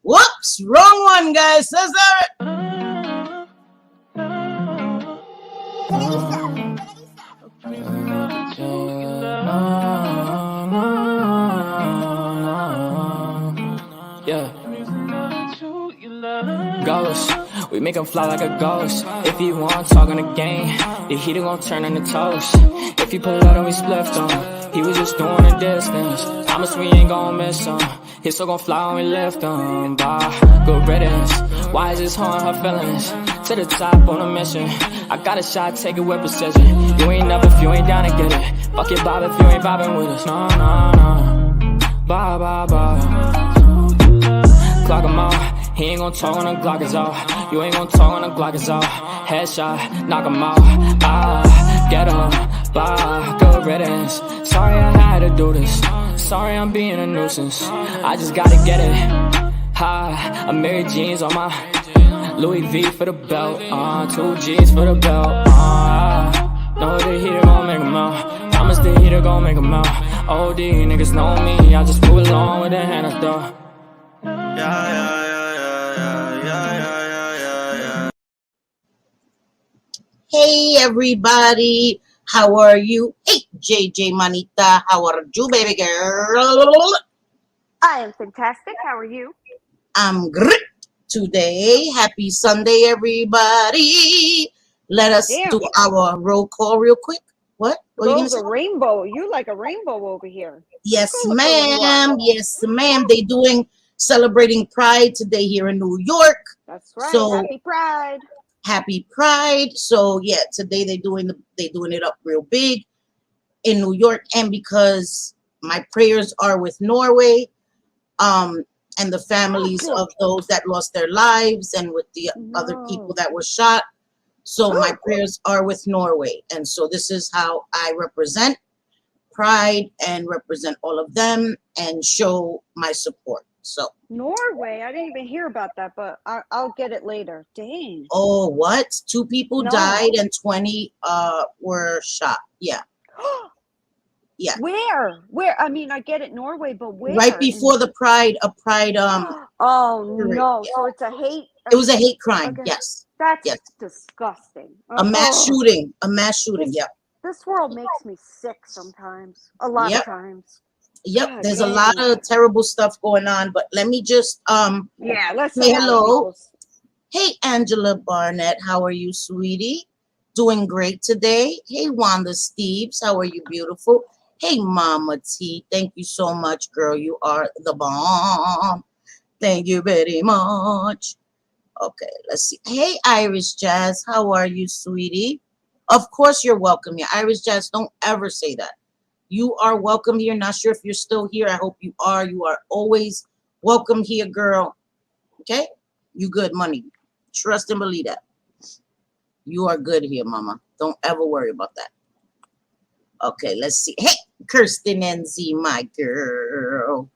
Whoops, wrong one, guys. Says that. Yeah. Ghost, we make him fly like a ghost. If he want talk on the game, the heater gon' turn into toast. If he pull out and we spliffed him, he was just doing a distance. Promise we ain't gon' miss him. He's still gon' fly when we lift him. Bye, good riddance. Why is this hurting her feelings? To the top on a mission. I got a shot, take it with precision. You ain't up if you ain't down to get it. Fuck it, Bob, if you ain't vibing with us. No, no, no. Bye, bye, bye. Clock him out. He ain't gon' talk when the Glock is out. You ain't gon' talk when the Glock is out. Headshot, knock him out. Ah, get him. Bye, good riddance. Sorry I had to do this. Sorry I'm being a nuisance. I just gotta get it. Ha, I'm Mary Jeans on my Louis V for the belt. 2 G's for the belt. Know the heater gon' make him out. Promise the heater gon' make him out. OD, niggas know me. I just move along with the hand I throw. Hey, everybody. How are you? Hey, JayJay Manita. How are you, baby girl? I am fantastic. How are you? I'm great today. Happy Sunday, everybody. Let us do our roll call real quick. What? What are you gonna say? A rainbow. You like a rainbow over here. Yes, ma'am. Yes, ma'am. They doing celebrating Pride today here in New York. That's right. So happy Pride. Happy Pride. So yeah, today they doing it up real big in New York, and because my prayers are with Norway, and the families of those that lost their lives, and with the other people that were shot. So my prayers are with Norway, and so this is how I represent Pride and represent all of them and show my support. So Norway, I didn't even hear about that, but I'll get it later. Dang. Oh, what? 2 people died and 20 were shot. Yeah. Yeah. Where? I mean, I get it, Norway, but where? Right before the Pride, oh no! So it's a hate. It was a hate crime. Okay. Yes. That's disgusting. A mass shooting. A mass shooting. Yeah. This world makes me sick sometimes. A lot of times. Yep, God, there's a lot of terrible stuff going on, but let me just let's say hello. Hey, Angela Barnett, how are you, sweetie? Doing great today. Hey, Wanda Steves, how are you, beautiful? Hey, Mama T, thank you so much, girl. You are the bomb. Thank you very much. Okay, let's see. Hey, Irish Jazz, how are you, sweetie? Of course you're welcome here. Irish Jazz, don't ever say that. You are welcome here. Not sure if you're still here. I hope you are. You are always welcome here, girl. Okay? You good, money. Trust and believe that. You are good here, mama. Don't ever worry about that. Okay, let's see. Hey, Kirsten NZ, my girl.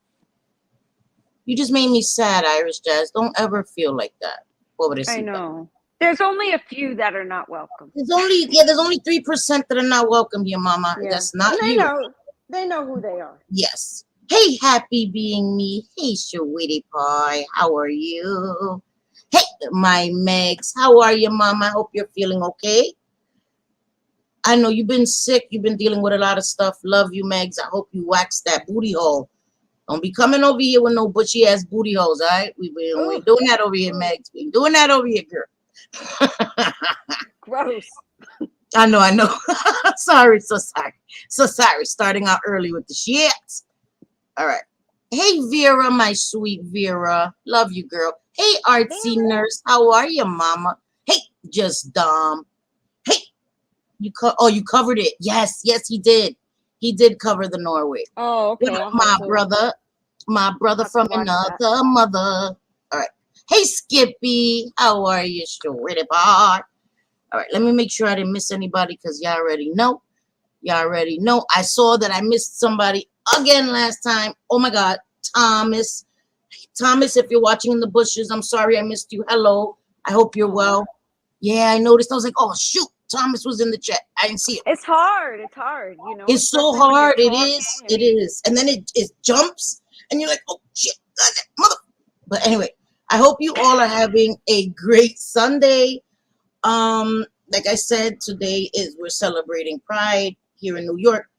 You just made me sad, Irish Jazz. Don't ever feel like that. I know. There's only a few that are not welcome. There's only 3% that are not welcome here, mama. Yeah. That's not you. They know who they are. Yes. Hey, happy being me. Hey, sweetie pie. How are you? Hey, my Megs. How are you, mama? I hope you're feeling okay. I know you've been sick. You've been dealing with a lot of stuff. Love you, Megs. I hope you wax that booty hole. Don't be coming over here with no bushy ass booty holes, all right? We ain't doing that over here, Megs. We ain't doing that over here, girl. Gross. I know. Sorry, so sorry. Starting out early with the shit. All right. Hey, Vera, my sweet Vera. Love you, girl. Hey, artsy nurse. How are you, mama? Hey, just Dom. Hey, you covered it. Yes, he did. He did cover the Norway. Oh, okay. My brother from another mother. All right. Hey, Skippy. How are you, sweetie pie? All right. Let me make sure I didn't miss anybody because y'all already know. I saw that I missed somebody again last time. Oh, my God. Thomas, if you're watching in the bushes, I'm sorry I missed you. Hello. I hope you're well. Yeah, I noticed. I was like, oh, shoot. Thomas was in the chat. I didn't see it. It's hard. It's hard, you know. It's so especially when you're hard. It talking is. It is. And then it jumps, and you're like, oh shit, mother. But anyway, I hope you all are having a great Sunday. Like I said, today we're celebrating Pride here in New York.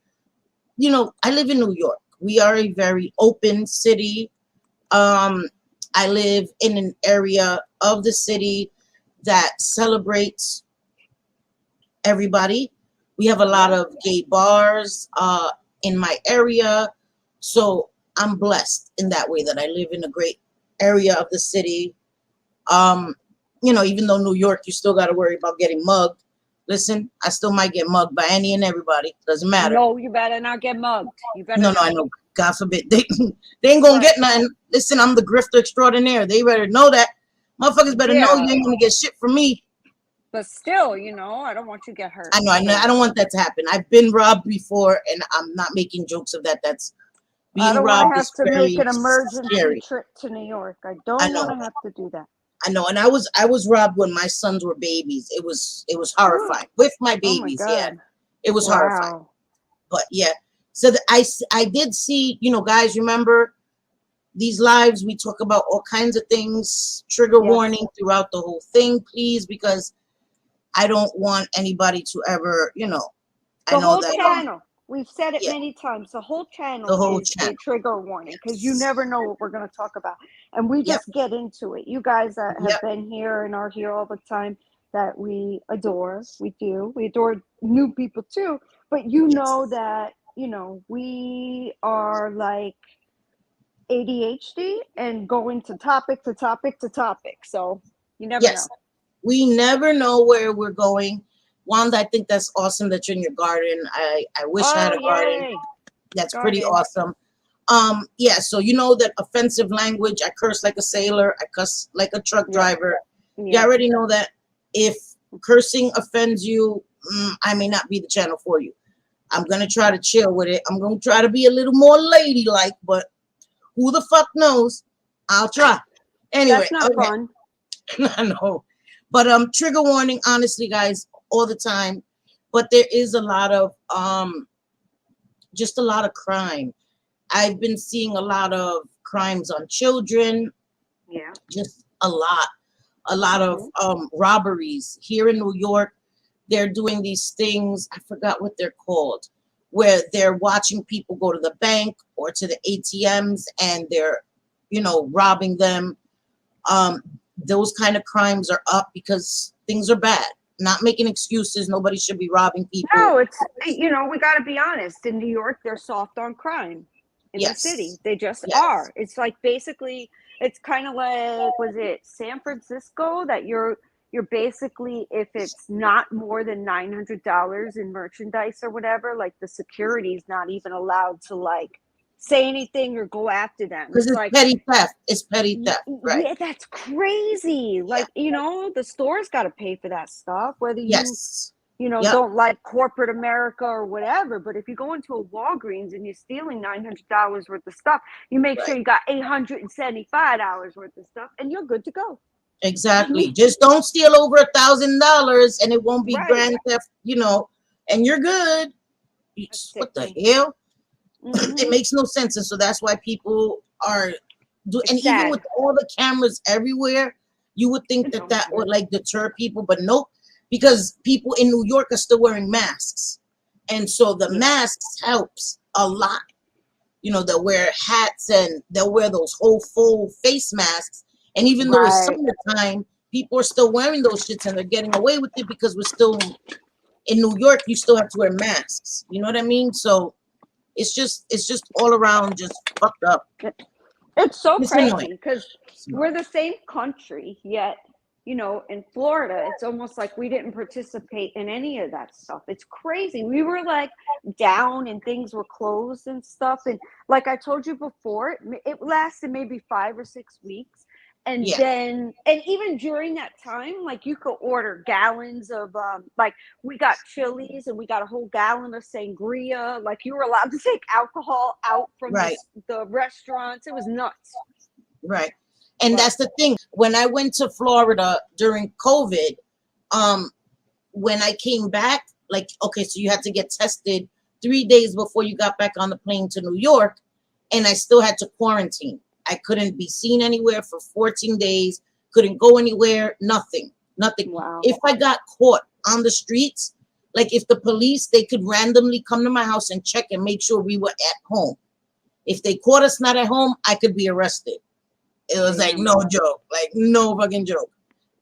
You know, I live in New York. We are a very open city. I live in an area of the city that celebrates everybody. We have a lot of gay bars in my area. So I'm blessed in that way that I live in a great area of the city. You know, even though New York, you still got to worry about getting mugged. Listen, I still might get mugged by any and everybody. Doesn't matter. No, you better not get mugged. You better No, not. I know. God forbid. They ain't going to get nothing. Listen, I'm the grifter extraordinaire. They better know that. Motherfuckers better know you ain't going to get shit from me. But still, you know, I don't want you to get hurt. I know. I don't want that to happen. I've been robbed before, and I'm not making jokes of that. That's being I don't robbed want is to have to very make an emergency scary. trip to New York. I don't want to have to do that. I know, and I was robbed when my sons were babies. It was horrifying with my babies. Oh my God. Yeah, it was horrifying. But yeah, so I did see, you know, guys, remember these lives? We talk about all kinds of things. Trigger warning throughout the whole thing, please, because I don't want anybody to ever, you know. The whole channel. We've said it many times. The whole channel is a trigger warning because you never know what we're going to talk about. And we just get into it. You guys that have been here and are here all the time that we adore. We do. We adore new people too. But you know that, you know, we are like ADHD and going to topic to topic to topic. So you never know. We never know where we're going. Wanda, I think that's awesome that you're in your garden. I wish I had a garden. That's pretty awesome. Yeah, so you know that offensive language, I curse like a sailor, I cuss like a truck driver. You already know that if cursing offends you, I may not be the channel for you. I'm going to try to chill with it. I'm going to try to be a little more ladylike, but who the fuck knows? I'll try. Anyway. That's not fun. I know. But trigger warning, honestly, guys, all the time. But there is a lot of just a lot of crime. I've been seeing a lot of crimes on children. Yeah. Just a lot of robberies here in New York. They're doing these things, I forgot what they're called, where they're watching people go to the bank or to the ATMs and they're, you know, robbing them. Those kind of crimes are up because things are bad. Not making excuses. Nobody should be robbing people. No, it's, you know, we got to be honest. In New York, they're soft on crime. In the city, they just are. It's like basically, it's kind of like, was it San Francisco that you're basically, if it's not more than $900 in merchandise or whatever, like the security is not even allowed to like say anything or go after them. Because it's like petty theft. It's petty theft, right? Yeah, that's crazy. Like, you know, the store's got to pay for that stuff, whether you, you know, don't like corporate America or whatever. But if you go into a Walgreens and you're stealing $900 worth of stuff, you make sure you got $875 worth of stuff and you're good to go. Exactly. Just don't steal over $1,000 and it won't be grand theft, you know, and you're good. What the hell? It makes no sense. And so that's why people are and even with all the cameras everywhere, you would think that would like deter people, but nope, because people in New York are still wearing masks. And so the masks helps a lot. You know, they'll wear hats and they'll wear those whole full face masks. And even though it's summertime, people are still wearing those shits and they're getting away with it because we're still in New York. You still have to wear masks. You know what I mean? So it's just all around just fucked up. It's so crazy because we're the same country, yet, you know, in Florida, it's almost like we didn't participate in any of that stuff. It's crazy. We were like down and things were closed and stuff. And like I told you before, it lasted maybe 5 or 6 weeks. And then, and even during that time, like you could order gallons of, like we got Chili's and we got a whole gallon of sangria. Like you were allowed to take alcohol out from the restaurants. It was nuts. Right. And that's the thing. When I went to Florida during COVID, when I came back, like, okay, so you had to get tested 3 days before you got back on the plane to New York, and I still had to quarantine. I couldn't be seen anywhere for 14 days, couldn't go anywhere, nothing. Wow. If I got caught on the streets, like if the police, they could randomly come to my house and check and make sure we were at home. If they caught us not at home, I could be arrested. It was like no joke, like no fucking joke.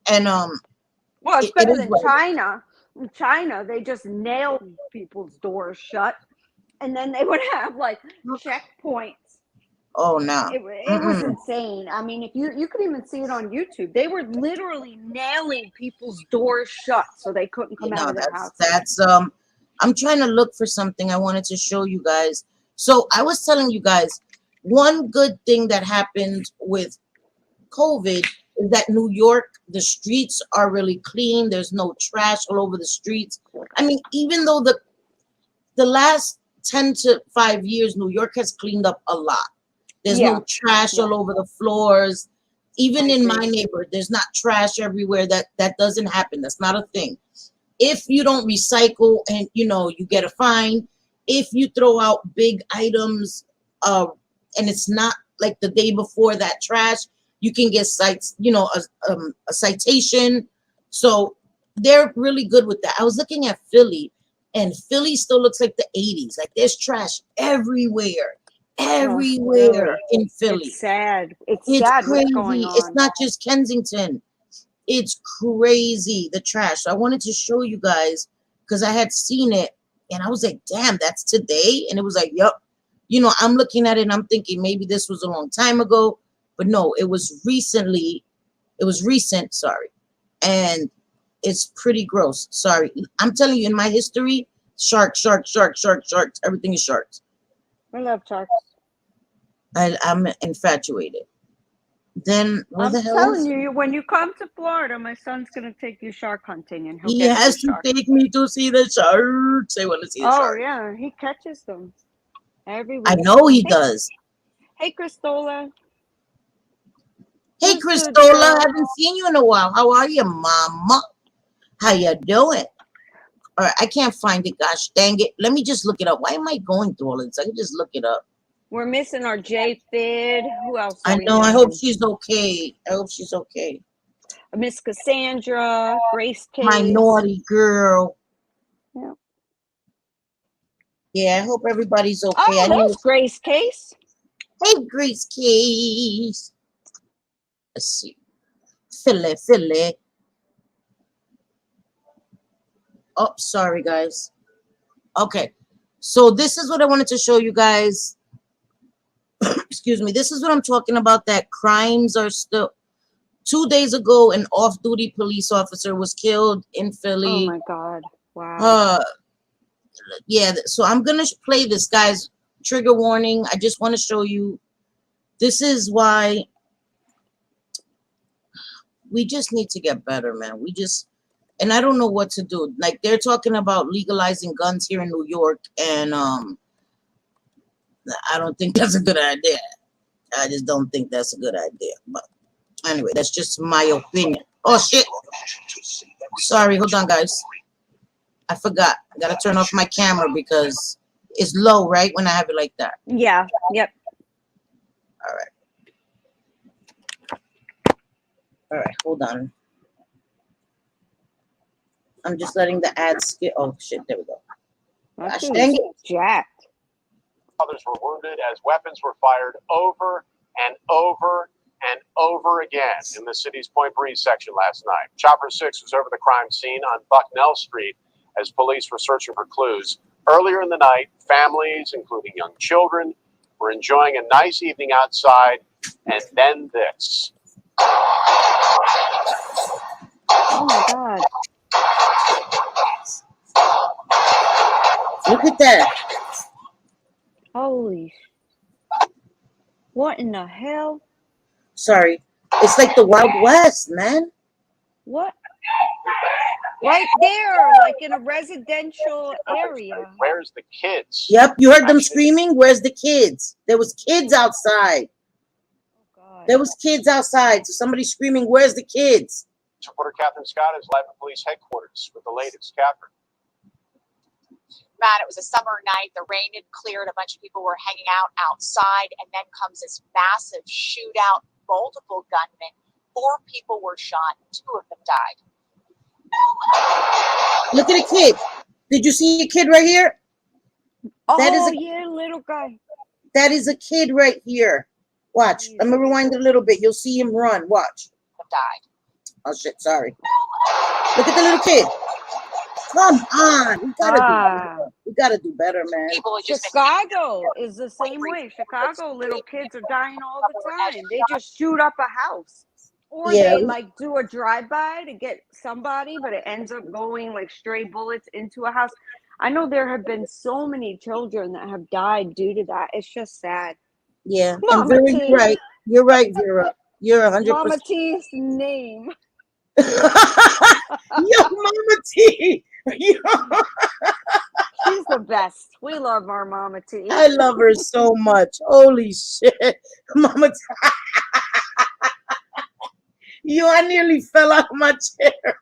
And well, it's better than China. In China, they just nailed people's doors shut, and then they would have like checkpoints. Oh no, it was insane. I mean, if you could even see it on YouTube, they were literally nailing people's doors shut so they couldn't come out of their house. That's I'm trying to look for something I wanted to show you guys. So I was telling you guys, one good thing that happened with COVID is that New York, the streets are really clean. There's no trash all over the streets. I mean, even though the last 10 to 5 years, New York has cleaned up a lot. There's no trash all over the floors. Even in my neighborhood, there's not trash everywhere. That doesn't happen. That's not a thing. If you don't recycle and, you know, you get a fine. If you throw out big items and it's not like the day before that trash, you can get a citation. So they're really good with that. I was looking at Philly, and Philly still looks like the 80s. Like there's trash everywhere in Philly. It's sad. It's sad crazy. What's going on. It's not just Kensington. It's crazy, the trash. So I wanted to show you guys because I had seen it and I was like, damn, that's today. And it was like, yep. You know, I'm looking at it and I'm thinking maybe this was a long time ago, but no, it was recent, sorry. And it's pretty gross. Sorry. I'm telling you, in my history, sharks, everything is sharks. I love sharks. I'm infatuated. Then I'm telling you, when you come to Florida, my son's gonna take you shark hunting, and he has to take me to see the sharks. I want to see the sharks. Oh yeah, he catches them every week. I know he does. Hey, Cristola. Hey, Cristola, haven't seen you in a while. How are you, Mama? How you doing? All right, I can't find it. Gosh dang it! Let me just look it up. Why am I going through all this? I can just look it up. We're missing our J Fid. Who else? I know. I hope she's okay. Miss Cassandra, Grace Case. My naughty girl. Yeah. Yeah, I hope everybody's okay. Oh, there's Grace Case. Hey, Grace Case. Let's see. Philly. Oh, sorry, guys. Okay. So this is what I wanted to show you guys. Excuse me. This is what I'm talking about, that crimes are still. 2 days ago, an off-duty police officer was killed in Philly. Oh, my God. Wow. Yeah, so I'm going to play this, guys. Trigger warning. I just want to show you. This is why we just need to get better, man. And I don't know what to do. Like, they're talking about legalizing guns here in New York, and I don't think that's a good idea. I just don't think that's a good idea. But anyway, that's just my opinion. Oh, shit. Sorry, hold on, guys. I forgot. I got to turn off my camera because it's low, right, when I have it like that. Yeah, yep. All right, hold on. I'm just letting the ads skip. Oh, shit, there we go. Gosh, dang it. Jacked. Others were wounded as weapons were fired over and over and over again in the city's Point Breeze section last night. Chopper 6 was over the crime scene on Bucknell Street as police were searching for clues. Earlier in the night, families, including young children, were enjoying a nice evening outside, and then this. Oh, my God. Look at that. Holy. What in the hell? Sorry. It's like the Wild West, man. What? Right there, like in a residential area. Where's the kids? Yep, you heard them screaming. Where's the kids? There was kids outside. Oh, God. There was kids outside. So somebody screaming, where's the kids? Reporter Catherine Scott is live at police headquarters with the latest. Catherine. Matt, it was a summer night. The rain had cleared. A bunch of people were hanging out outside. And then comes this massive shootout, multiple gunmen. 4 people were shot. 2 of them died. Look at a kid. Did you see a kid right here? Oh, That is yeah, little guy. That is a kid right here. Watch. I'm going to rewind it a little bit. You'll see him run. Watch. Died. Oh, shit. Sorry. Look at the little kid. Come on. We got to do better. We got to do better, man. People just Chicago is the same way. Chicago little kids are dying all the time. They just shoot up a house. Or Yeah. they like do a drive-by to get somebody, but it ends up going like stray bullets into a house. I know there have been so many children that have died due to that. It's just sad. Yeah. Mama And T. Vera, you're right. You're right, Vera. You're 100%. Mama T's name. Yo, Mama T. Yo. She's the best. We love our Mama T. I love her so much. Holy shit. Mama T. Yo, I nearly fell out of my chair.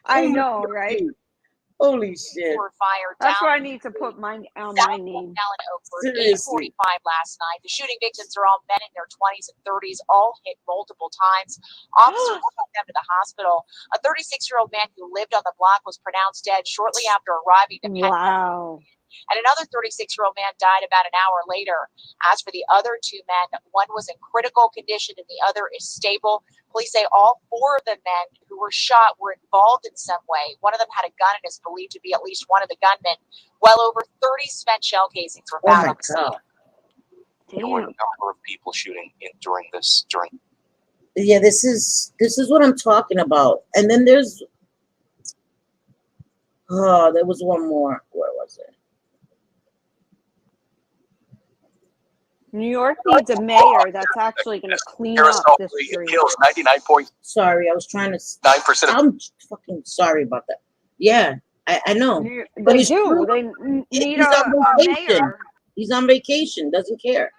I know, right? Holy shit. were fired That's down. why I need to put my name. Allen Oakford, 8:45 last night. The shooting victims are all men in their 20s and 30s, all hit multiple times. Officers took them to the hospital. A 36-year-old man who lived on the block was pronounced dead shortly after arriving to Penn. Wow. And another 36-year-old man died about an hour later. As for the other 2 men, one was in critical condition and the other is stable. Police say all 4 of the men who were shot were involved in some way. One of them had a gun and is believed to be at least one of the gunmen. Well over 30 spent shell casings were found on the scene. There were a number of people shooting during this. Yeah, this is what I'm talking about. And then there was one more. Where was it? New York needs a mayor that's actually going to clean up this street. Kills 99.9%. Sorry, I was trying to. I'm fucking sorry about that. Yeah, I know. But They it's do. true. They need He's a on vacation. mayor. He's on vacation. Doesn't care.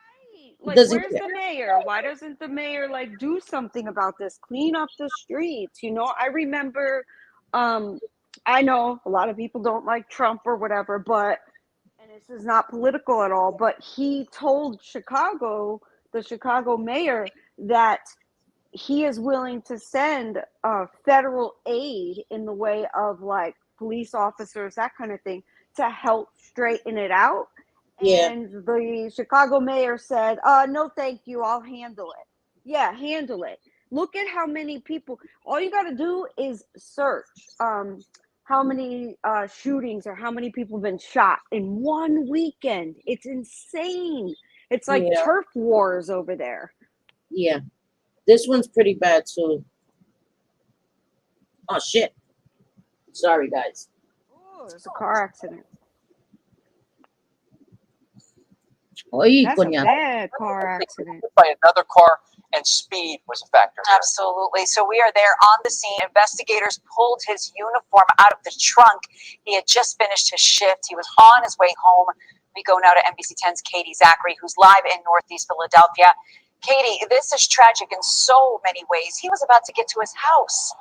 Like, Doesn't where's care. the mayor? Why doesn't the mayor like do something about this? Clean up the streets. You know, I remember. I know a lot of people don't like Trump or whatever, but. And this is not political at all, but he told the Chicago mayor, that he is willing to send federal aid in the way of like police officers, that kind of thing, to help straighten it out. Yeah. And the Chicago mayor said, no, thank you. I'll handle it. Yeah, handle it. Look at how many people, all you got to do is search. How many shootings or how many people have been shot in one weekend. It's insane. It's like turf wars over there. Yeah. This one's pretty bad too. Oh shit. Sorry guys. Oh, there's a car accident. That's a bad car accident. By another car, and speed was a factor. Absolutely. So we are there on the scene. Investigators pulled his uniform out of the trunk. He had just finished his shift. He was on his way home. We go now to NBC 10's Katie Zachary, who's live in Northeast Philadelphia. Katie, this is tragic in so many ways. He was about to get to his house.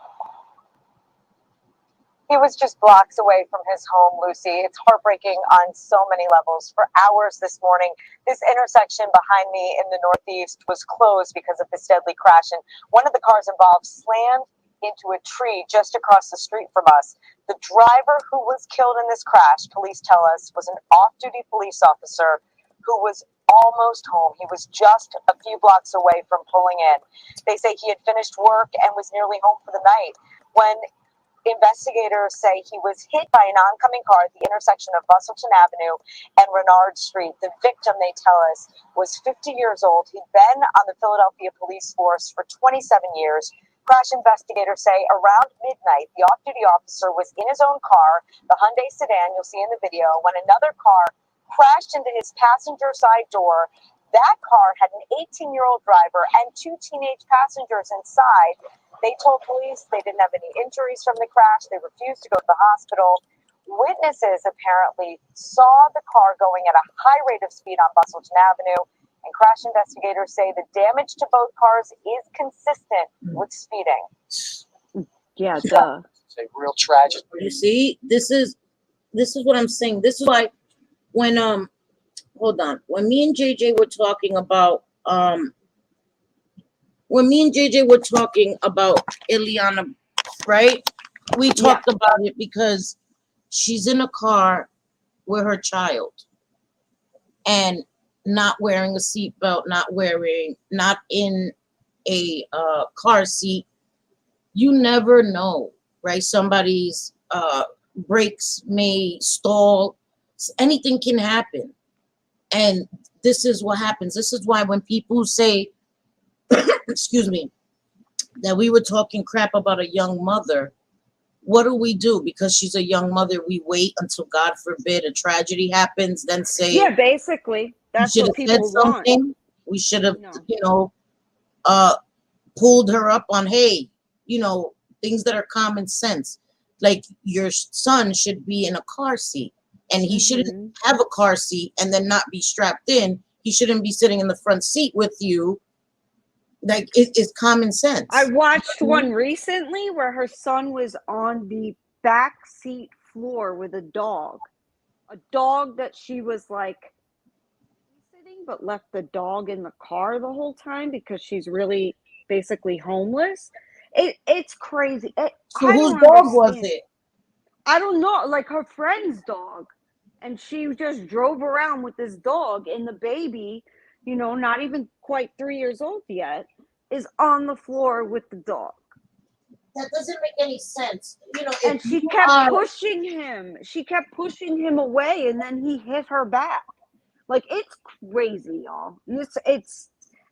He was just blocks away from his home, Lucy. It's heartbreaking on so many levels. For hours this morning, this intersection behind me in the Northeast was closed because of this deadly crash. And one of the cars involved slammed into a tree just across the street from us. The driver who was killed in this crash, police tell us, was an off-duty police officer who was almost home. He was just a few blocks away from pulling in. They say he had finished work and was nearly home for the night when investigators say he was hit by an oncoming car at the intersection of Bustleton Avenue and Renard Street. The victim, they tell us, was 50 years old. He'd been on the Philadelphia police force for 27 years. Crash investigators say around midnight, the off-duty officer was in his own car, the Hyundai sedan you'll see in the video, when another car crashed into his passenger side door. That car had an 18-year-old driver and 2 teenage passengers inside. They told police they didn't have any injuries from the crash. They refused to go to the hospital. Witnesses apparently saw the car going at a high rate of speed on Bustleton Avenue, and crash investigators say the damage to both cars is consistent with speeding. Yeah, duh. It's a real tragedy. You see, this is what I'm saying. This is why when hold on, when me and JJ were talking about Ileana, right? We talked about it because she's in a car with her child and not wearing a seatbelt, not in a car seat. You never know, right? Somebody's brakes may stall. Anything can happen. And this is what happens. This is why when people say, excuse me, that we were talking crap about a young mother, what do? Because she's a young mother, we wait until, God forbid, a tragedy happens, then say, yeah, basically, that's what people want. We should have, pulled her up on, hey, things that are common sense. Like your son should be in a car seat, and he shouldn't have a car seat and then not be strapped in. He shouldn't be sitting in the front seat with you. Like it's common sense. I watched one recently where her son was on the back seat floor with a dog that she was like sitting, but left the dog in the car the whole time because she's really basically homeless. It's crazy. So whose dog was it? I don't know, like her friend's dog. And she just drove around with this dog, and the baby, not even quite 3 years old yet, is on the floor with the dog. That doesn't make any sense. And she kept pushing him. She kept pushing him away, and then he hit her back. Like, it's crazy, y'all. It's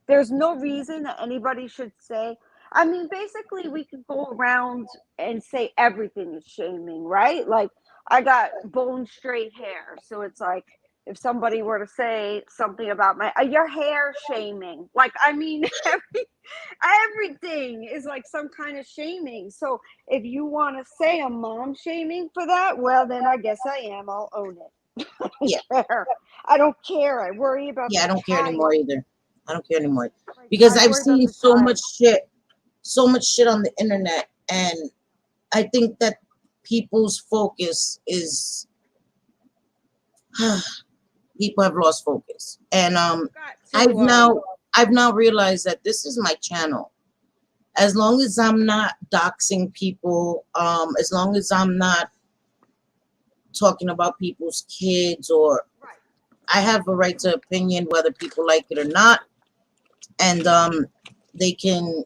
there's no reason that anybody should say. I mean, basically, we could go around and say everything is shaming, right? Like, I got bone straight hair. So it's like, if somebody were to say something about your hair shaming, like, I mean, everything is like some kind of shaming. So if you want to say I'm mom shaming for that, well, then I guess I am. I'll own it. I don't care. I worry about I don't care anymore either. I don't care anymore because I've seen so much shit on the internet, and I think that people's focus is people have lost focus. And I've now realized that this is my channel. As long as I'm not doxing people, as long as I'm not talking about people's kids, or I have a right to opinion whether people like it or not, and they can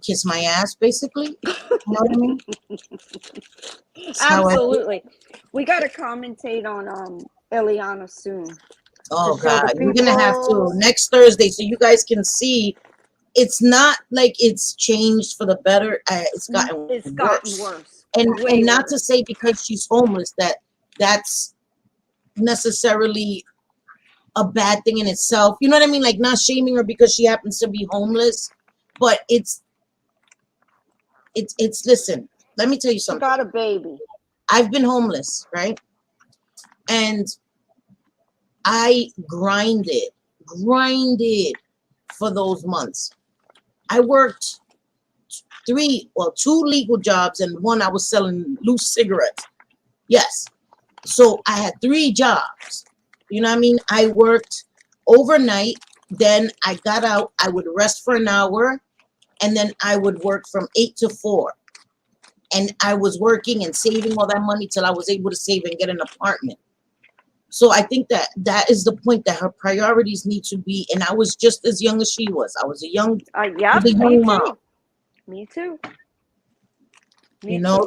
kiss my ass, basically. You know what I mean? Absolutely. We got to commentate on Ileana soon. Oh God, we're gonna have to next Thursday, so you guys can see. It's not like it's changed for the better. It's gotten worse. And not to say because she's homeless that's necessarily a bad thing in itself. You know what I mean? Like, not shaming her because she happens to be homeless, but it's listen, let me tell you something. She got a baby. I've been homeless, right? And I grinded for those months. I worked 2 legal jobs, and one I was selling loose cigarettes. Yes. So I had 3 jobs. You know what I mean? I worked overnight, then I got out, I would rest for an hour, and then I would work from 8 to 4. And I was working and saving all that money till I was able to save and get an apartment. So I think that is the point, that her priorities need to be, and I was just as young as she was. I was a young mom. Me too.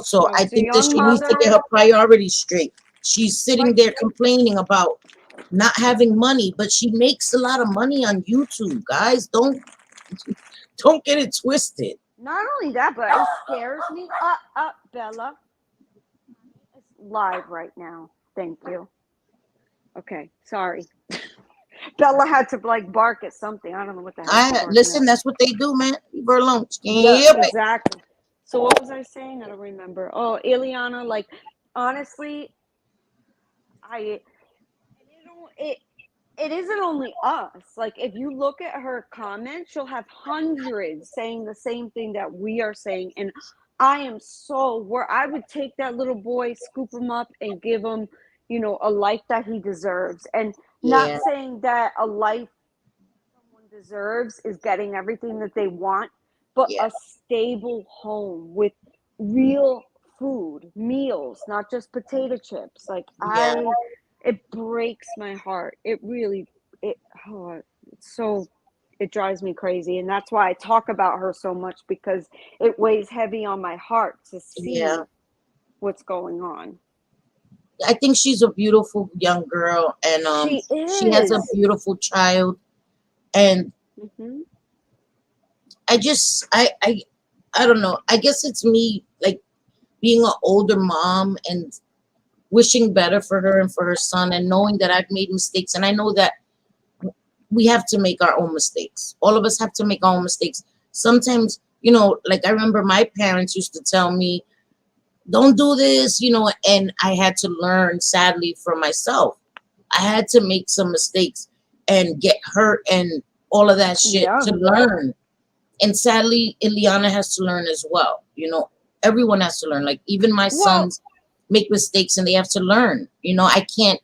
So I think that she needs to get her priorities straight. She's sitting there complaining about not having money, but she makes a lot of money on YouTube, guys. Don't get it twisted. Not only that, but it scares me. Bella. It's live right now. Thank you. Okay, sorry. Bella had to bark at something. I don't know what the hell. Listen, that's what they do, man. Leave her alone. Yeah, exactly. So what was I saying? I don't remember. Oh, Ileana, honestly, it isn't only us. Like, if you look at her comments, she'll have hundreds saying the same thing that we are saying, and I am so where I would take that little boy, scoop him up, and give him, a life that he deserves. And not Yeah. saying that a life someone deserves is getting everything that they want, but Yeah. a stable home with real food, meals, not just potato chips. Like Yeah. it breaks my heart. It really, it, oh, it's so, it drives me crazy. And that's why I talk about her so much, because it weighs heavy on my heart to Yeah. see what's going on. I think she's a beautiful young girl, and She she has a is. beautiful child, and Hmm. I don't know. I guess it's me, like, being an older mom and wishing better for her and for her son, and knowing that I've made mistakes, and I know that we have to make our own mistakes. All of us have to make our own mistakes. Sometimes, like, I remember my parents used to tell me, don't do this, and I had to learn, sadly, for myself. I had to make some mistakes and get hurt and all of that shit Yeah. to learn. And sadly, Ileana has to learn as well. Everyone has to learn. Like, even my Well, sons make mistakes and they have to learn. I can't,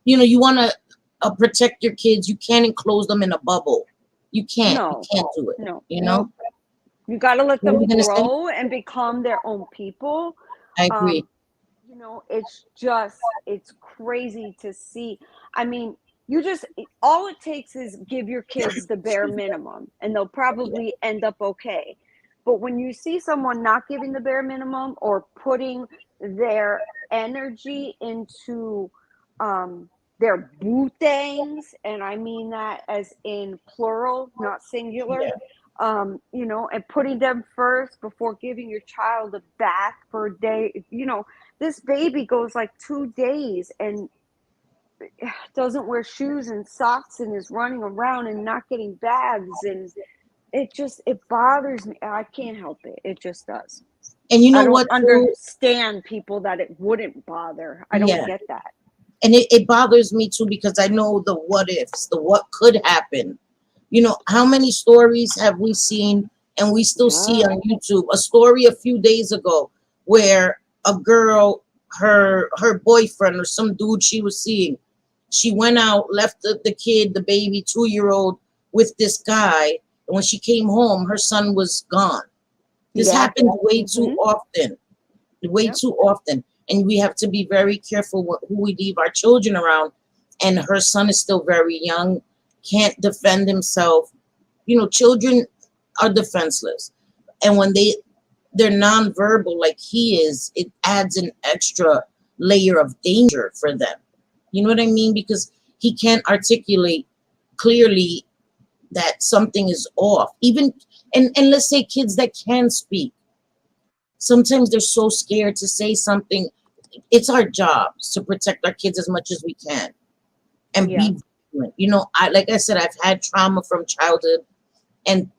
you want to protect your kids. You can't enclose them in a bubble. You can't. You no, can't do it. no, You no. know? You got to let What are them you going to say? grow and become their own people. I agree. Um, it's crazy to see. I mean, all it takes is give your kids the bare minimum and they'll probably end up okay. But when you see someone not giving the bare minimum or putting their energy into their bootangs, and I mean that as in plural, not singular, Yeah. and putting them first before giving your child a bath for a day. This baby goes like 2 days and doesn't wear shoes and socks and is running around and not getting baths. And it bothers me. I can't help it. It just does. And you I know don't what, too? understand people that it wouldn't bother. I don't Yeah. get that. And it bothers me too, because I know the what ifs, the what could happen. How many stories have we seen, and we still see Yeah. on YouTube? A story a few days ago where a girl, her boyfriend or some dude she was seeing, she went out, left the kid, the baby 2-year old, with this guy. And when she came home, her son was gone. This Yeah. happens way too Hmm. often, way Yep. too often. And we have to be very careful who we leave our children around. And her son is still very young, can't defend himself. Children are defenseless. And when they're nonverbal like he is, it adds an extra layer of danger for them. You know what I mean? Because he can't articulate clearly that something is off. Even and let's say kids that can speak, sometimes they're so scared to say something. It's our jobs to protect our kids as much as we can and Yeah. be vigilant. Like I said, I've had trauma from childhood, and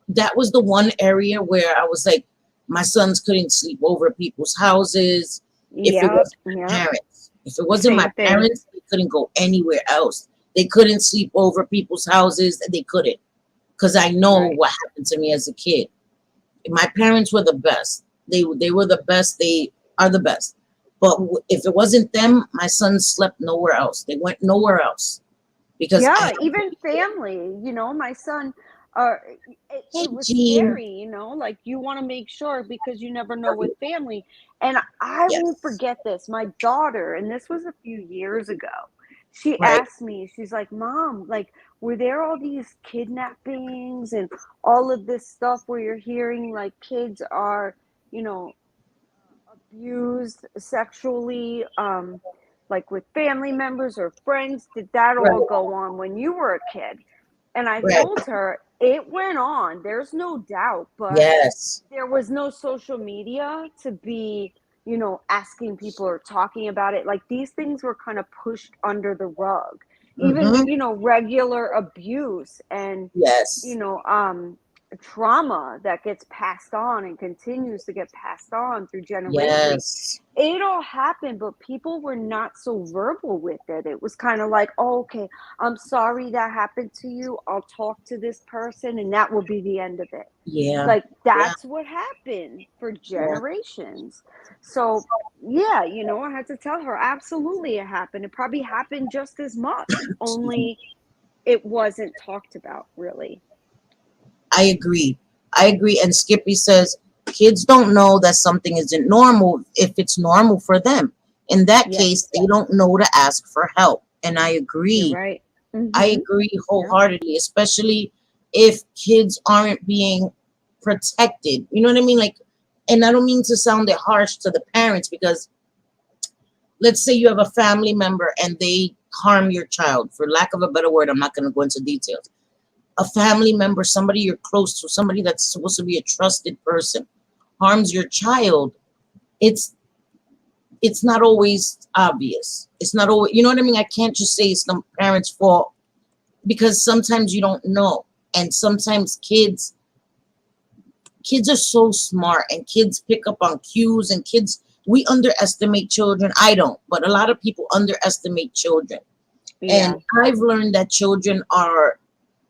that was the one area where I was like, my sons couldn't sleep over at people's houses if it Yep. wasn't my Yep. parents. If it wasn't my Same thing. parents, they couldn't go anywhere else. They couldn't sleep over people's houses. They couldn't, because I know Right. what happened to me as a kid. My parents were the best. They were the best. They are the best. But if it wasn't them, my sons slept nowhere else. They went nowhere else because I Yeah, had to even be careful. family, my son, uh Hey, it was Jean. scary, like you want to make sure because you never know with family. And I won't Yes. forget this. My daughter, and this was a few years ago, she Right. asked me, she's like, "Mom, like, were there all these kidnappings and all of this stuff where you're hearing like kids are, you know, abused sexually, like with family members or friends? Did that all Right. go on when you were a kid?" And I Right. told her it went on. There's no doubt, but Yes. there was no social media to be, asking people or talking about it. Like these things were kind of pushed under the rug. Even, Mm-hmm. regular abuse and, you Yes. know, trauma that gets passed on and continues to get passed on through generations. Yes. It all happened, but people were not so verbal with it. It was kind of like, oh, okay, I'm sorry that happened to you. I'll talk to this person, and that will be the end of it. Yeah. Like, Yeah. that's what happened for generations. So, yeah, you know, I had to tell her, absolutely it happened. It probably happened just as much, only it wasn't talked about, really. I agree. I agree. And Skippy says kids don't know that something isn't normal if it's normal for them. In that Yes. case, they don't know to ask for help. And I You're agree. right. I agree wholeheartedly, especially if kids aren't being protected. You know what I mean? Like, and I don't mean to sound it harsh to the parents, because let's say you have a family member and they harm your child, for lack of a better word. I'm not going to go into details. A family member, somebody you're close to, somebody that's supposed to be a trusted person, harms your child. It's not always obvious. It's not always, you know what I mean? I can't just say it's the parents' fault, because sometimes you don't know. And sometimes kids are so smart, and kids pick up on cues, and kids, we underestimate children. I don't, but a lot of people underestimate children. Yeah. And I've learned that children are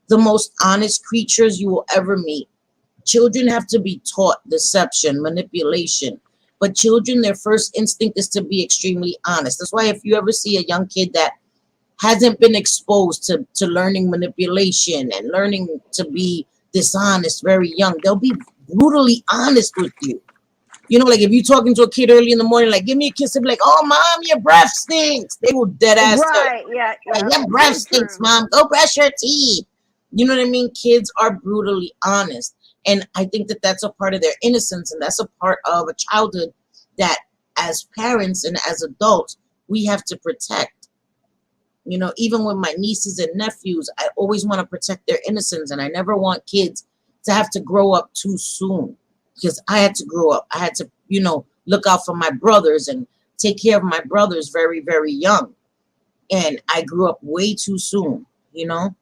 the most honest creatures you will ever meet. Children have to be taught deception, manipulation. But children, their first instinct is to be extremely honest. That's why if you ever see a young kid that hasn't been exposed to learning manipulation and learning to be dishonest very young, they'll be brutally honest with you. You know, like if you're talking to a kid early in the morning, like, give me a kiss, and be like, oh, mom, your breath stinks. They will dead ass tell you, Right. Yeah. like, Yeah. your breath stinks, mom. Go brush your teeth. You know what I mean? Kids are brutally honest. And I think that that's a part of their innocence. And that's a part of a childhood that as parents and as adults, we have to protect. You know, even with my nieces and nephews, I always want to protect their innocence. And I never want kids to have to grow up too soon, because I had to grow up. I had to, you know, look out for my brothers and take care of my brothers very, very young. And I grew up way too soon, you know?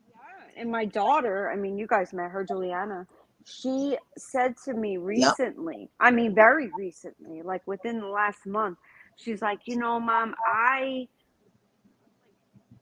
Yeah. And my daughter, I mean, you guys met her, Juliana. She said to me Yep. recently, I mean, very recently, like within the last month, she's like, you know, mom, I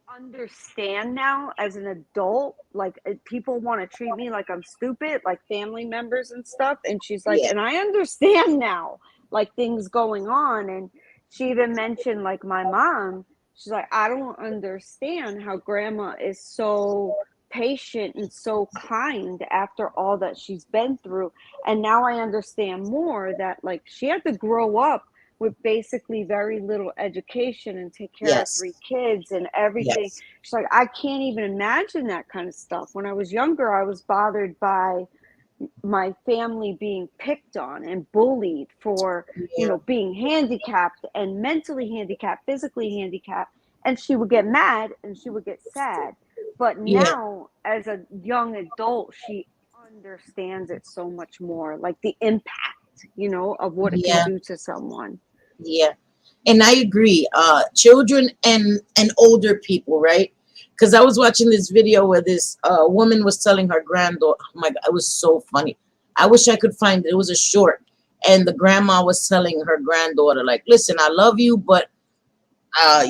understand now as an adult, like people want to treat me like I'm stupid, like family members and stuff. And she's like, Yeah. and I understand now, like things going on. And she even mentioned, like, my mom, she's like, I don't understand how grandma is so patient and so kind after all that she's been through. And now I understand more that, like, she had to grow up with basically very little education and take care of Yes. 3 kids and everything. Yes. She's like, I can't even imagine that kind of stuff. When I was younger, I was bothered by my family being picked on and bullied for, you Yeah. know, being handicapped and mentally handicapped, physically handicapped. And she would get mad and she would get sad. But Yeah. now, as a young adult, she understands it so much more, like the impact, you know, of what it can Yeah. do to someone. Yeah. And I agree. Children and older people, right? Because I was watching this video where this woman was telling her granddaughter, oh my God, it was so funny. I wish I could find it. It was a short. And the grandma was telling her granddaughter, like, listen, I love you, but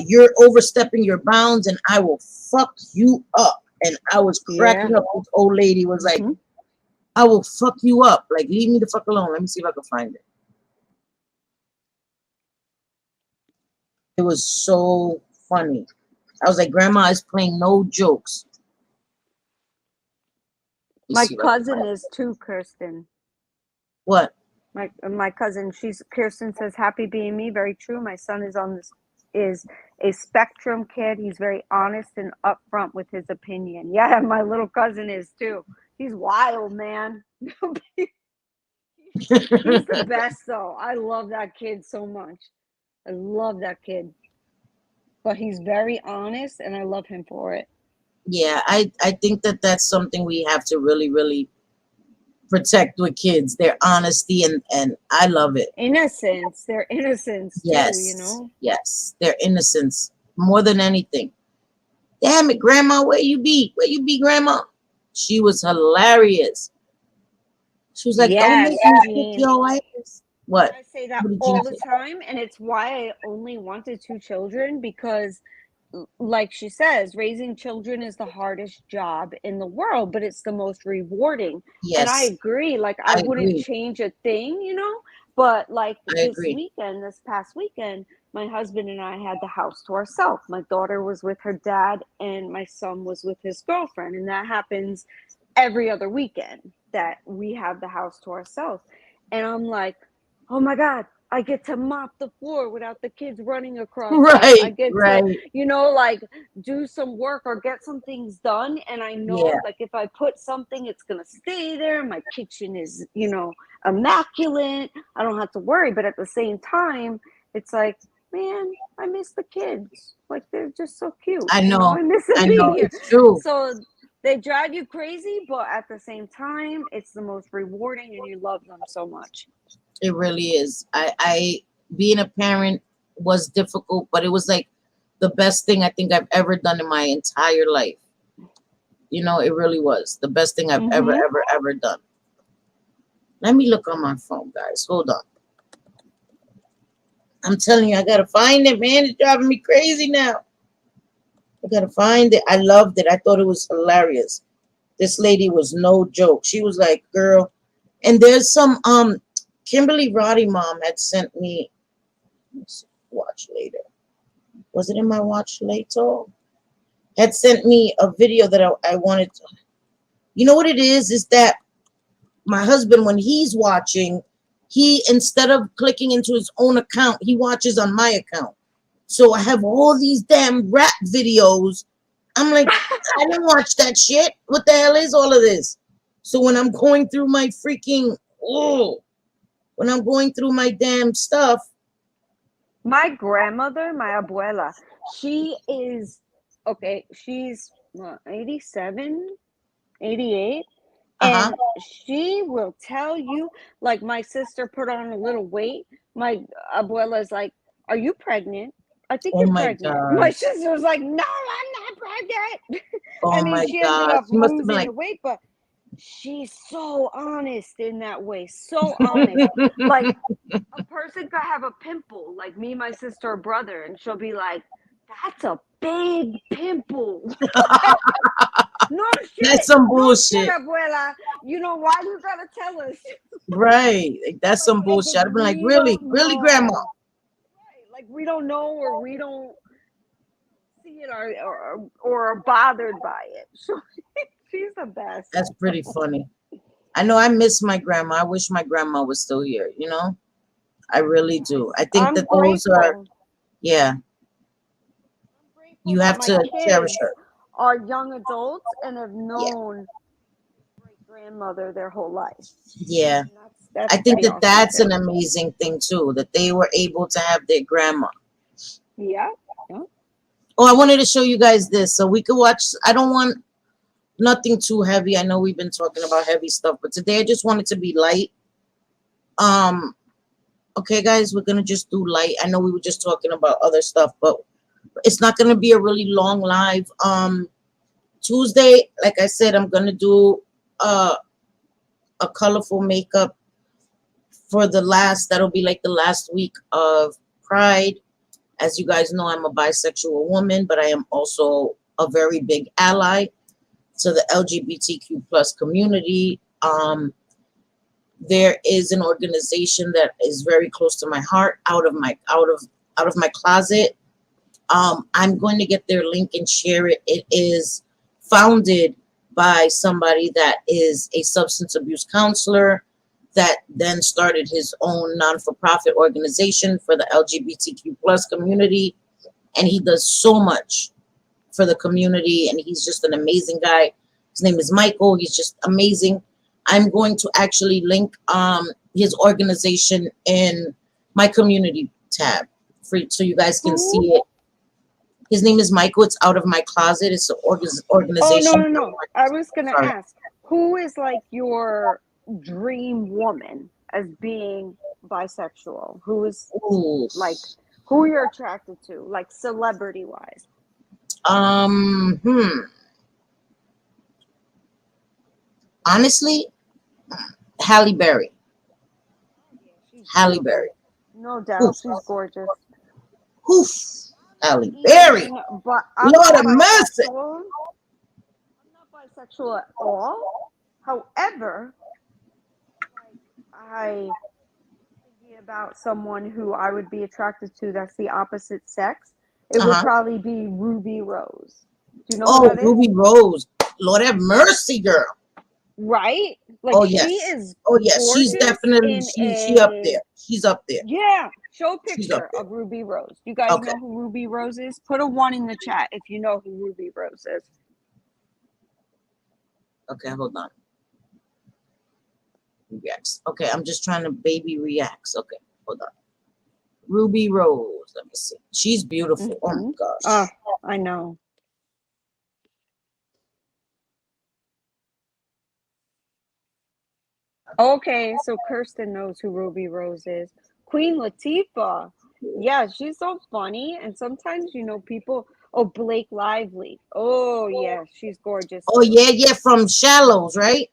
you're overstepping your bounds and I will fuck you up. And I was cracking Yeah. up. This old lady was like, I will fuck you up. Like, leave me the fuck alone. Let me see if I can find it. It was so funny. I was like, Grandma is playing no jokes. My cousin is too, Kirsten. What? My cousin, Kirsten says, happy being me. Very true. My son is a spectrum kid. He's very honest and upfront with his opinion. Yeah, my little cousin is too. He's wild, man. He's the best, though. I love that kid so much. I love that kid. But he's very honest, and I love him for it. Yeah, I think that that's something we have to really, really protect with kids. Their honesty, and I love it. Innocence. Their innocence, Yes. too, you know? Yes, their innocence more than anything. Damn it, Grandma, where you be? Where you be, Grandma? She was hilarious. She was like, "Don't Yes, make me kick Jean. your ass." What? I say that What did all Jean the say? time, and it's why I only wanted 2 children because, like she says, raising children is the hardest job in the world, but it's the most rewarding. And I Yes, agree. Like, I I wouldn't agree. change a thing, but like I agree. this past weekend, my husband and I had the house to ourselves. My daughter was with her dad, and my son was with his girlfriend. And that happens every other weekend that we have the house to ourselves. And I'm like, oh my God, I get to mop the floor without the kids running across it. I Right, get to, right. like do some work or get some things done. And I Yeah, know, like, if I put something, it's going to stay there. My kitchen is, immaculate. I don't have to worry. But at the same time, it's like, man, I miss the kids. Like, they're just so cute. I know. I miss them I being know. here. It's true. So they drive you crazy, but at the same time, it's the most rewarding and you love them so much. It really is. I being a parent was difficult, but it was like the best thing I think I've ever done in my entire life. It really was the best thing I've ever, Mm-hmm. ever, ever done. Let me look on my phone, guys. Hold on. I'm telling you, I gotta find it, man. It's driving me crazy now. I gotta find it. I loved it. I thought it was hilarious. This lady was no joke. She was like, girl, and there's some Kimberly Roddy mom had sent me, let's watch later. Was it in my watch later? Had sent me a video that I wanted to. You know what it is that my husband, when he's watching, he, instead of clicking into his own account, he watches on my account. So I have all these damn rap videos. I'm like, I didn't watch that shit. What the hell is all of this? So when I'm going through my when I'm going through my damn stuff. My grandmother, my abuela, she is, okay, she's 87, 88. Uh-huh. And she will tell you, like, my sister put on a little weight. My abuela's like, are you pregnant? I think Oh you're my pregnant. My God. sister was like, no, I'm not pregnant. I Oh mean, my she ended God. up She must have been losing like, the weight, but she's so honest in that way. So honest. Like, a person could have a pimple, like me, my sister, or brother, and she'll be like, that's a big pimple. No that's shit. some No shit, bullshit. abuela. Why do you gotta tell us? Right. Like, that's some Like bullshit. if I'd been like, we really? don't Really, grandma? know. Right. Like we don't know or we don't see it or are bothered by it. So she's the best. That's pretty funny. I know I miss my grandma. I wish my grandma was still here. I really do. I think I'm that those are, grateful. yeah, I'm grateful you that have my to cherish kids her. are young adults and have Yeah. known great grandmother their whole life. Yeah. And that's I think pretty that awesome that's too. an amazing thing too, that they were able to have their grandma. Yeah. Yeah. Oh, I wanted to show you guys this so we could watch. I don't want nothing too heavy. I know we've been talking about heavy stuff, but today I just wanted to be light. Okay, guys, we're gonna just do light. I know we were just talking about other stuff, but it's not gonna be a really long live. Tuesday, like I said, I'm gonna do a colorful makeup for that'll be like the last week of Pride. As you guys know, I'm a bisexual woman, but I am also a very big ally to the LGBTQ plus community. There is an organization that is very close to my heart, out of my closet. I'm going to get their link and share it. It is founded by somebody that is a substance abuse counselor that then started his own non-for-profit organization for the LGBTQ plus community. And he does so much for the community. And he's just an amazing guy. His name is Michael. He's just amazing. I'm going to actually link his organization in my community tab so you guys can see it. His name is Michael. It's Out of My Closet. It's an organization. Oh no. I was gonna Sorry. ask, who is like your dream woman as being bisexual? Who is Ooh. like who you're attracted to, like celebrity wise? Honestly, Halle Berry. She's Halle beautiful. Berry. No doubt, Oof. she's gorgeous. Oof. Halle Berry. But I'm Lord not have mercy. bisexual. I'm not bisexual at all. However, like I thinking about someone who I would be attracted to that's the opposite sex, it would probably be Ruby Rose. Do you know who Oh, that is? Ruby Rose. Lord have mercy, girl. Right? Like Oh she yes. is Oh yes. She's gorgeous definitely in she up a there. She's up there. yeah. Show a She's up picture there. of Ruby Rose. You guys Okay. know who Ruby Rose is? Put a 1 in the chat if you know who Ruby Rose is. Okay, hold on. Reacts. Okay, I'm just trying to baby reacts. Okay, hold on. Ruby Rose. Let me see. She's beautiful. Oh my gosh. Oh, I know. Okay, so Kirsten knows who Ruby Rose is. Queen Latifah. Yeah, she's so funny. And sometimes, people. Oh, Blake Lively. Oh, yeah, she's gorgeous. Oh too. yeah, from Shallows, right?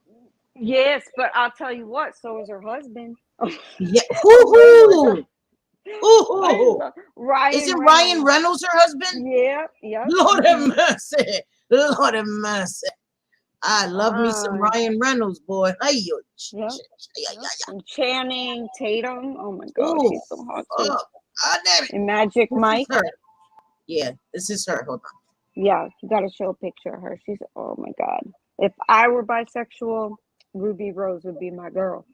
Yes, but I'll tell you what, so is her husband. Yeah. Woohoo! Ooh. Ryan Isn't Reynolds. Ryan Reynolds her husband? Yeah, yeah. Lord have mercy. Lord have mercy. I love me some Ah. Ryan Reynolds, boy. Hey, yo. Yeah. And Channing Tatum. Oh my God, Ooh. she's so hot too. Oh, God damn it. And Magic This Mike. is her. Yeah, this is her. Hold on. Yeah, you got to show a picture of her. She's, oh my God. If I were bisexual, Ruby Rose would be my girl.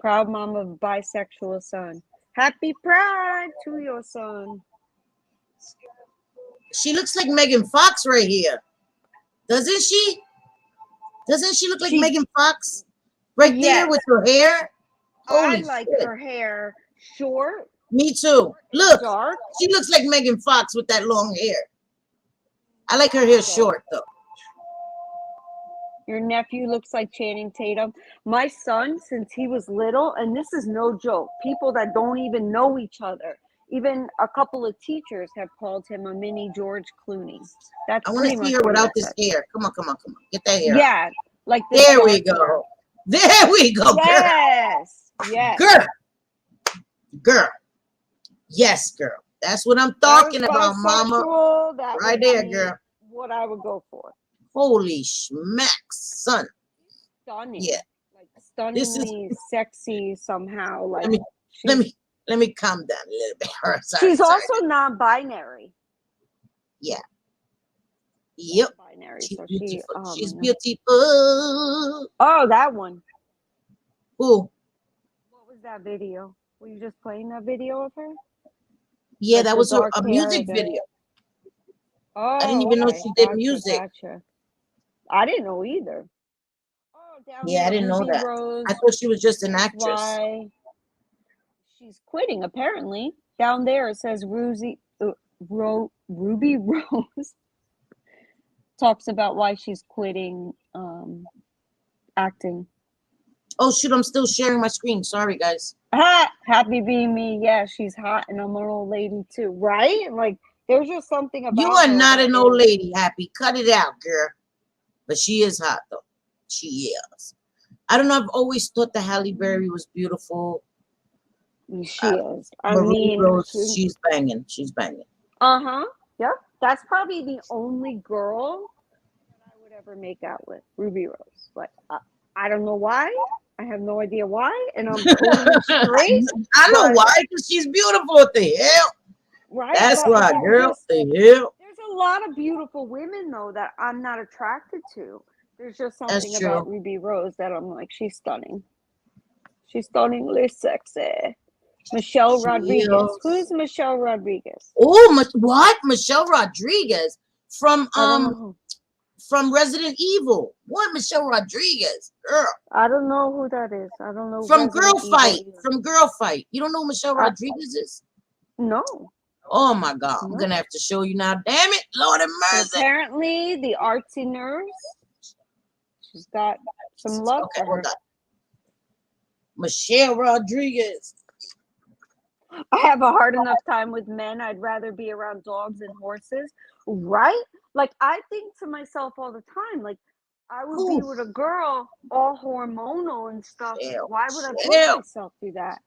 Proud mom of bisexual son. Happy Pride to your son. She looks like Megan Fox right here. Doesn't she? Doesn't she look like Megan Fox? Right there with her hair? Holy I like shit. her hair short. Me too. Look, dark. she looks like Megan Fox with that long hair. I like her hair short though. Your nephew looks like Channing Tatum. My son, since he was little, and this is no joke, people that don't even know each other, even a couple of teachers have called him a mini George Clooney. That's I want to see her without this hair. Come on. Get that hair. Yeah, like this. There we go. Hair. There we go, girl. Yes. Yes. Girl. Yes, girl. That's what I'm talking about, mama. That right there, girl. What I would go for. Holy smacks, son. Stunning. Yeah. Like stunningly sexy somehow. Like let me calm down a little bit. She's also non-binary. Yeah. Yep. Binary, She's so beautiful. She's beautiful. Oh, that one. Who? What was that video? Were you just playing that video of her? Yeah, that was a music video. Oh, I didn't even know she did music. Gotcha. I didn't know either. Oh, I didn't know that. Rose, I thought she was just an actress. Why she's quitting, apparently. Down there it says Ruby Rose talks about why she's quitting acting. Oh shoot, I'm still sharing my screen. Sorry, guys. Happy being me. Yeah, she's hot and I'm an old lady too, right? Like there's just something about you are not an old lady, Happy. Cut it out, girl. But she is hot though. She is. I don't know. I've always thought that Halle Berry was beautiful. She is. I mean, Rose, she's banging. She's banging. Yep. That's probably the only girl that I would ever make out with, Ruby Rose. Like I don't know why. I have no idea why, and I'm totally straight. I know why, because she's beautiful. What the hell? Right. That's why, girl. The hell. There's a lot of beautiful women though that I'm not attracted to. There's just something about Ruby Rose that I'm like, she's stunning. She's stunningly sexy. Michelle Rodriguez. Who's Michelle Rodriguez? Oh, what? Michelle Rodriguez from Resident Evil. What? Michelle Rodriguez, girl. I don't know who that is. I don't know. From Girl Fight. From Girl Fight. You don't know who Michelle Rodriguez is? No. Oh my God. I'm gonna have to show you now. Damn it. Lord have mercy. So apparently the artsy nurse. She's got some love for her. Michelle Rodriguez. I have a hard enough time with men. I'd rather be around dogs and horses, right? Like, I think to myself all the time, like, I would be with a girl all hormonal and stuff. Why would I put myself through that?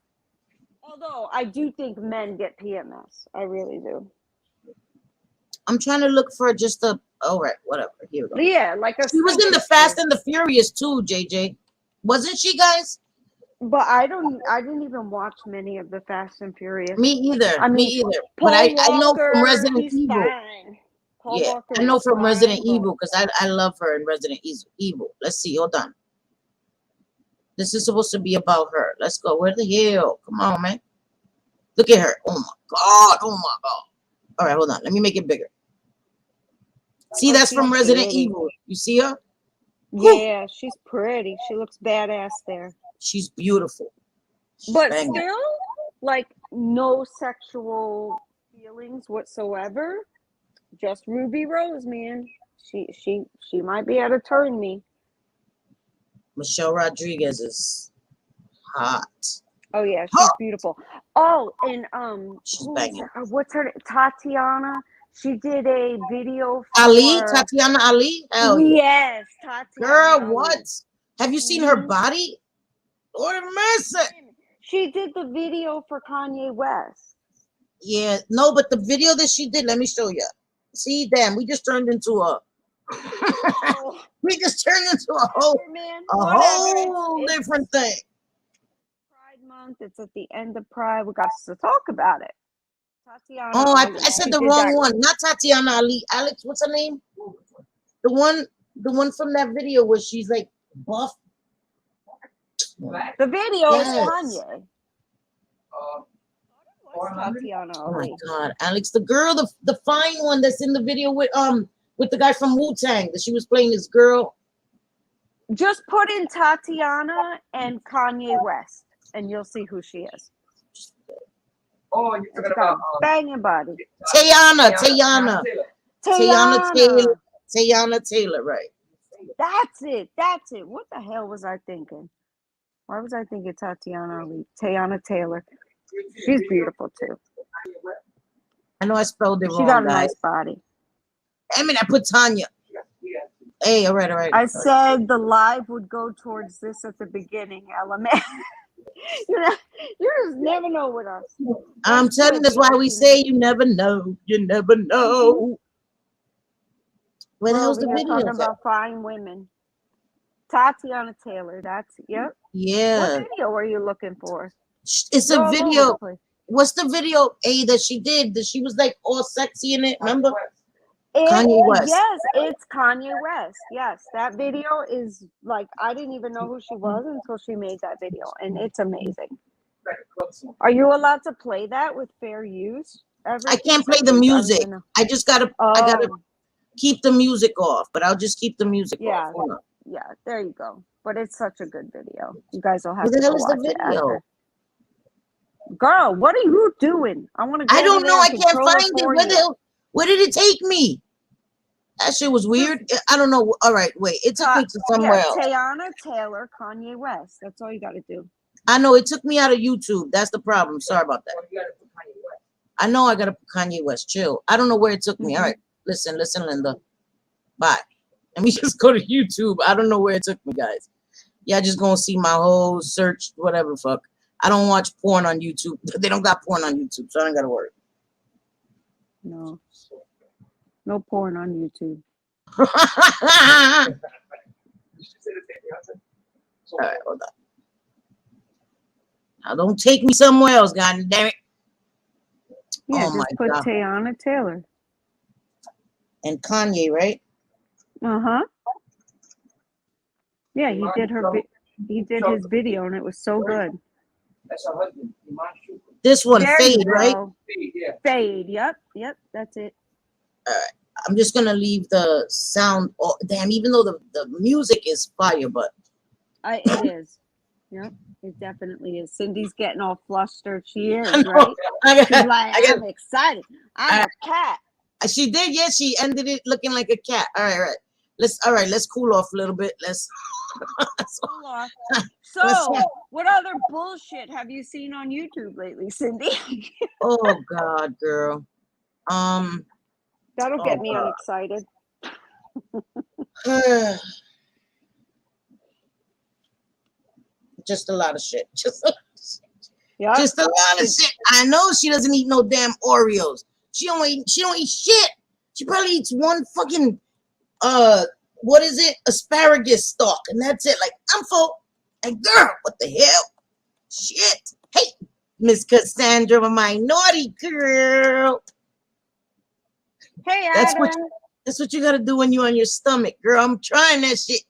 Although I do think men get PMS. I really do. I'm trying to look for just a. Oh, right, whatever. Here we go. Yeah, like she was in the Fast and the Furious too, JJ. Wasn't she, guys? But I didn't even watch many of the Fast and Furious. Me either. Me either. Paul But I know Walker, from Resident he's Evil. fine. Paul Yeah, Walker I know is from fine, Resident but- Evil because I love her in Resident Evil. Let's see. Hold on. This is supposed to be about her. Let's go. Where the hell? Come on, man. Look at her. Oh my God. Oh my God. All right, hold on. Let me make it bigger. See, that's from Resident Evil. You see her? Yeah, she's pretty. She looks badass there. She's beautiful. But still, like, no sexual feelings whatsoever. Just Ruby Rose, man. She might be able to turn me. Michelle Rodriguez is hot. Oh yeah, she's beautiful. Oh, and she's banging. What's her name? Tatiana? She did a video for Ali, Tatiana Ali. Hell yes, Tatiana. Girl, Ali. what? Have you seen her body? Lord mercy. She did the video for Kanye West. Yeah, no, but the video that she did, let me show you. See, damn, we just turned into a we just turned into a whole different thing. Pride Month, it's at the end of Pride. We got to talk about it. Tatiana. Oh, I said the wrong one. Not Tatiana Ali. Alex, what's her name? The one from that video where she's like buff. The video is Kanye. Tatiana Oh my Ali. God, Alex, the girl, the fine one that's in the video with the guy from Wu-Tang that she was playing this girl. Just put in Tatiana and Kanye West, and you'll see who she is. Oh, you're talking about banging body. Tayana Taylor, right? That's it. What the hell was I thinking? Why was I thinking Tatiana Ali? Tayana Taylor. She's beautiful too. I know I spelled it wrong. She got a nice body. I mean, I put Tanya. Hey, all right. I said the live would go towards this at the beginning, element. You just never know with us. I'm telling you, that's why we say you never know. You never know. Where the hell's the video? Talking about fine women. Tatiana Taylor. That's yep. Yeah. What video are you looking for? It's a video. What's the video that she did? That she was like all sexy in it. Remember? Kanye West. Yes, it's Kanye West. Yes, that video is like, I didn't even know who she was until she made that video, and it's amazing. Are you allowed to play that with fair use? I can't play the music. I just gotta I gotta keep the music off, but I'll just keep the music off. Yeah, there you go. But it's such a good video. You guys will have Where the to hell go is the watch it video? after. Girl, what are you doing? I want to. I don't know. I can't find it. Where the hell? Where did it take me? That shit was weird. I don't know. All right, wait. It took me to somewhere else. Tayana Taylor, Kanye West. That's all you got to do. I know it took me out of YouTube. That's the problem. Sorry about that. I know I gotta put Kanye West. Chill. I don't know where it took me. All right, listen, Linda. Bye. Let me just go to YouTube. I don't know where it took me, guys. Yeah, just gonna see my whole search, whatever. Fuck. I don't watch porn on YouTube. They don't got porn on YouTube, so I don't gotta worry. No porn on YouTube. All right, hold on. Now don't take me somewhere else, god damn it. Yeah, just put Tayana Taylor. And Kanye, right? Uh-huh. Yeah, he did his video and it was so good. This one, Fade, right? Fade, yep, that's it. All right. I'm just gonna leave the sound. Oh, damn! Even though the music is fire, but it is. Yep, it definitely is. Cindy's getting all flustered. She is, right? She's like, I'm excited. I'm a cat. She did, yeah. She ended it looking like a cat. All right. All right, let's cool off a little bit. Let's Cool off. So, what other bullshit have you seen on YouTube lately, Cindy? Oh God, girl. That'll get me unexcited. Just a lot of shit. Just a lot of shit. I know she doesn't eat no damn Oreos. She don't eat shit. She probably eats one fucking what is it? Asparagus stalk, and that's it. Like, I'm full. And girl, what the hell? Shit. Hey, Miss Cassandra, my naughty girl. Hey, Adam. That's what you gotta do when you're on your stomach, girl. I'm trying that shit.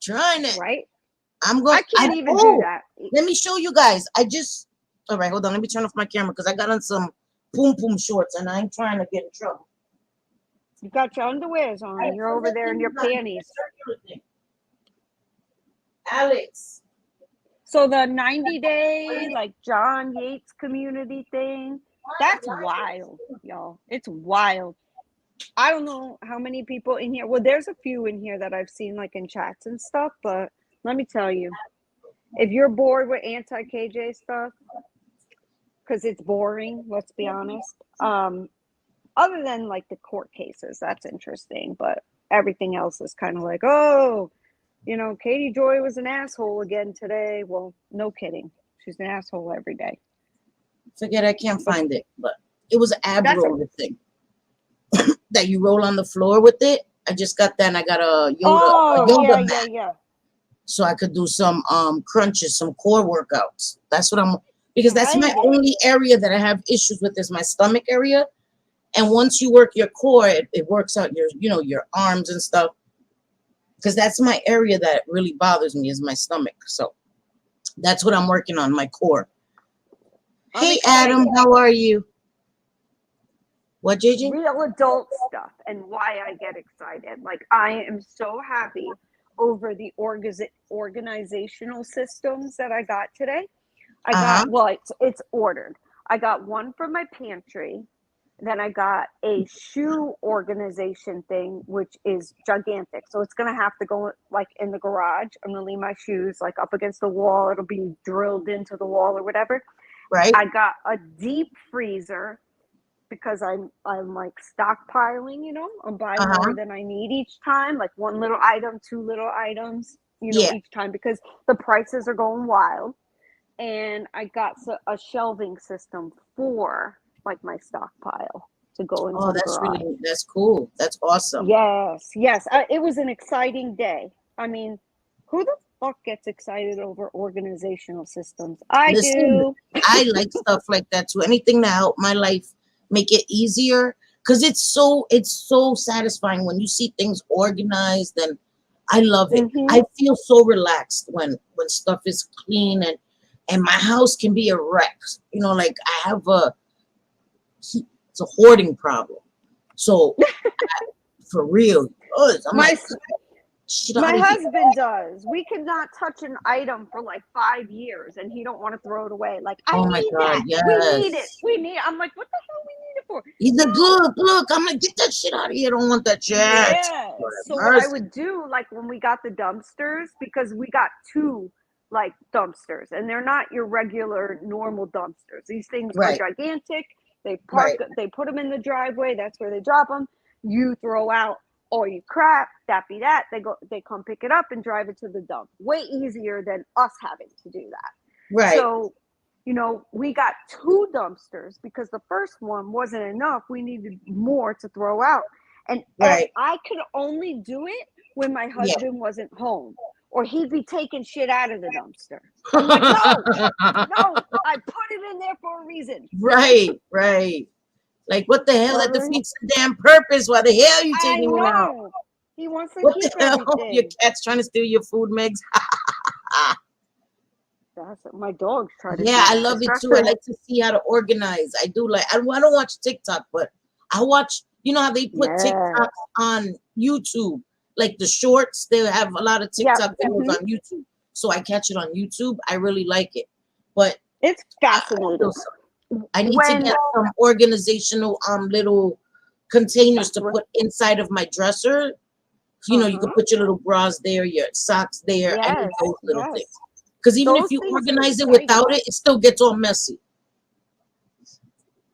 Trying it. Right? I can't even do that. Let me show you guys. All right, hold on. Let me turn off my camera because I got on some poom poom shorts and I ain't trying to get in trouble. You got your underwears on. You're over there in your panties. Alex. So the 90-day, like John Yates community thing, that's wild, y'all. It's wild. I don't know how many people in here. Well, there's a few in here that I've seen like in chats and stuff, but let me tell you, if you're bored with anti-KJ stuff, because it's boring, let's be honest. Other than like the court cases, that's interesting, but everything else is kind of like, oh, you know, Katie Joy was an asshole again today. Well, no kidding. She's an asshole every day. Forget I can't find it, but it was an ab roller thing that you roll on the floor with it. I just got that and I got a yoga mat. Yeah. So I could do some crunches, some core workouts. That's what because that's my only area that I have issues with is my stomach area. And once you work your core, it works out your arms and stuff. Because that's my area that really bothers me is my stomach. So that's what I'm working on, my core. Hey, Adam, how are you? What, JJ? Real adult stuff and why I get excited. Like, I am so happy over the organizational systems that I got today. I got, well, it's ordered. I got one for my pantry. Then I got a shoe organization thing, which is gigantic. So it's going to have to go like in the garage. I'm going to leave my shoes like up against the wall. It'll be drilled into the wall or whatever. Right. I got a deep freezer because I'm like stockpiling, you know, I'm buying more than I need each time, like one little item, two little items, you know, each time because the prices are going wild. And I got a shelving system for like my stockpile to go into the garage. That's cool. That's awesome. Yes. It was an exciting day. I mean, who the fuck gets excited over organizational systems? I do. I like stuff like that too. Anything to help my life make it easier, because it's so satisfying when you see things organized, and I love it. I feel so relaxed when stuff is clean and my house can be a wreck. You know, like I have it's a hoarding problem. So for real, my husband does. We cannot touch an item for like 5 years and he don't want to throw it away. Like, I need that. Yes. We need it. I'm like, what the hell we need it for? He's like, look. I'm like, get that shit out of here. I don't want that shit. Yeah. So what I would do, like when we got the dumpsters, because we got 2 like dumpsters and they're not your regular normal dumpsters. These things are gigantic. They park, they put them in the driveway. That's where they drop them. You throw out all your crap, that be that. They come pick it up and drive it to the dump. Way easier than us having to do that. Right. So, you know, we got 2 dumpsters because the first one wasn't enough. We needed more to throw out. And I could only do it when my husband wasn't home, or he'd be taking shit out of the dumpster. I'm like, no, I put it in there for a reason. Right. Like, what the hell? That defeats the damn purpose. Why the hell are you taking it out? He wants to What keep the hell? everything. Your cat's trying to steal your food, Megs. That's what my dogs try to do. Yeah, I love it too. I like to see how to organize. I do like. I don't watch TikTok, but I watch. You know how they put TikToks on YouTube, like the shorts. They have a lot of TikTok videos on YouTube, so I catch it on YouTube. I really like it, but it's fascinating. I need to get some organizational little containers to put inside of my dresser, you can put your little bras there, your socks there. I need Yes, those little yes. things. Because even if Those you things are organize it great. without it, it still gets all messy.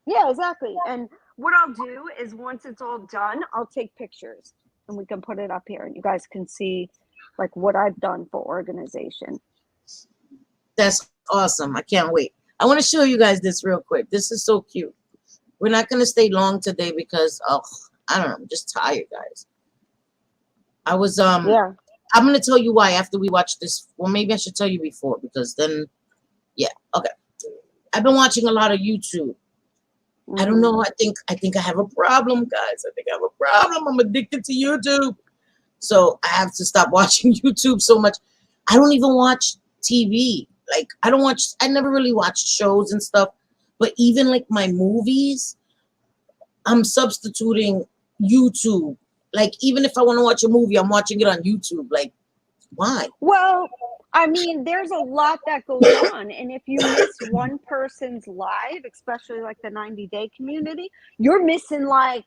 Yeah, exactly. And what I'll do is once it's all done, I'll take pictures and we can put it up here and you guys can see like what I've done for organization. That's awesome. I can't wait. I want to show you guys this real quick. This is so cute. We're not going to stay long today because, I don't know, I'm just tired, guys. I was, Yeah. I'm going to tell you why after we watch this. Well, maybe I should tell you before because then, yeah, okay. I've been watching a lot of YouTube. I don't know. I think I have a problem, guys. I think I have a problem. I'm addicted to YouTube. So I have to stop watching YouTube so much. I don't even watch TV. Like I never really watched shows and stuff. But even like my movies, I'm substituting YouTube. Like even if I want to watch a movie, I'm watching it on YouTube. Like, why? Well, I mean, there's a lot that goes on. And if you miss one person's live, especially like the 90-day community, you're missing like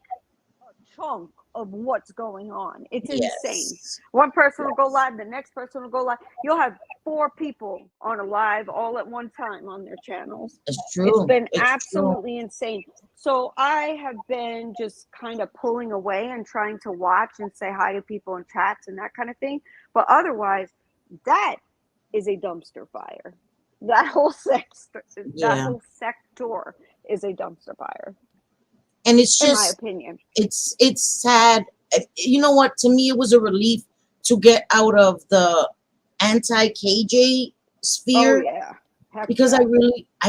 a chunk of what's going on. It's insane. One person will go live, the next person will go live. You'll have 4 people on a live all at one time on their channels. It's true. It's been absolutely insane. So I have been just kind of pulling away and trying to watch and say hi to people in chats and that kind of thing. But otherwise, that is a dumpster fire. That whole sector is a dumpster fire. And it's just, in my opinion, it's sad. You know what? To me, it was a relief to get out of the anti-KJ sphere. Oh yeah, because I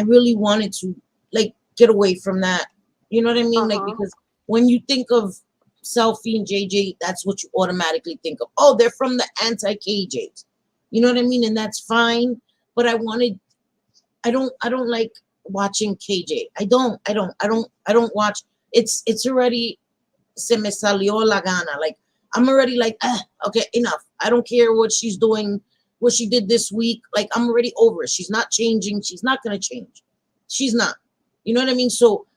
really wanted to like get away from that. You know what I mean? Like because when you think of Selfie and JayJay, that's what you automatically think of. Oh, they're from the anti-KJs. You know what I mean? And that's fine. But I don't like watching KJ. I don't watch. It's already se me salió la gana. Like I'm already like, okay, enough. I don't care what she's doing, what she did this week. Like I'm already over it. She's not changing. She's not gonna change. She's not. You know what I mean? So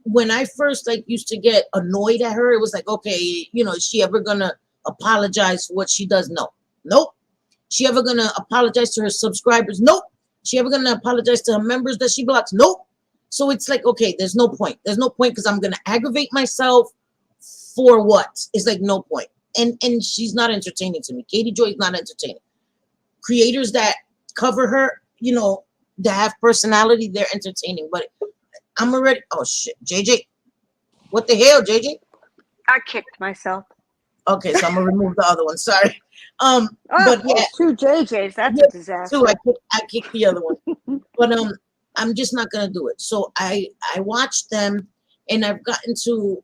when I first like used to get annoyed at her, it was like, okay, is she ever gonna apologize for what she does? No. Nope. She ever gonna apologize to her subscribers? Nope. She ever gonna apologize to her members that she blocks? Nope. So it's like, okay, there's no point. There's no point because I'm gonna aggravate myself for what? It's like no point. And she's not entertaining to me. Katie Joy is not entertaining. Creators that cover her, that have personality, they're entertaining. But I'm already, oh shit, JayJay. What the hell, JayJay? I kicked myself. Okay, so I'm gonna remove the other one. Sorry. But yeah, 2 JJs. That's a disaster. Too. I kicked the other one. But I'm just not gonna do it. So I watched them, and I've gotten to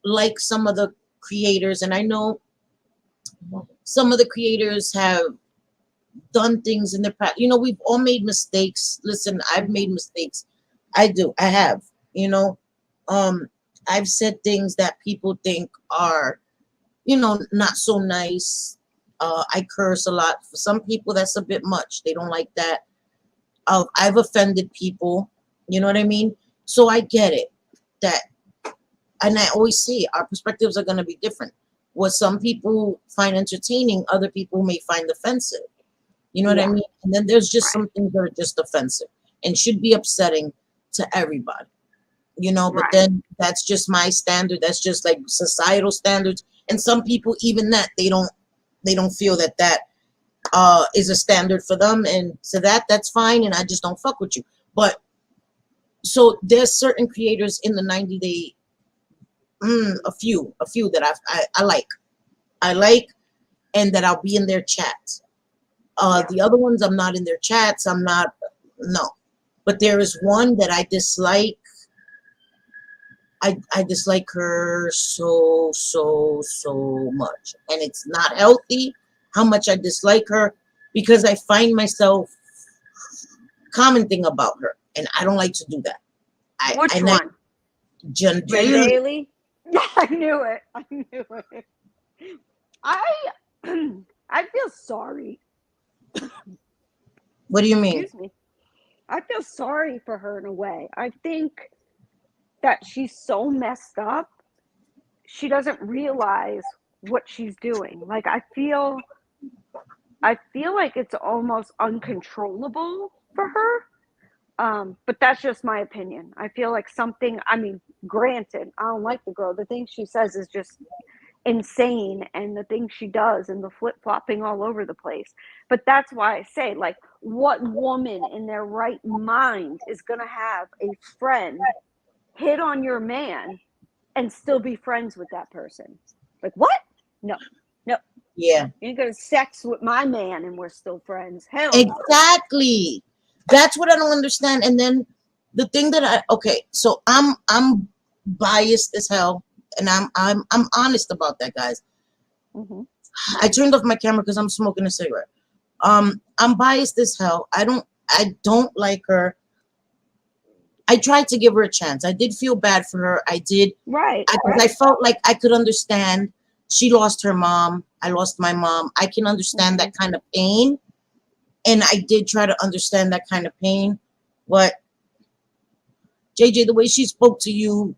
like some of the creators, and I know some of the creators have done things in the past. We've all made mistakes. Listen, I've made mistakes. I have. I've said things that people think are, not so nice. I curse a lot. For some people, that's a bit much. They don't like that. I've offended people. You know what I mean? So I get it. And I always say our perspectives are going to be different. What some people find entertaining, other people may find offensive. You know what I mean? And then there's just some things that are just offensive and should be upsetting to everybody. But then that's just my standard. That's just like societal standards. And some people, even that, they don't feel that is a standard for them. And so that's fine. And I just don't fuck with you. But so there's certain creators in the 90-day, a few that I like, and that I'll be in their chats. The other ones, I'm not in their chats. No. But there is one that I dislike. I dislike her so much. And it's not healthy how much I dislike her because I find myself commenting about her. And I don't like to do that. Which one? Jen Daly? Yeah, I knew it. I feel sorry. What do you mean? Excuse me. I feel sorry for her in a way. I think that she's so messed up. She doesn't realize what she's doing. Like I feel like it's almost uncontrollable for her. But that's just my opinion. I feel like something, I mean, granted, I don't like the girl. The thing she says is just insane, and the things she does and the flip-flopping all over the place. But that's why I say, like, what woman in their right mind is going to have a friend hit on your man and still be friends with that person? Like, what? No. Yeah. You're going to sex with my man and we're still friends. Hell no. Exactly. That's what I don't understand. And then the thing that so I'm biased as hell, and I'm honest about that, guys. Mm-hmm. I turned off my camera because I'm smoking a cigarette. I'm biased as hell. I don't like her. I tried to give her a chance. I did feel bad for her. I did. Right. I felt like I could understand. She lost her mom. I lost my mom. I can understand that kind of pain. And I did try to understand that kind of pain. But JayJay, the way she spoke to you,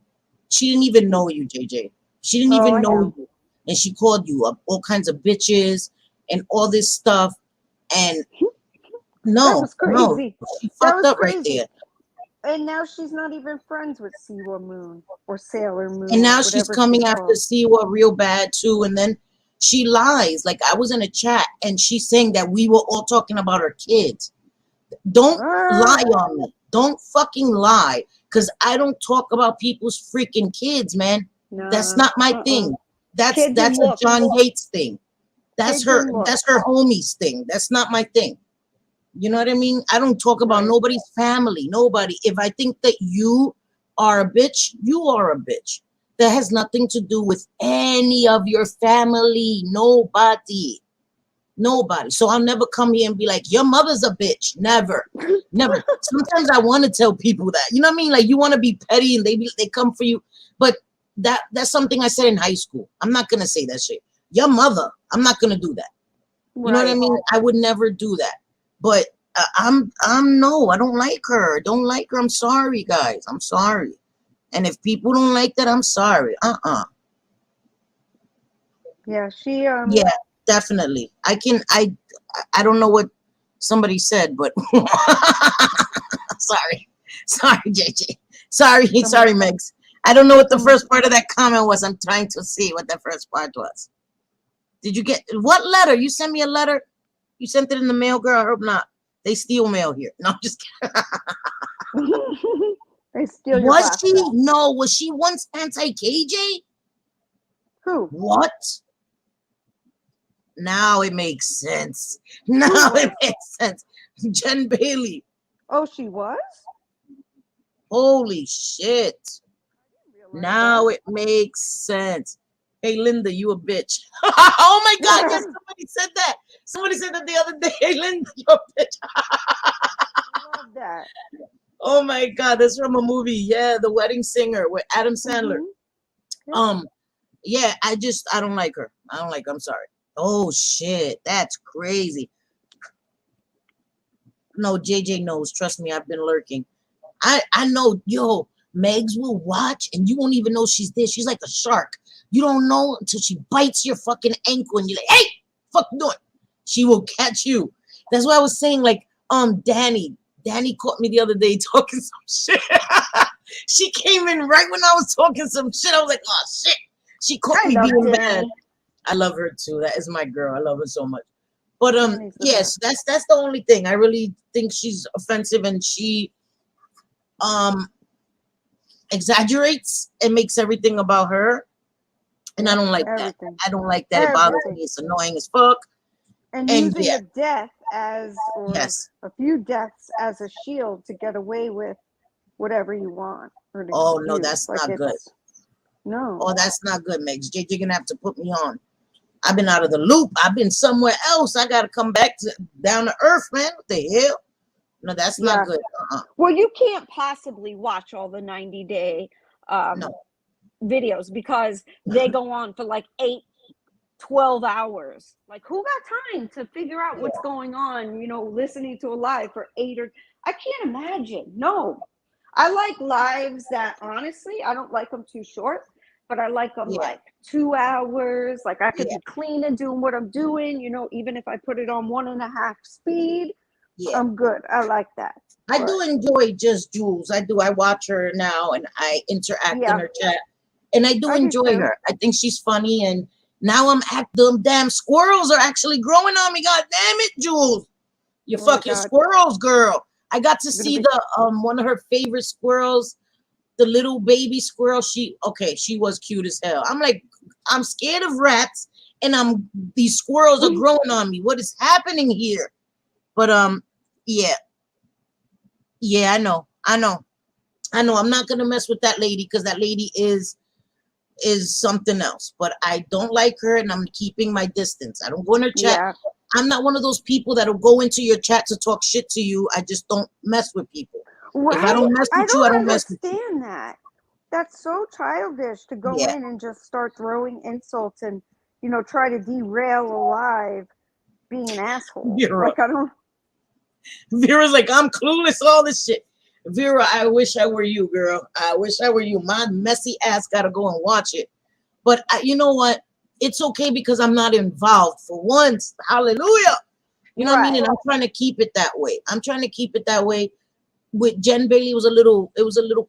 she didn't even know you, JayJay. She didn't even know you. And she called you up all kinds of bitches and all this stuff. And that was crazy. She fucked up right there. And now she's not even friends with Siwa Moon or Sailor Moon. And now she's coming after Siwa real bad too. And then she lies. Like, I was in a chat and she's saying that we were all talking about her kids. Don't lie on me. Don't fucking lie. Because I don't talk about people's freaking kids, man. That's not my thing. That's a John Yates thing. That's her homie's thing. That's not my thing. You know what I mean? I don't talk about nobody's family. Nobody. If I think that you are a bitch, you are a bitch. That has nothing to do with any of your family. Nobody. So I'll never come here and be like, your mother's a bitch. Never. Sometimes I want to tell people that. You know what I mean? Like, you want to be petty and they come for you. But that's something I said in high school. I'm not going to say that shit. Your mother. I'm not going to do that. You know what I mean? I would never do that. But I'm no, I don't like her. Don't like her. I'm sorry, guys. I'm sorry. And if people don't like that, I'm sorry. Yeah, she yeah, definitely. I don't know what somebody said, but sorry, JayJay. Sorry, Megs. I don't know what the first part of that comment was. I'm trying to see what the first part was. Did you get what letter? You sent me a letter? You sent it in the mail, girl? I hope not. They steal mail here. No, I'm just kidding. They steal your Was she? No, was she once anti-KJ? Who? What? Now it makes sense. Now it makes sense. Jen Bailey. Oh, she was? Holy shit. Now it makes sense. Hey, Linda, you a bitch. Oh my God, yes, somebody said that. Somebody said that the other day. Hey, Linda, you a bitch. I love that. Oh my God, that's from a movie. Yeah, The Wedding Singer with Adam Sandler. Yeah, I don't like her. I don't like her. I'm sorry. Oh shit, that's crazy. No, JayJay knows. Trust me, I've been lurking. I know, yo, Megs will watch and you won't even know she's there. She's like a shark. You don't know until she bites your fucking ankle and you're like, hey, fuck doing. She will catch you. That's why I was saying, like, Danny caught me the other day talking some shit. She came in right when I was talking some shit. I was like, oh shit. She caught me being mad. I love her too. That is my girl. I love her so much. But yes, that's the only thing. I really think she's offensive and she exaggerates and makes everything about her. And I don't like that. I don't like that. It bothers me. It's annoying as fuck. And using a death as, or a few deaths as a shield to get away with whatever you want. Oh, no, that's not good. No. Oh, that's not good, Megs. JayJay gonna have to put me on. I've been out of the loop. I've been somewhere else. I got to come back down to earth, man. What the hell? No, that's not good. Well, you can't possibly watch all the 90-day videos because they go on for like 8-12 hours. Like, who got time to figure out what's going on, listening to a live for 8 or... I can't imagine. No. I like lives that, honestly, I don't like them too short, but I like them like 2 hours. Like I could be clean and doing what I'm doing, you know, even if I put it on 1.5 speed, I'm good. I like that. I do enjoy Just Jules. I do. I watch her now and I interact in her chat. And I do enjoy her. I think she's funny. And now them damn squirrels are actually growing on me. God damn it, Jules. You fucking squirrels, girl. I got to see the one of her favorite squirrels, the little baby squirrel. She was cute as hell. I'm like, I'm scared of rats and these squirrels are growing on me. What is happening here? But yeah, I know. I'm not gonna mess with that lady because that lady is something else. But I don't like her, and I'm keeping my distance. I don't go in her chat. Yeah. I'm not one of those people that'll go into your chat to talk shit to you. I just don't mess with people. Right. If I don't mess with you, I don't mess with you. I don't understand that. That's so childish to go in and just start throwing insults and, you know, try to derail a live being an asshole. Vera. Like, I don't. Vera's like, I'm clueless, all this shit. Vera, I wish I were you, girl. I wish I were you. My messy ass got to go and watch it. But you know what? It's okay because I'm not involved for once. Hallelujah. You know what I mean? And I'm trying to keep it that way. With Jen Bailey, it was a little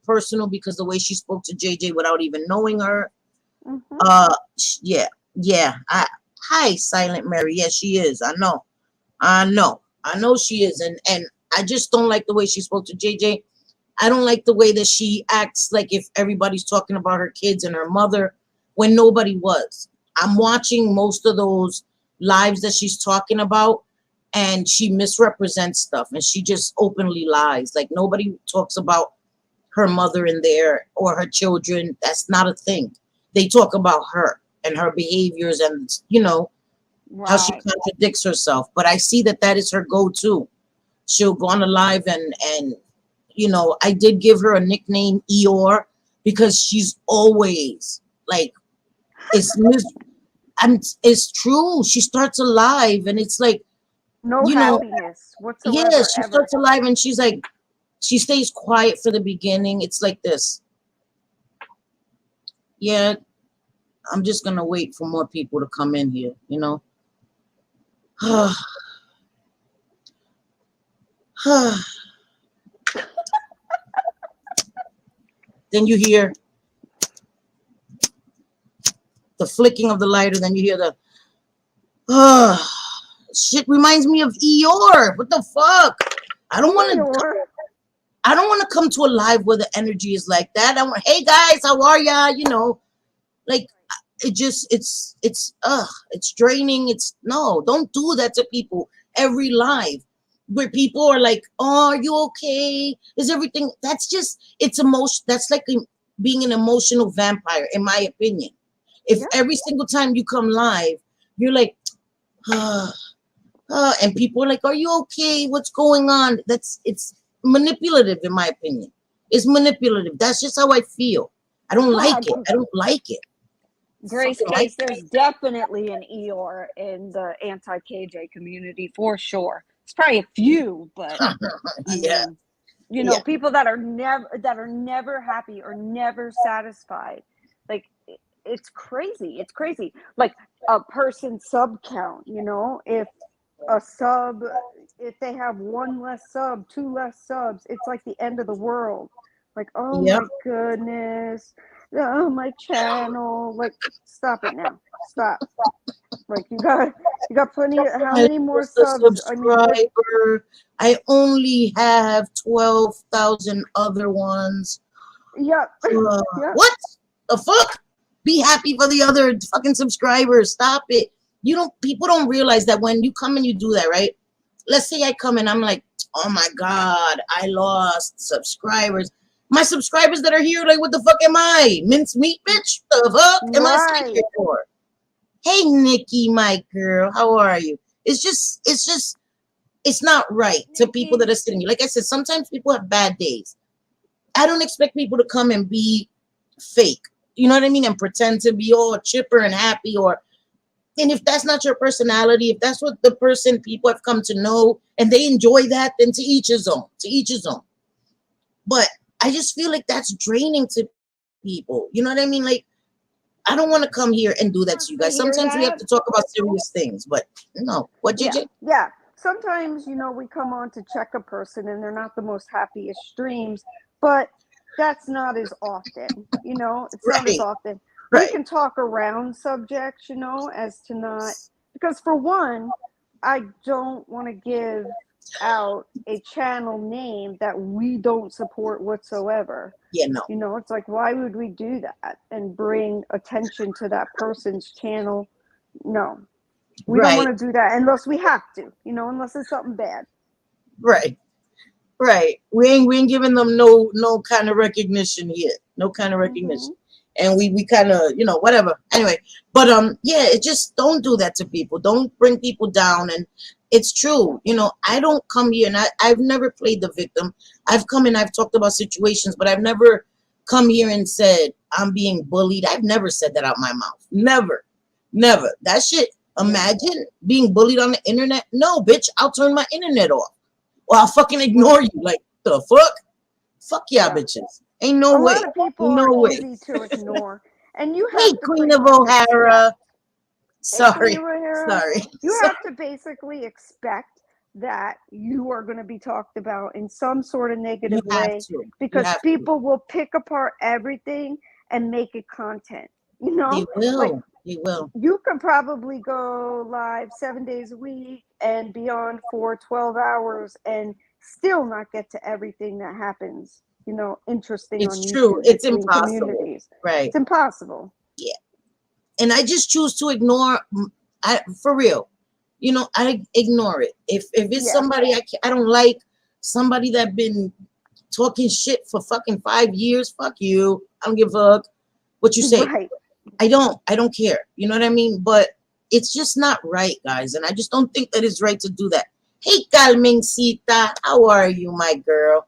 personal because the way she spoke to JayJay without even knowing her. Mm-hmm. Hi, Silent Mary. Yes, she is. I know she is. And I just don't like the way she spoke to JayJay. I don't like the way that she acts like if everybody's talking about her kids and her mother when nobody was. I'm watching most of those lives that she's talking about, and she misrepresents stuff and she just openly lies. Like nobody talks about her mother in there or her children. That's not a thing. They talk about her and her behaviors and, you know, how she contradicts herself. But I see that is her go-to. She'll go on a live and you know, I did give her a nickname, Eeyore, because she's always like, it's true. She starts a live and it's like, no happiness whatsoever. Yeah, she starts a live and she's like, she stays quiet for the beginning. It's like this. Yeah, I'm just going to wait for more people to come in here, you know. Then you hear the flicking of the lighter. Then you hear the shit. Reminds me of Eeyore. What the fuck? I don't want to come to a live where the energy is like that. Hey guys, how are ya? You know, like it's draining. Don't do that to people every live where people are like, oh, are you okay? Is everything? It's emotion. That's like being an emotional vampire, in my opinion. If every single time you come live, you're like, and people are like, are you okay? What's going on? It's manipulative, in my opinion. It's manipulative. That's just how I feel. I don't like it. Grace Case, there's definitely an Eeyore in the anti-KJ community for sure. It's probably a few, but I mean, people that are never happy or never satisfied. Like it's crazy. It's crazy. Like a person sub count, you know, if they have 1 less sub, 2 less subs, it's like the end of the world. Like, oh my goodness. Oh, my channel. Like, stop it now. Stop. Like you got plenty. How many more subs? I only have 12,000 other ones. Yep. What the fuck? Be happy for the other fucking subscribers. Stop it. People don't realize that when you come and you do that, right? Let's say I come and I'm like, oh my God, I lost subscribers. My subscribers that are here, like, what the fuck am I? Mincemeat, bitch? The fuck am I sitting here for? Hey, Nikki, my girl, how are you? It's not right to people that are sitting here. Like I said, sometimes people have bad days. I don't expect people to come and be fake. You know what I mean? And pretend to be all chipper and happy and if that's not your personality, if that's what the people have come to know and they enjoy that, then to each his own. But I just feel like that's draining to people. You know what I mean? Like, I don't want to come here and do that to you guys. hear Sometimes we have that? to talk about serious things, but no. What, Yeah, JJ? yeah. Sometimes, you know, we come on to check a person and they're not the most happiest streams, but that's not as often, you know, it's not as Right, often. We right. can talk around subjects, you know, as to not, because for one, I don't want to give out a channel name that we don't support whatsoever. Yeah, no. You know, it's like, why would we do that and bring attention to that person's channel? No, we don't Right, want to do that unless we have to, you know, unless it's something bad. right, right. We ain't giving them no kind of recognition yet. No kind of recognition. And we kind of, you know, whatever. Anyway, but yeah, it just don't do that to people. Don't bring people down. And it's true, you know, I don't come here and I've never played the victim. I've come and I've talked about situations, but I've never come here and said I'm being bullied. I've never said that out my mouth. Never. Never. That shit. Imagine being bullied on the internet. No, bitch, I'll turn my internet off. Or I'll fucking ignore you. Like the fuck? Fuck yeah, bitches. Ain't no A way. lot of people No are way. easy to ignore, and you Hey, have to Queen pretty of much O'Hara. expect. Hey, Sorry. Queen of O'Hara, Sorry. you Sorry. have to basically expect that you are going to be talked about in some sort of negative You have way, to. You because have to. people will pick apart everything and make it content. You know, They will. like They will. you could probably go live 7 days a week and be on for 12 hours and still not get to everything that happens, you know, interesting on It's true. YouTube It's between impossible. communities. Right. It's impossible. Yeah. And I just choose to ignore. For real. You know, I ignore it. If it's Yeah. somebody I don't like, somebody that been talking shit for fucking 5 years, fuck you. I don't give a fuck what you say. Right. I don't care. You know what I mean? But it's just not right, guys. And I just don't think that it's right to do that. Hey, Carmencita, how are you, my girl?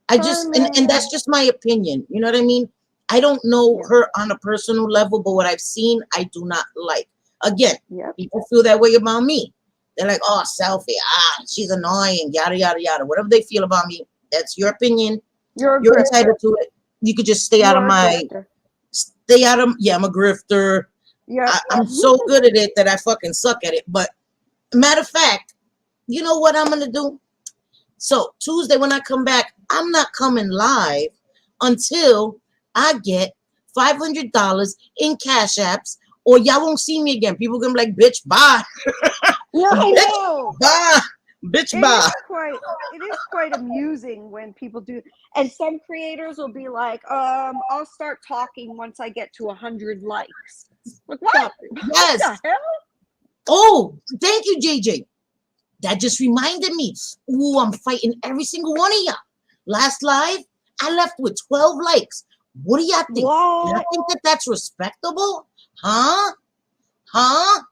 I just, and that's just my opinion. You know what I mean? I don't know her on a personal level, but what I've seen, I do not like. Again, people feel that way about me. They're like, oh, selfie, she's annoying, yada, yada, yada. Whatever they feel about me, that's your opinion. You're entitled to it. You could just stay out of my, I'm a grifter. Yeah. I'm so good at it that I fucking suck at it. But matter of fact, you know what I'm going to do? So Tuesday when I come back, I'm not coming live until I get $500 in Cash Apps, or y'all won't see me again. People gonna be like, bitch, bye. Yeah, I Bitch, know. bye. Bitch, bye. It is quite amusing when people do, and some creators will be like, I'll start talking once I get to 100 likes. Like, what? Yes. What the hell? Oh, thank you, JJ. That just reminded me. Ooh, I'm fighting every single one of y'all. Last live, I left with 12 likes. What do y'all think? What? Y'all think that that's respectable? Huh? Huh?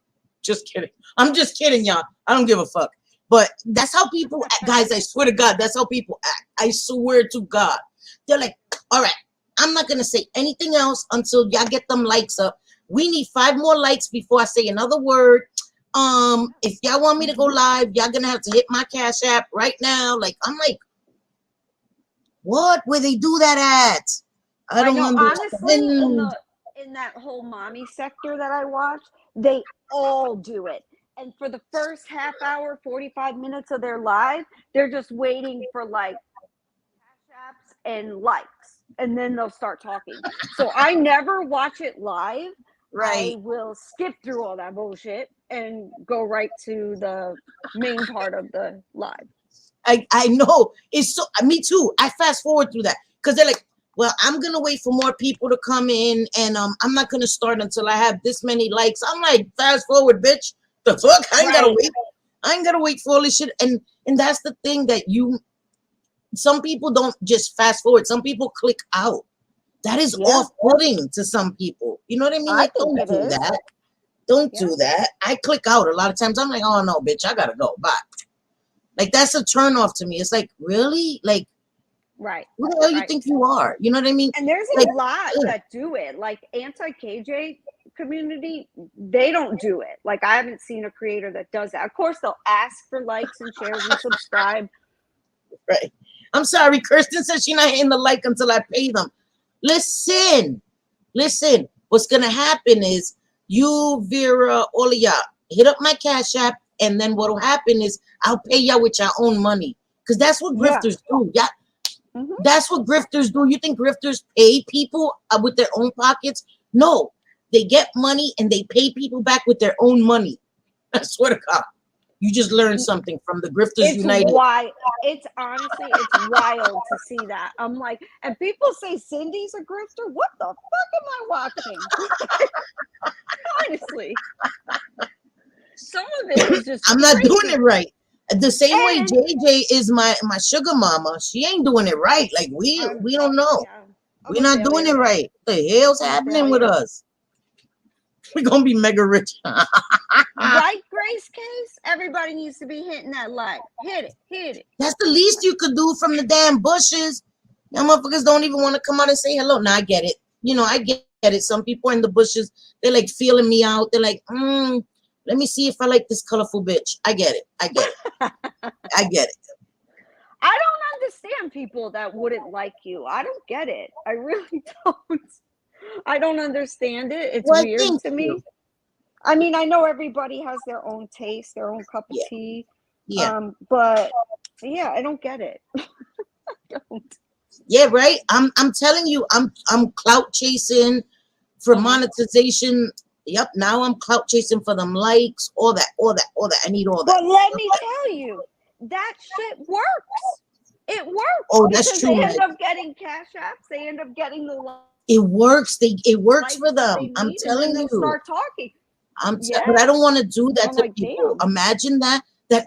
Just kidding. I'm just kidding, y'all. I don't give a fuck. But that's how people act. Guys, I swear to God, that's how people act. I swear to God. They're like, all right, I'm not going to say anything else until y'all get them likes up. We need 5 more likes before I say another word. If y'all want me to go live, y'all gonna have to hit my Cash App right now. Like, I'm like, what? Where they do that at? I don't know, understand. honestly, in that whole mommy sector that I watch, they all do it. And for the first half hour, 45 minutes of their live, they're just waiting for like Cash Apps and likes, and then they'll start talking. So I never watch it live. Right. I will skip through all that bullshit and go right to the main part of the live. I know. It's so, me too. I fast forward through that because they're like, well, I'm gonna wait for more people to come in, and I'm not gonna start until I have this many likes. I'm like, fast forward, bitch. The fuck? I ain't gotta wait. I ain't gotta wait for all this shit. And that's the thing that some people don't just fast forward. Some people click out. That is off-putting to some people. You know what I mean? Like, don't do that. Don't do that. I click out a lot of times. I'm like, oh no, bitch, I gotta go. Bye. Like, that's a turn off to me. It's like, really? Like, right. Who the hell you think you are? You know what I mean? And there's like, a lot that do it. Like anti-KJ community, they don't do it. Like I haven't seen a creator that does that. Of course, they'll ask for likes and shares and subscribe. Right. I'm sorry. Kirsten says she's not hitting the like until I pay them. Listen. What's gonna happen is you, Vera, all of y'all hit up my Cash App, and then what'll happen is I'll pay y'all with your own money, because that's what Yeah. grifters do. Yeah, Mhm. that's what grifters do. You think grifters pay people with their own pockets? No, they get money and they pay people back with their own money. I swear to God. You just learned something from the Grifters It's United. wild. It's honestly, it's wild to see that. I'm like, and people say Cindy's a grifter. What the fuck am I watching? Honestly, some of it is just. I'm not crazy. doing it right. The same way And- JayJay is my sugar mama. She ain't doing it right. Like we don't know. Yeah, We're not doing it right. What the hell's happening with us? We're gonna be mega rich. Right, Grace Case? Everybody needs to be hitting that like. Hit it. That's the least you could do from the damn bushes. Y'all motherfuckers don't even want to come out and say hello. Now I get it. You know, I get it. Some people in the bushes, they're like feeling me out. They're like, let me see if I like this colorful bitch. I get it. I get it. I get it. I don't understand people that wouldn't like you. I don't get it. I really don't. I don't understand it. It's Well, weird to me. I mean, I know everybody has their own taste, their own cup of tea. Yeah. But yeah, I don't get it. I don't. Yeah, right. I'm telling you, I'm clout chasing for monetization. Yep. Now I'm clout chasing for them likes, all that. I need all that. But let me tell you, that shit works. It works. Oh, that's true. They end up getting Cash Apps. They end up getting the. It works. It works for them. I'm telling you. Start talking. But I don't want to do that to people. Damn. Imagine that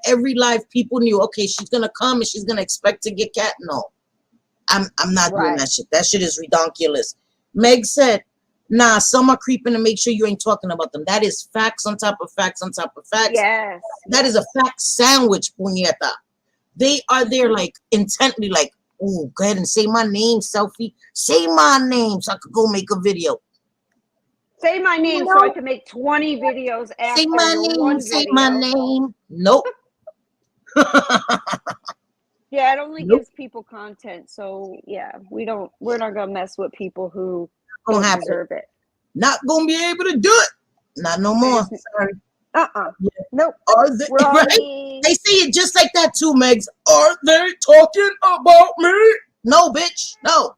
every live people knew, okay, she's gonna come and she's gonna expect to get cat. No, I'm not doing that shit. That shit is ridiculous. Meg said, nah, some are creeping to make sure you ain't talking about them. That is facts on top of facts on top of facts. Yes. That is a fact sandwich, puñeta. They are there like intently like, oh, go ahead and say my name, selfie. Say my name so I could go make a video. Say my name so I can make 20 videos after say my name, say my name. Nope. Yeah, it only gives people content. So yeah, we're not gonna mess with people who don't deserve it. Not gonna be able to do it. Not no more. Sorry. Nope. Are they, right? They say it just like that too, Megs. Are they talking about me? No, bitch. No.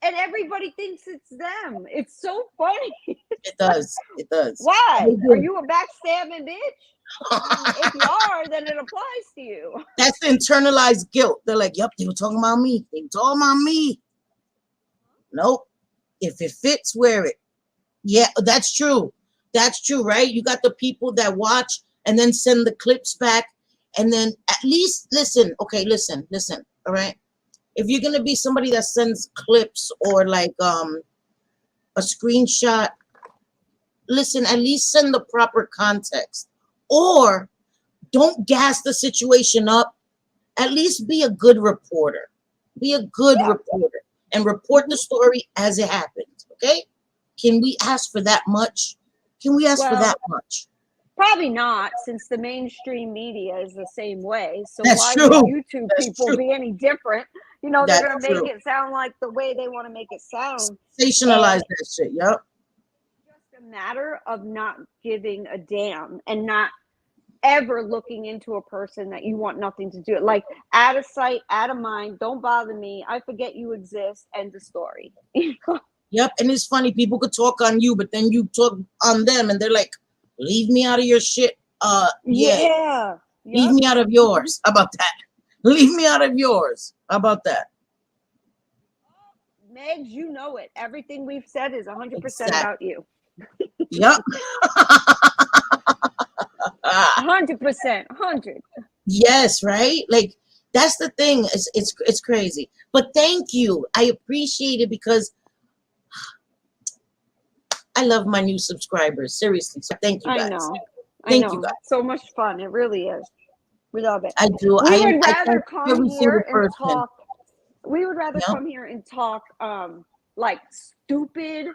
And everybody thinks it's them. It's so funny. It does. It does. Why? Are you a backstabbing bitch? If you are, then it applies to you. That's the internalized guilt. They're like, yep, they were talking about me. They were talking about me. Nope. If it fits, wear it. Yeah, that's true. That's true, right? You got the people that watch and then send the clips back. And then at least listen. Okay, listen. All right. If you're gonna be somebody that sends clips or like a screenshot, listen, at least send the proper context. Or don't gas the situation up. At least be a good reporter. Be a good reporter and report the story as it happens. Okay? Can we ask for that much? Can we ask for that much? Probably not, since the mainstream media is the same way. So That's why true. would YouTube people be any different? You know, they're going to make it sound like the way they want to make it sound. Sensationalize that shit, yep. Just a matter of not giving a damn and not ever looking into a person that you want nothing to do. Like, out of sight, out of mind, don't bother me. I forget you exist. End of story. Yep, and it's funny, people could talk on you, but then you talk on them and they're like, leave me out of your shit. Yeah. Leave me out of yours. How about that? Leave me out of yours. How about that? Megs, you know it. Everything we've said is 100% about you. Yep. 100%. 100. Yes, right? Like, that's the thing. It's crazy. But thank you. I appreciate it because I love my new subscribers. Seriously. So thank you guys. I know. Thank you guys. So much fun. It really is. We love it. I do. We would rather come here and talk. We would rather Yep. come here and talk like stupid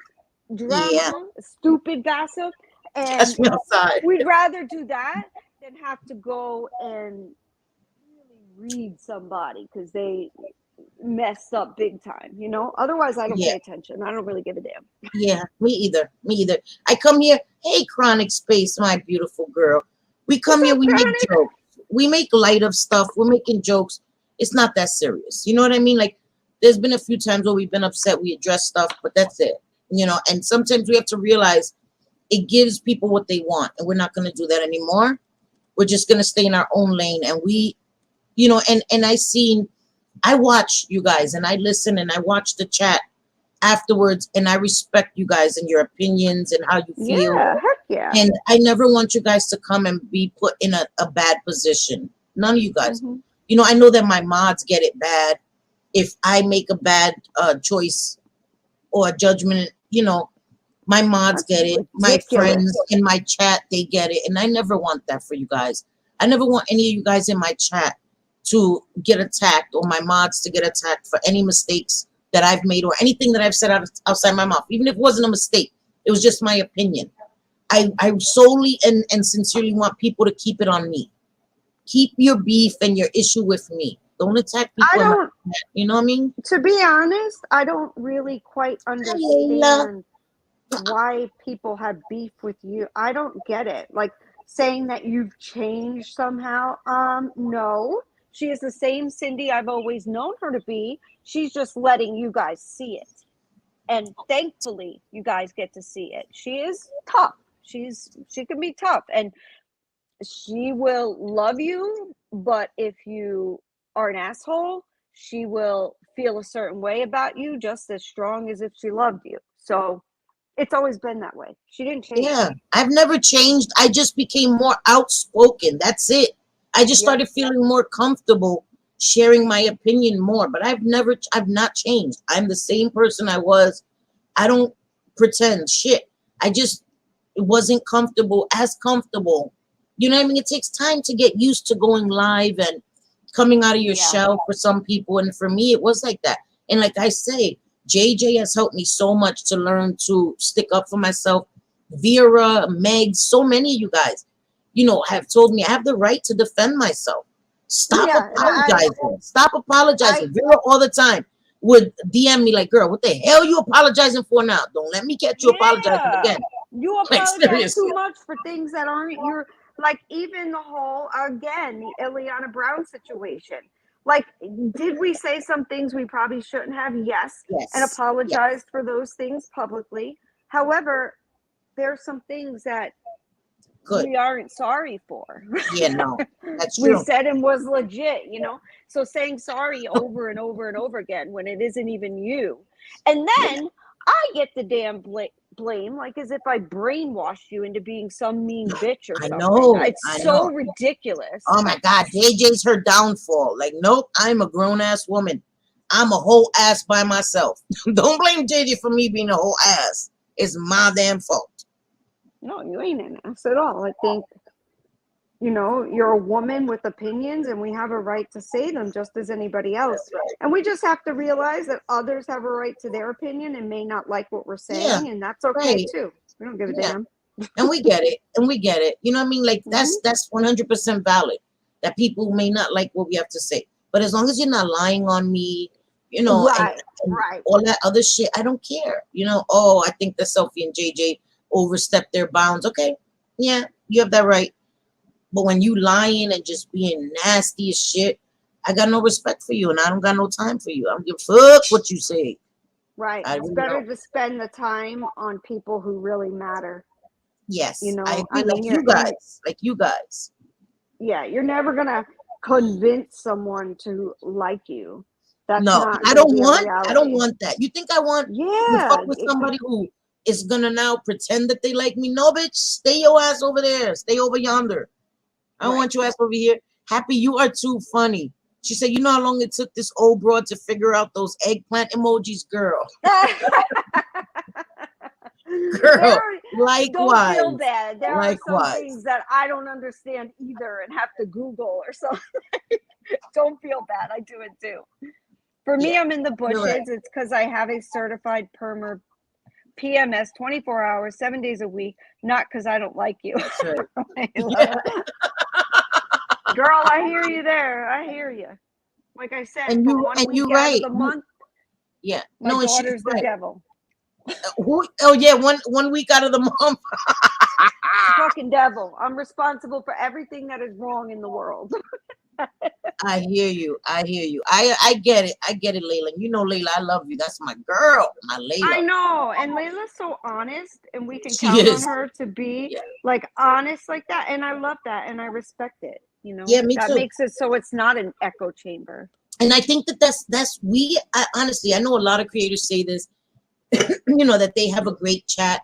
drama, stupid gossip. And Catch me outside. we'd rather do that than have to go and really read somebody because messed up big time, you know? Otherwise, I don't Yeah. pay attention. I don't really give a damn. Yeah, me either. Me either. I come here, hey, Chronic Space, my beautiful girl. We come What's here, up, we make Chronic? jokes. We make light of stuff. We're making jokes. It's not that serious. You know what I mean? Like, there's been a few times where we've been upset. We address stuff, but that's it. You know, and sometimes we have to realize it gives people what they want, and we're not going to do that anymore. We're just going to stay in our own lane. And we, you know, and I watch you guys, and I listen, and I watch the chat afterwards, and I respect you guys and your opinions and how you feel. Yeah, heck yeah. And I never want you guys to come and be put in a bad position. None of you guys. Mm-hmm. You know, I know that my mods get it bad if I make a bad choice or a judgment. You know, my mods That's get it. My ridiculous. friends in my chat, they get it. And I never want that for you guys. I never want any of you guys in my chat to get attacked, or my mods to get attacked for any mistakes that I've made or anything that I've said outside my mouth. Even if it wasn't a mistake, it was just my opinion. I solely and sincerely want people to keep it on me. Keep your beef and your issue with me. Don't attack people. I don't, You know what I mean? to be honest, I don't really quite understand why people have beef with you. I don't get it. Like, saying that you've changed somehow. No. She is the same Cindy I've always known her to be. She's just letting you guys see it. And thankfully, you guys get to see it. She is tough. She can be tough. And she will love you, but if you are an asshole, she will feel a certain way about you just as strong as if she loved you. So it's always been that way. She didn't change. Yeah, I've never changed. I just became more outspoken. That's it. I just started feeling more comfortable sharing my opinion more, but I've not changed. I'm the same person I was. I don't pretend shit. I just wasn't comfortable. You know what I mean? It takes time to get used to going live and coming out of your shell for some people. And for me, it was like that. And like I say, JayJay has helped me so much to learn to stick up for myself. Vera, Meg, so many of you guys, you know, have told me I have the right to defend myself. Stop apologizing. Stop apologizing. Vera all the time would DM me like, girl, what the hell you apologizing for now? Don't let me catch you apologizing again. You apologize too much for things that aren't your, like, even the whole, again, the Ileana Brown situation. Like, did we say some things we probably shouldn't have? Yes. And apologized for those things publicly. However, there are some things that we aren't sorry for. Yeah, no, that's we true. said and was legit, you know? So saying sorry over and over and over again when it isn't even you. And then I get the damn blame, like as if I brainwashed you into being some mean bitch or something. I know. It's so ridiculous. Oh my God, JayJay's her downfall. Like, nope, I'm a grown-ass woman. I'm a whole ass by myself. Don't blame JayJay for me being a whole ass. It's my damn fault. No, you ain't an ass at all. I think, you know, you're a woman with opinions, and we have a right to say them just as anybody else. And we just have to realize that others have a right to their opinion and may not like what we're saying, and that's okay too. We don't give a damn. And we get it. You know what I mean? Like, that's 100% valid, that people may not like what we have to say. But as long as you're not lying on me, you know, and all that other shit, I don't care. You know, oh, I think that Selfie and JayJay overstepped their bounds. Okay, yeah, you have that right. But when you lying and just being nasty as shit, I got no respect for you, and I don't got no time for you. I don't give a fuck what you say. Right. It's better to spend the time on people who really matter. Yes, you know, I agree. Like you guys. Yeah, you're never gonna convince someone to like you. That's not I don't want that. You think I want to fuck with somebody who is gonna now pretend that they like me? No, bitch. Stay your ass over there. Stay over yonder. I don't want your ass over here. Happy, you are too funny. She said, you know how long it took this old broad to figure out those eggplant emojis, girl. Girl, likewise. Don't feel bad. There are some things that I don't understand either and have to Google or something. Don't feel bad. I do it too. For me, I'm in the bushes. Right. It's because I have a certified PMS 24 hours, 7 days a week, not because I don't like you. That's right. Girl, I hear you there. I hear you. Like I said, And for you one and week you're out of right. the month, Yeah. my No, and she's daughter's the right. devil. Oh yeah, one week out of the month. Fucking devil. I'm responsible for everything that is wrong in the world. I hear you. I hear you. I get it. I get it, Layla. You know, Layla, I love you. That's my girl, my I Layla. know. And Layla's so honest, and we can She count on is. her to be Yeah. like honest like that. And I love that, and I respect it. You know, Yeah, me that too. makes it so it's not an echo chamber. And I think that's we. Honestly, I know a lot of creators say this. That they have a great chat,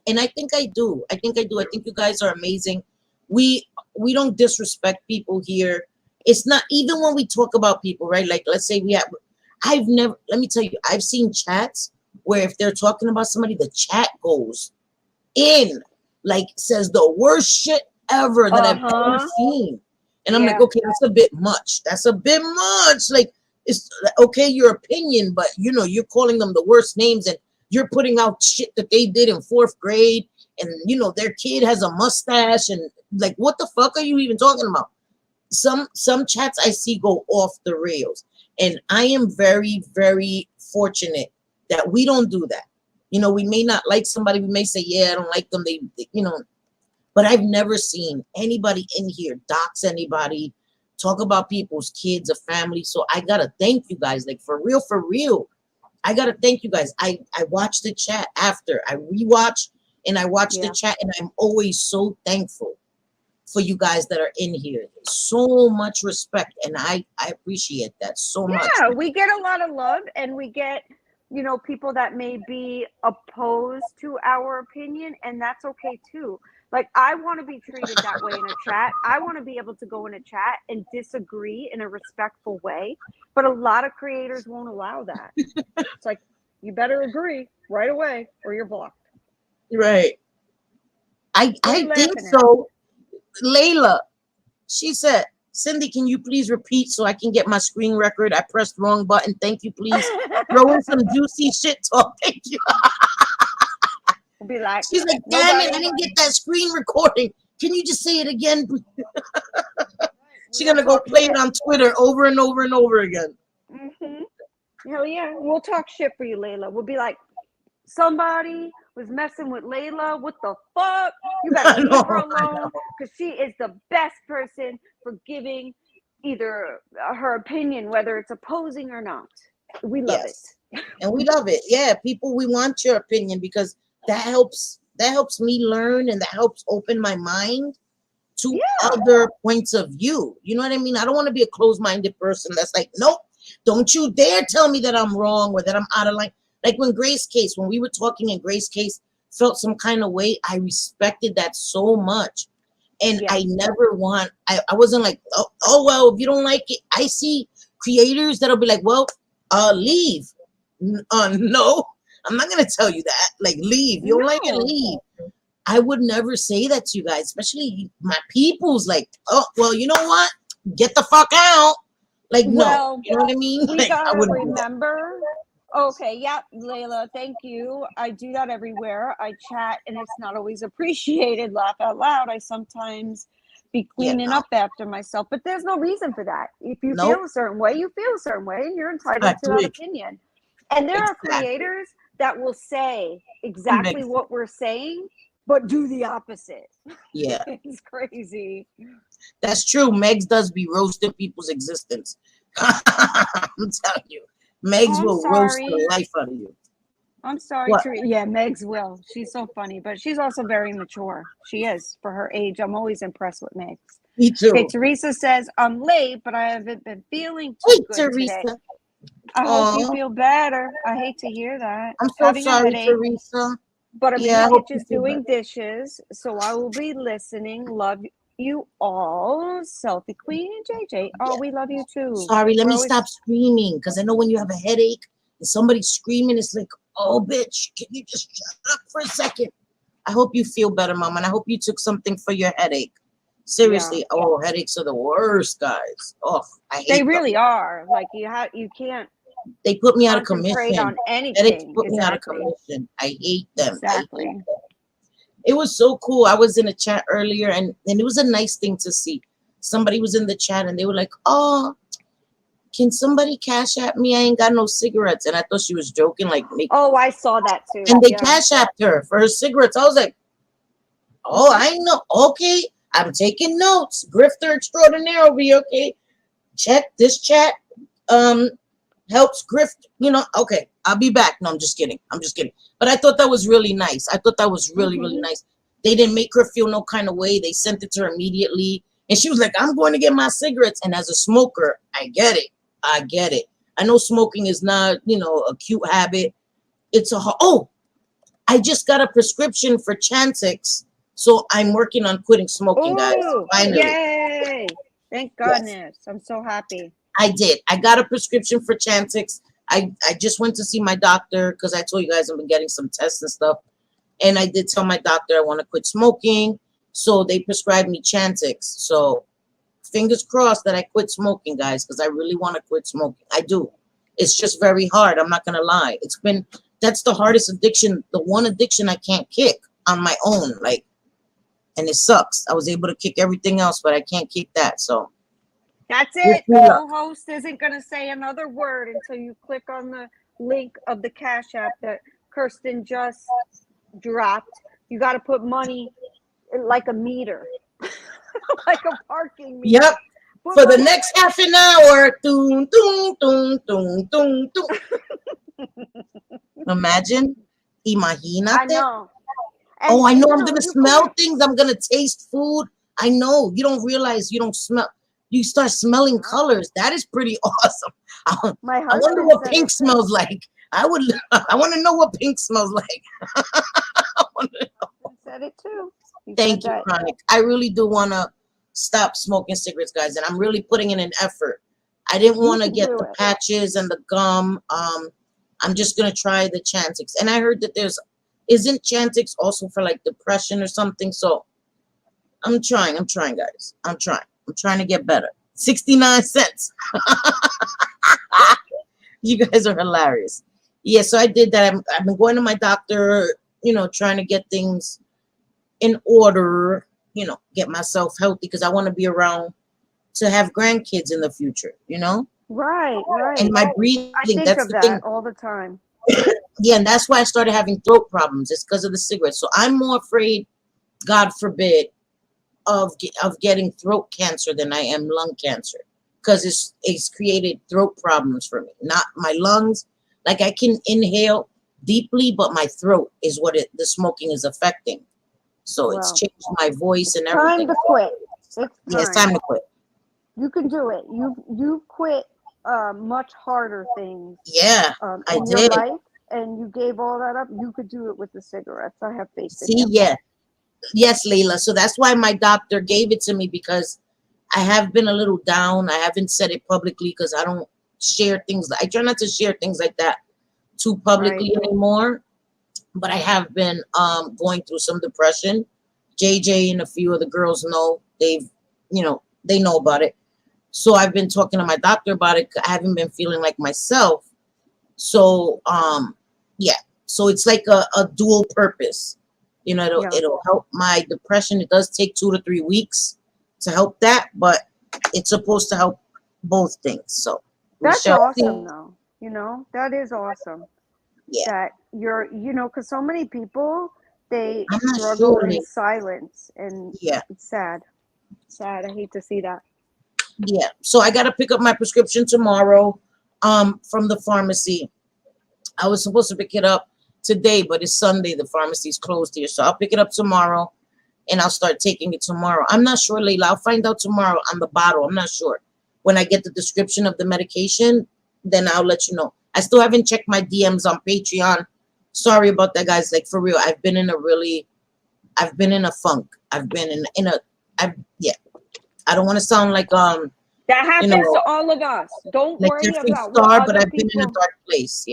and I think I do. I think I do. I think you guys are amazing. We don't disrespect people here. It's not even when we talk about people, right? Like, let's say we have. I've never. Let me tell you, I've seen chats where if they're talking about somebody, the chat goes in, like says the worst shit ever that I've ever seen. And I'm like, Yeah. okay, that's a bit much. That's a bit much. Like, it's okay, your opinion, but you're calling them the worst names, and you're putting out shit that they did in 4th grade, and their kid has a mustache, and like, what the fuck are you even talking about? Some chats I see go off the rails, and I am very, very fortunate that we don't do that. We may not like somebody, we may say, yeah, I don't like them, but I've never seen anybody in here dox anybody, talk about people's kids or family. So I gotta thank you guys, like, for real. I gotta thank you guys. I watch the chat after I rewatch, and I watch the chat, and I'm always so thankful for you guys that are in here. So much respect, and I appreciate that so much. Yeah, we get a lot of love, and we get people that may be opposed to our opinion, and that's okay too. Like, I want to be treated that way in a chat. I want to be able to go in a chat and disagree in a respectful way, but a lot of creators won't allow that. It's like, you better agree right away or you're blocked. Right. I think so. Layla, she said, Cindy, can you please repeat so I can get my screen record? I pressed wrong button. Thank you, please. Throw in some juicy shit talk. Thank you. We'll be like, she's like, damn it, I didn't get that screen recording. Can you just say it again? She's gonna go play it on Twitter over and over and over again. Hell yeah, we'll talk shit for you, Layla. We'll be like, somebody was messing with Layla. What the fuck? You better leave her alone, because she is the best person for giving either her opinion, whether it's opposing or not. We love it. And we love it. Yeah, people, we want your opinion, because that helps me learn, and that helps open my mind to other points of view. You know what I mean? I don't want to be a closed-minded person that's like, nope, don't you dare tell me that I'm wrong or that I'm out of line. Like when we were talking, and Grace Case felt some kind of way, I respected that so much. And I never I wasn't like, oh, well, if you don't like it. I see creators that'll be like, well, leave. No, I'm not going to tell you that. Like, leave. You don't like it, leave. I would never say that to you guys, especially my people's like, oh, well, you know what? Get the fuck out. Like, no. You know what I mean? We Like, gotta remember. Okay, yeah, Layla, thank you. I do that everywhere. I chat, and it's not always appreciated. Laugh out loud. I sometimes be cleaning up after myself, but there's no reason for that. If you feel a certain way, you feel a certain way, and you're entitled to that opinion. And there are creators that will say exactly what we're saying, but do the opposite. Yeah. It's crazy. That's true. Megs does be roasting people's existence. I'm telling you. Megs will roast the life out of you. I'm sorry. Yeah, Megs will. She's so funny, but she's also very mature. She is, for her age. I'm always impressed with Megs. Me too. Okay, Teresa says, I'm late, but I haven't been feeling too good today. I hope you feel better. I hate to hear that. I'm so sorry, Teresa. But I'm in the kitchen doing dishes, so I will be listening. Love you all. Selfie Queen and JayJay. Oh, we love you too. Sorry, let me stop screaming, because I know when you have a headache and somebody's screaming, it's like, oh, bitch, can you just shut up for a second? I hope you feel better, Mom, and I hope you took something for your headache. Seriously, headaches are the worst, guys. Oh, I hate them. They really are. Like, you can't. They put me out of commission. On anything. Headaches put me out of commission. I hate them. Exactly. It was so cool. I was in a chat earlier, and it was a nice thing to see. Somebody was in the chat, and they were like, oh, can somebody cash at me? I ain't got no cigarettes. And I thought she was joking, like, Oh, I saw that too. and they Yeah. cash apped her for her cigarettes. I was like, oh, I know. Okay, I'm taking notes. Grifter extraordinaire over here. Okay, check this chat. Helps grift. Okay, I'll be back. No, I'm just kidding. But I thought that was really nice. I thought that was really, really nice. They didn't make her feel no kind of way. They sent it to her immediately. And she was like, I'm going to get my cigarettes. And as a smoker, I get it. I know smoking is not, a cute habit. I just got a prescription for Chantix. So I'm working on quitting smoking, guys. Finally. Yay. Thank goodness. Yes. I'm so happy. I did. I got a prescription for Chantix. I just went to see my doctor because I told you guys I've been getting some tests and stuff. And I did tell my doctor I want to quit smoking. So they prescribed me Chantix. So fingers crossed that I quit smoking, guys, because I really want to quit smoking. I do. It's just very hard. I'm not going to lie. That's the hardest addiction. The one addiction I can't kick on my own. And it sucks. I was able to kick everything else, but I can't kick that. So that's it. No host isn't going to say another word until you click on the link of the Cash App that Kirsten just dropped. You got to put money like a meter, like a parking meter. Yep. For the next half an hour. Doom, doom, doom, doom, doom, doom. Imagine. Imagínate. I know. I know I'm going to smell things. I'm going to taste food. I know. You don't realize you don't smell. You start smelling colors. That is pretty awesome. I wonder what pink smells like. I want to know what pink smells like. I said it too. Thank you, Chronic. I really do want to stop smoking cigarettes, guys, and I'm really putting in an effort. I didn't want to get the patches and the gum. I'm just going to try the Chantix. And I heard that isn't Chantix also for like depression or something? So I'm trying, guys. I'm trying to get better. 69 cents. You guys are hilarious. Yeah, so I did that. I've been going to my doctor, trying to get things in order, get myself healthy because I want to be around to have grandkids in the future, Right. And my breathing, I think that's of the that thing. all the time. Yeah, and that's why I started having throat problems. It's because of the cigarettes. So I'm more afraid, God forbid, of getting throat cancer than I am lung cancer, because it's created throat problems for me. Not my lungs. Like I can inhale deeply, but my throat is what the smoking is affecting. So it's changed my voice and everything. Time to quit. It's time to quit. You can do it. You quit much harder things. Yeah, I in did. your life, and you gave all that up. You could do it with the cigarettes. I have faith in you. Yeah. Yes, Layla. So that's why my doctor gave it to me, because I have been a little down. I haven't said it publicly because I don't share things. I try not to share things like that too publicly anymore. But I have been going through some depression. JayJay and a few of the girls know. They know about it. So I've been talking to my doctor about it. I haven't been feeling like myself. So so it's like a dual purpose. It'll help my depression. It does take 2 to 3 weeks to help that, but it's supposed to help both things. So that's awesome, though. That is awesome. Yeah. That you're, because so many people, they struggle in silence, and it's sad. Sad. I hate to see that. Yeah. So I got to pick up my prescription tomorrow from the pharmacy. I was supposed to pick it up today, but it's Sunday. The pharmacy's closed here. So I'll pick it up tomorrow and I'll start taking it tomorrow. I'm not sure, Layla. I'll find out tomorrow on the bottle. I'm not sure. When I get the description of the medication, then I'll let you know. I still haven't checked my DMs on Patreon. Sorry about that, guys. Like, for real, I've been in a funk. I've been in a I don't want to sound like that happens to all of us. Don't like worry about but I've been in a dark place.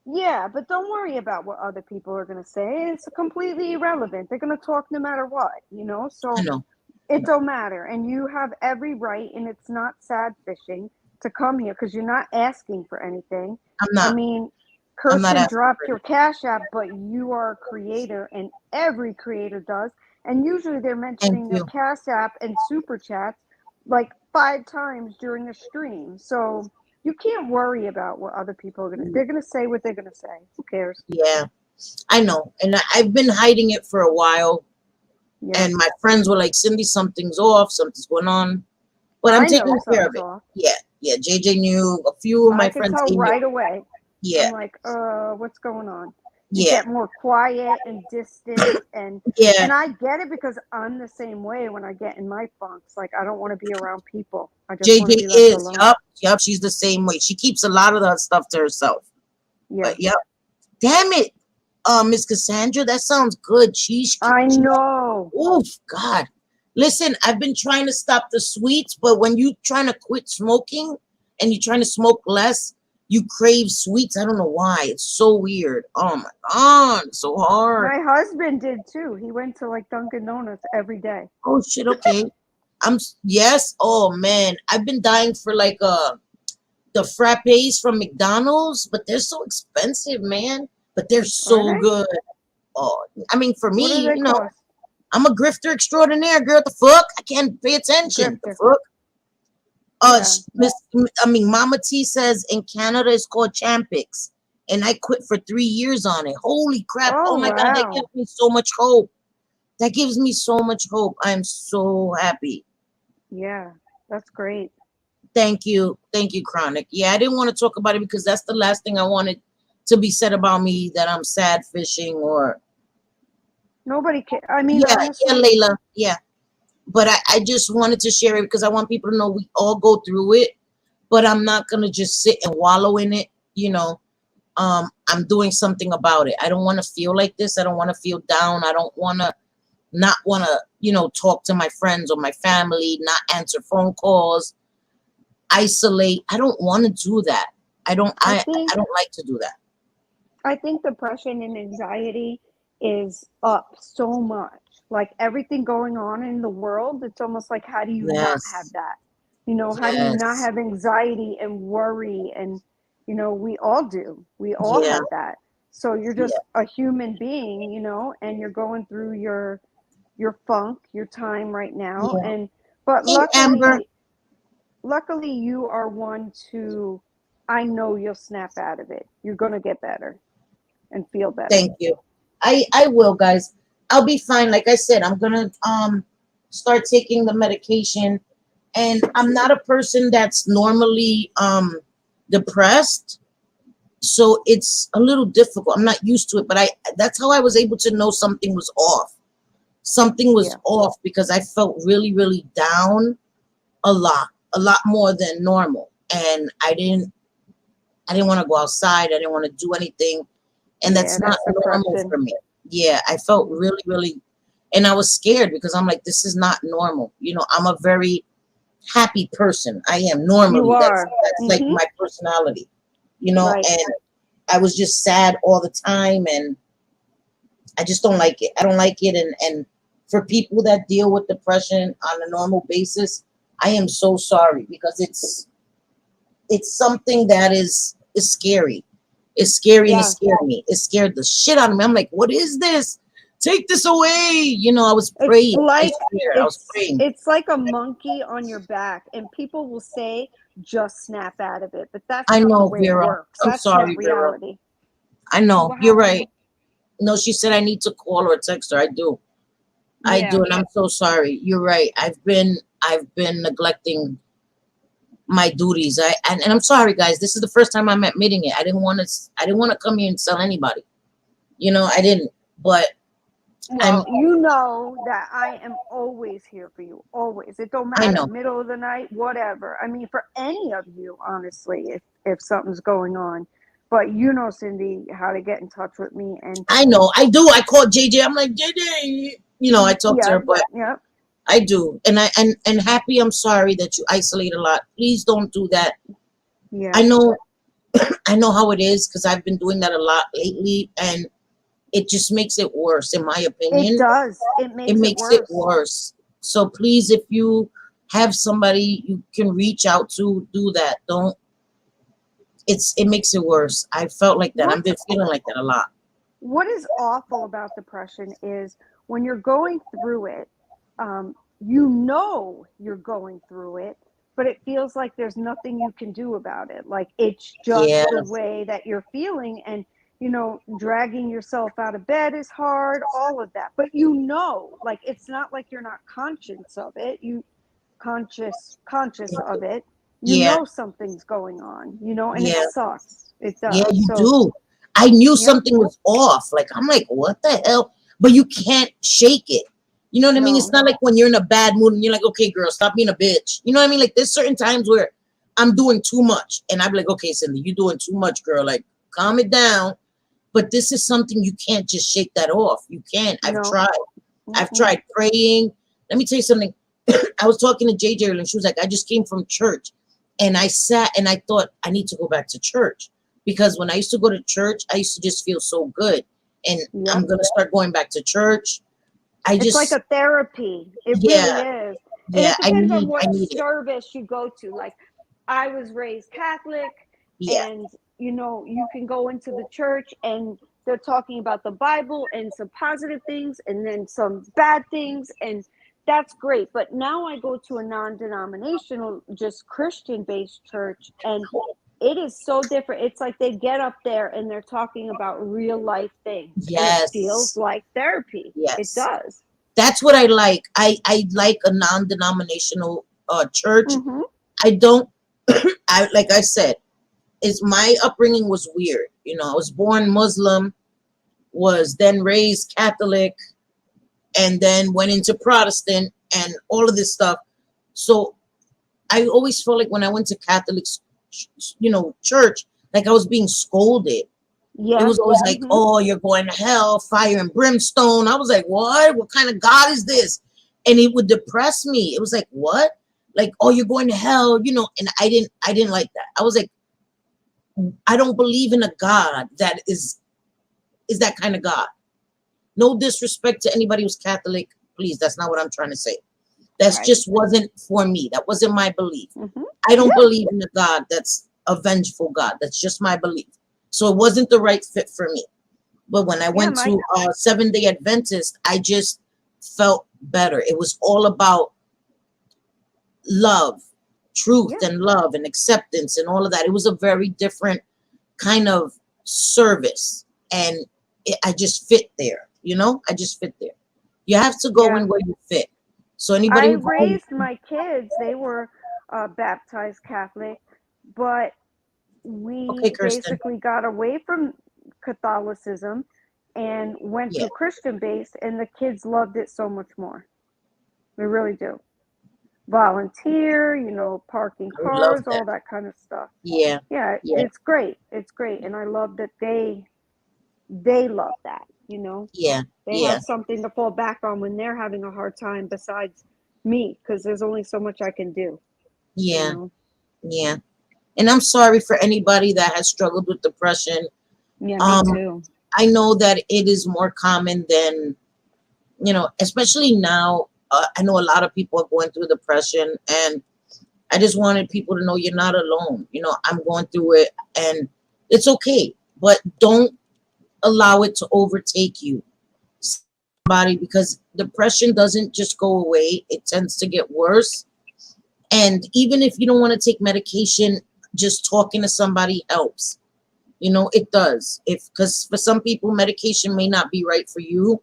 Yeah, but don't worry about what other people are going to say. It's completely irrelevant. They're going to talk no matter what, so it don't matter. And you have every right, and it's not sad fishing to come here because you're not asking for anything. I'm not. I mean, Kirsten dropped your Cash App, but you are a creator, and every creator does. And usually they're mentioning their Cash App and Super Chats like 5 times during a stream. So You can't worry about what other people are they're gonna say what they're gonna say. Who cares? Yeah, I know. And I've been hiding it for a while. Yeah. And my friends were like, Cindy, something's off, something's going on. But I'm I know taking care of something's it. off. Yeah, yeah. JJ knew. A few of my I could friends tell emailed. right away. Yeah, I'm like, what's going on? You yeah, get more quiet and distant, and yeah. I get it because I'm the same way when I get in my funks. Like, I don't want to be around people. I just want to JJ be left is. alone. Yup. She's the same way. She keeps a lot of that stuff to herself. Yeah. But yep. Damn it, Miss Cassandra, that sounds good. I know. Oof, God. Listen, I've been trying to stop the sweets, but when you trying to quit smoking and you're trying to smoke less, you crave sweets. I don't know why. It's so weird. Oh my God, it's so hard. My husband did too. He went to like Dunkin' Donuts every day. Oh shit. Okay. Yes. Oh man, I've been dying for like the frappes from McDonald's, but they're so expensive, man. But they're so Are they? good. Oh, I mean, for What me, do they cost? I'm a grifter extraordinaire, girl. The fuck? I can't pay attention. The Grifter. fuck? Yeah. Mama T says in Canada it's called Champix, and I quit for 3 years on it. Holy crap! Oh, Oh my God, that wow. gives me so much hope. That gives me so much hope. I'm so happy. Yeah, that's great. Thank you, Chronic. Yeah, I didn't want to talk about it because that's the last thing I wanted to be said about me, that I'm sad fishing or Nobody can. I mean, yeah, honestly, Layla, yeah. But I just wanted to share it because I want people to know we all go through it, but I'm not going to just sit and wallow in it. I'm doing something about it. I don't want to feel like this. I don't want to feel down. I don't want to not want to, talk to my friends or my family, not answer phone calls, isolate. I don't want to do that. I don't like to do that. I think depression and anxiety is up so much. Like everything going on in the world, it's almost like, how do you not have Yes. that? How do you not Yes. have anxiety and worry? And, we all do. We all Yeah. have that. So you're Yeah. just a human being, and you're going through your funk, your time right now. Yeah. But Hey, Amber. luckily you are one to, I know you'll snap out of it. You're going to get better and feel better. Thank you. I will, guys. I'll be fine. Like I said, I'm gonna start taking the medication, and I'm not a person that's normally depressed, so it's a little difficult. I'm not used to it, but that's how I was able to know something was off. Something was off because I felt really, really down a lot more than normal, and I didn't want to go outside. I didn't want to do anything. And that's not normal for me. Yeah, I felt really, really, and I was scared because I'm like, this is not normal. I'm a very happy person. I am normally. You are. That's like my personality. Right. And I was just sad all the time, and I just don't like it. I don't like it, and for people that deal with depression on a normal basis, I am so sorry because it's something that is scary. It's scary and it scared me. It scared the shit out of me. I'm like, what is this? Take this away. I was praying. It's like a monkey on your back, and people will say, just snap out of it. But that's not the way it works. That's not reality. I know. You're right. No, she said I need to call her or text her. I do. I do, and I'm so sorry. You're right. I've been neglecting my duties. And I'm sorry, guys. This is the first time I'm admitting it. I didn't want to come here and tell anybody. I didn't. But you know that I am always here for you. Always. It don't matter. Middle of the night, whatever. I mean, for any of you, honestly, if something's going on. But Cindy, how to get in touch with me. And I know. I do. I called JJ. I'm like, JJ. I talked to her, but I do. And and Happy, I'm sorry that you isolate a lot. Please don't do that. Yeah. I know how it is because I've been doing that a lot lately, and it just makes it worse, in my opinion. It does. It makes it worse. So please, if you have somebody you can reach out to, do that. Don't. It makes it worse. I felt like that. I've been feeling like that a lot. What is awful about depression is when you're going through it, you're going through it, but it feels like there's nothing you can do about it. Like it's just Yeah. the way that you're feeling. And, dragging yourself out of bed is hard, all of that. But like it's not like you're not conscious of it. Conscious of it. Yeah. Something's going on, and it Yeah. sucks. It Yeah, does. you So, do. I knew yep. something was off. Like, I'm like, what the hell? But you can't shake it. You know what I mean? No. It's not like when you're in a bad mood and you're like, okay, girl, stop being a bitch. You know what I mean? Like, there's certain times where I'm doing too much. And I'm like, okay, Cindy, you're doing too much, girl. Like, calm it down. But this is something you can't just shake that off. You can't. I've tried. I've tried praying. Let me tell you something. I was talking to JayJay and she was like, I just came from church. And I sat and I thought, I need to go back to church. Because when I used to go to church, I used to just feel so good. And I'm going to start going back to church. It's like a therapy. It really is. And it depends on what service you go to. Like, I was raised Catholic, and, you can go into the church and they're talking about the Bible and some positive things and then some bad things. And that's great. But now I go to a non-denominational, just Christian-based church, and it is so different. It's like they get up there and they're talking about real life things. Yes. And it feels like therapy. Yes. It does. That's what I like. I like a non-denominational church. Mm-hmm. I don't, like I said, my upbringing was weird. I was born Muslim, was then raised Catholic, and then went into Protestant and all of this stuff. So I always felt like when I went to Catholic, church, like I was being scolded. Yeah. It was always like, oh, you're going to hell, fire and brimstone. I was like, what? What kind of God is this? And it would depress me. It was like, what? Like, oh, you're going to hell, and I didn't like that. I was like, I don't believe in a God that is that kind of God. No disrespect to anybody who's Catholic, please. That's not what I'm trying to say. That just wasn't for me. That wasn't my belief. Mm-hmm. I don't believe in a God that's a vengeful God. That's just my belief. So it wasn't the right fit for me. But when I went to Seventh-day Adventist, I just felt better. It was all about love, truth and love and acceptance and all of that. It was a very different kind of service. And I just fit there, I just fit there. You have to go in where you fit. So anybody I raised my kids, they were baptized Catholic, but we basically got away from Catholicism and went to Christian based, and the kids loved it so much more. They really do. Volunteer, parking cars, all that kind of stuff. Yeah, it's great. It's great. And I love that they love that, they have something to fall back on when they're having a hard time besides me, because there's only so much I can do. Yeah. And I'm sorry for anybody that has struggled with depression. Yeah, me too. I know that it is more common than, especially now. I know a lot of people are going through depression, and I just wanted people to know you're not alone. I'm going through it, and it's okay, but don't allow it to overtake you, because depression doesn't just go away. It tends to get worse. And even if you don't want to take medication, just talking to somebody helps. It does. Because for some people, medication may not be right for you.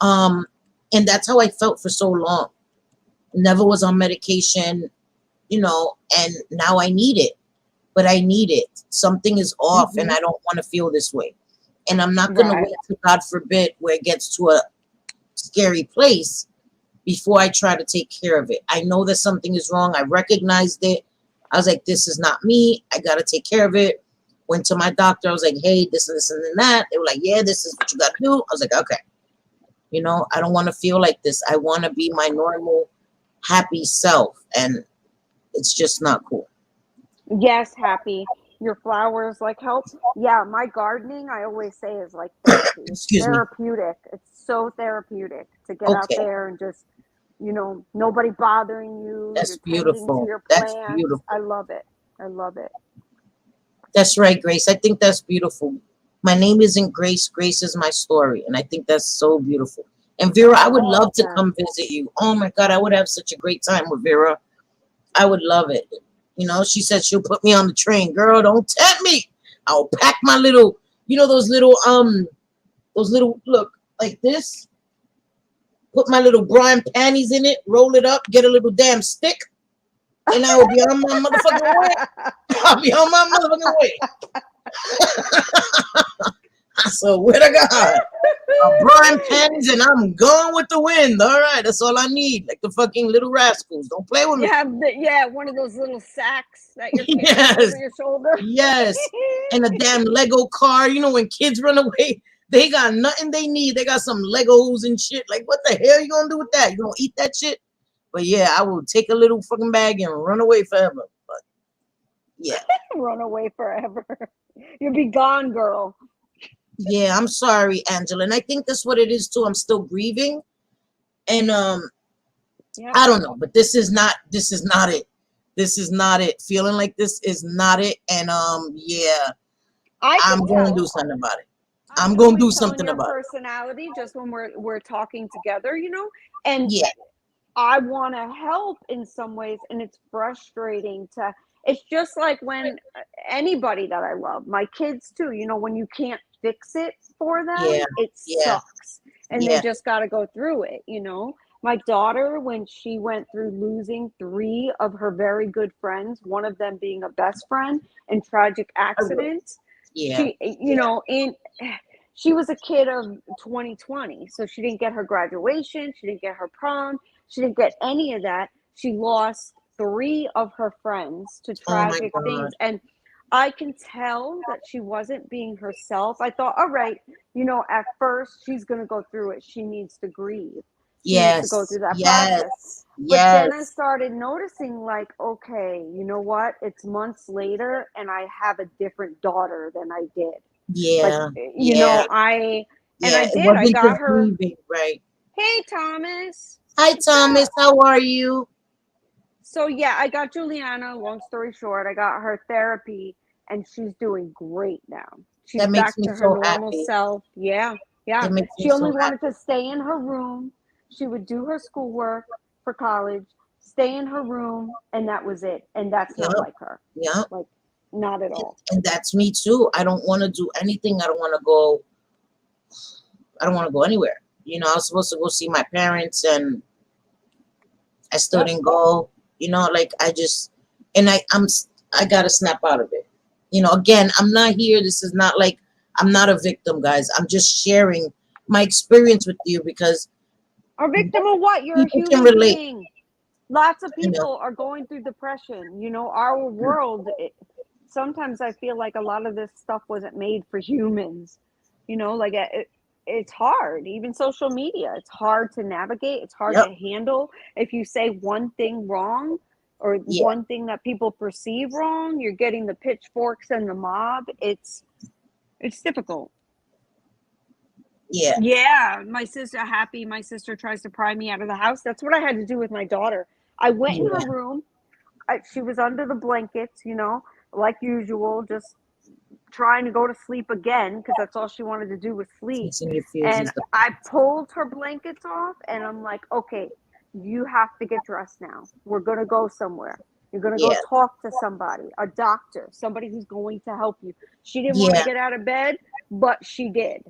And that's how I felt for so long. Never was on medication, and now I need it. But I need it. Something is off, and I don't want to feel this way. And I'm not going to wait to, God forbid, where it gets to a scary place before I try to take care of it. I know that something is wrong. I recognized it. I was like, this is not me. I got to take care of it. Went to my doctor. I was like, hey, this and this and that. They were like, yeah, this is what you got to do. I was like, okay. I don't want to feel like this. I want to be my normal, happy self. And it's just not cool. Yes, happy. Your flowers help. Yeah, my gardening, I always say, is like therapy. It's therapeutic. It's so therapeutic to get out there and just, nobody bothering you. That's beautiful. That's beautiful. I love it. I love it. That's right, Grace. I think that's beautiful. My name isn't Grace. Grace is my story. And I think that's so beautiful. And Vera, I would love to come visit you. Oh my God, I would have such a great time with Vera. I would love it. You know, she said she'll put me on the train. Girl, don't tempt me. I'll pack my little, those little look like this. Put my little bra and panties in it, roll it up, get a little damn stick, and I will be on my motherfucking way. I'll be on my motherfucking way. I swear to God. A bra and panties, and I'm going with the wind. All right, that's all I need. Like the fucking little rascals. Don't play with me. You have one of those little sacks that you're carrying Yes. over your shoulder. Yes. And a damn Lego car. You know, when kids run away, they got nothing they need. They got some Legos and shit. Like, what the hell you gonna do with that? You gonna eat that shit? But yeah, I will take a little fucking bag and run away forever. But yeah. Run away forever. You'll be gone, girl. Yeah, I'm sorry, Angela. And I think that's what it is too. I'm still grieving. And Yeah. I don't know, but this is not it. This is not it. Feeling like this is not it. And yeah, I'm going to do something about it. I'm going to do something about it. Personality, just when we're talking together, you know, and Yeah. I want to help in some ways, and it's frustrating to. It's just like when anybody that I love, my kids too, you know, when you can't fix it for them, it sucks, and they just got to go through it, you know. My daughter, when she went through losing 3 of her very good friends, one of them being a best friend in tragic accidents, she, you know, she was a kid of 2020, so she didn't get her graduation, she didn't get her prom, she didn't get any of that. She lost 3 of her friends to tragic things, and I can tell that she wasn't being herself. I thought, all right, you know, at first she's going to go through it. She needs to grieve. She needs to go through that process. But then I started noticing, like, okay, you know what? It's months later, and I have a different daughter than I did. Yeah. Like, you know, I did. I got her. Grieving, right. Hey, Thomas. Hi, Thomas. How are you? So yeah, I got Juliana, long story short, I got her therapy and she's doing great now. She's back to her normal self. Yeah. Yeah. She only wanted to stay in her room. She would do her schoolwork for college, stay in her room, and that was it. And that's not like her. Yeah. Like, not at all. And that's me too. I don't want to do anything. I don't want to go anywhere. You know, I was supposed to go see my parents and I still didn't go. You know, like I gotta snap out of it. You know, again, I'm not here. This is not like, I'm not a victim, guys. I'm just sharing my experience with you because. A victim of what? You're a human being. Lots of people are going through depression. You know, our world, sometimes I feel like a lot of this stuff wasn't made for humans. You know, like it's hard. Even social media, it's hard to navigate. It's hard to handle. If you say one thing wrong or one thing that people perceive wrong, you're getting the pitchforks and the mob. It's difficult. Yeah. Yeah. My sister tries to pry me out of the house. That's what I had to do with my daughter. I went in her room. She was under the blankets, you know, like usual, just trying to go to sleep again because that's all she wanted to do was sleep. And I pulled her blankets off and I'm like, okay, you have to get dressed now. We're going to go somewhere. You're going to go talk to somebody, a doctor, somebody who's going to help you. She didn't want to get out of bed, but she did.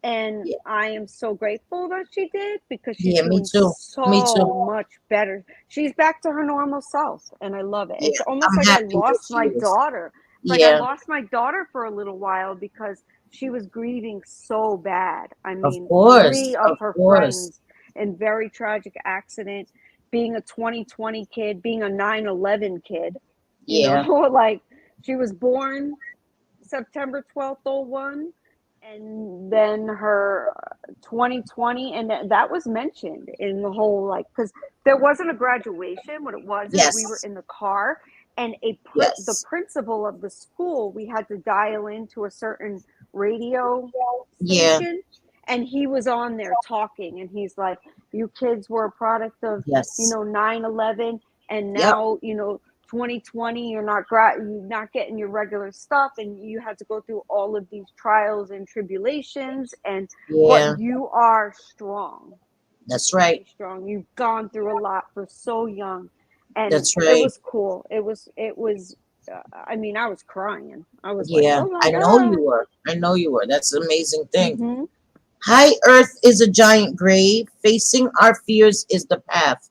And I am so grateful that she did because she's doing so much better. She's back to her normal self and I love it. It's almost like I lost my daughter. Like I lost my daughter for a little while because she was grieving so bad. I mean, 3 of her friends in very tragic accident, being a 2020 kid, being a 9/11 kid. You know, like she was born September 12th, 01. And then her 2020, and that was mentioned in the whole, like, because there wasn't a graduation. What it was is we were in the car, and the principal of the school, we had to dial into a certain radio station, and he was on there talking, and he's like, "You kids were a product of, you know, 9/11, and now, you know, 2020, you're not getting your regular stuff, and you had to go through all of these trials and tribulations, and but you are strong. That's right. You're strong. You've gone through a lot for so young." And That's it right. was cool. I mean, I was crying. I was like, Yeah, oh my I know God. you were. I know you were. That's an amazing thing. Hmm. Hi, Earth is a giant grave. Facing our fears is the path.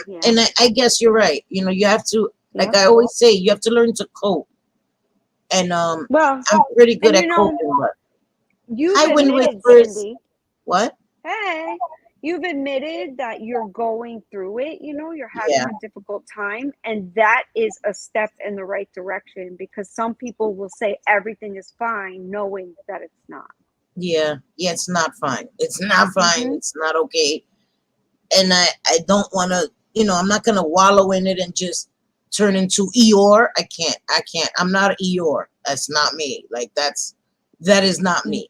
Yeah. And I guess you're right. You have to, like Yep. I always say, you have to learn to cope. And Well, I'm pretty good and at coping. But you've hi, Wind admitted, Whispers. Cindy, What? hey, you've admitted that you're going through it. You're having Yeah, a difficult time. And that is a step in the right direction, because some people will say everything is fine, knowing that it's not. yeah, yeah. It's not fine. It's not fine. Hmm. It's not okay. And I don't want to. I'm not gonna wallow in it and just turn into Eeyore. I can't. I can't. I'm not Eeyore. That's not me. Like that is not me.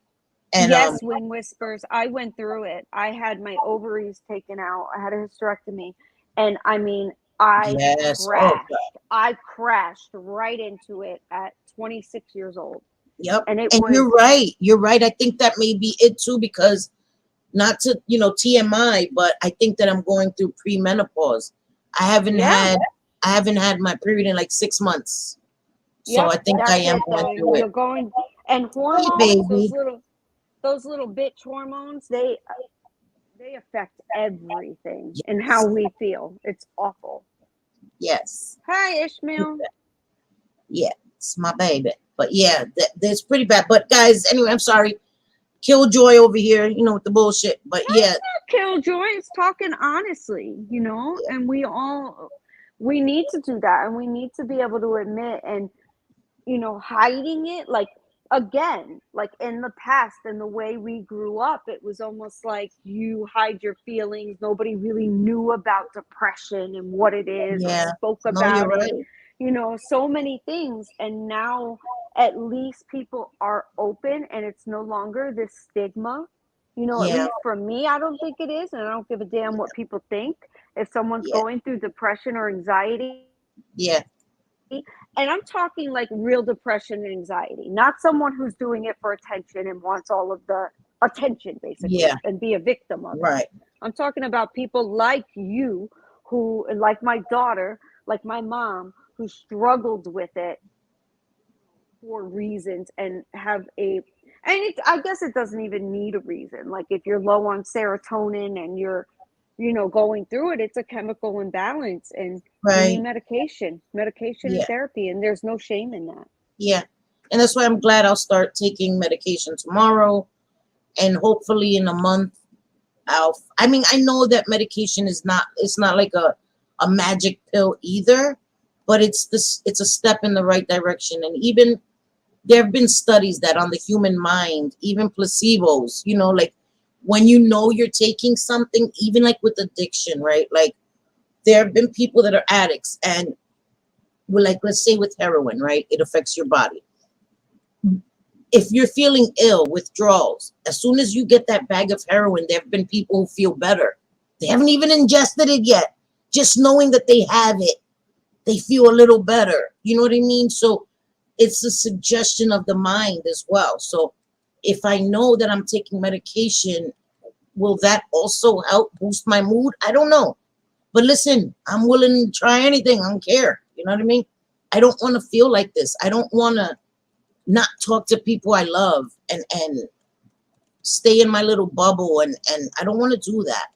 And Yes, Wind Whispers. I went through it. I had my ovaries taken out. I had a hysterectomy. And I mean, I yes. Oh crashed. God. I crashed right into it at 26 years old. Yep. And it And was, you're right. You're right. I think that may be it too, because not to, TMI, but I think that I'm going through premenopause. I haven't yeah, had I haven't had my period in like 6 months. So yep, I think I that's am it going then. through it. You're going, and Hey hormones, baby. those little bitch hormones, they affect everything and how we feel. It's awful. Yes. Hi, Ishmael. Yeah. It's my baby. But yeah, that's pretty bad. But guys, anyway, I'm sorry. Killjoy over here, with the bullshit. But yeah, Killjoy. It's talking honestly, and we need to do that, and we need to be able to admit, and hiding it, like, again, like in the past and the way we grew up, it was almost like you hide your feelings. Nobody really knew about depression and what it is, or yeah. spoke No, you're about it, right. so many things. And now at least people are open, and it's no longer this stigma. At Yeah. least for me, I don't think it is, and I don't give a damn what people think. If someone's Yeah. going through depression or anxiety, Yeah. and I'm talking like real depression and anxiety, not someone who's doing it for attention and wants all of the attention, basically, Yeah. and be a victim of it. Right. I'm talking about people like you, who, like my daughter, like my mom, who struggled with it for reasons, and I guess it doesn't even need a reason. Like, if you're low on serotonin and you're, going through it, it's a chemical imbalance, and you need Right. medication and Yeah. therapy, and there's no shame in that. Yeah. And that's why I'm glad I'll start taking medication tomorrow, and hopefully in a month I mean, I know that medication it's not like a magic pill either, but it's a step in the right direction. And even there have been studies that on the human mind, even placebos, like when you're taking something, even like with addiction, right? Like there have been people that are addicts, and like, let's say with heroin, right? It affects your body. If you're feeling ill, withdrawals, as soon as you get that bag of heroin, there have been people who feel better. They haven't even ingested it yet. Just knowing that they have it, they feel a little better. You know what I mean? So it's a suggestion of the mind as well. So if I know that I'm taking medication, will that also help boost my mood? I don't know. But listen, I'm willing to try anything. I don't care. You know what I mean? I don't want to feel like this. I don't want to not talk to people I love and stay in my little bubble, and I don't want to do that.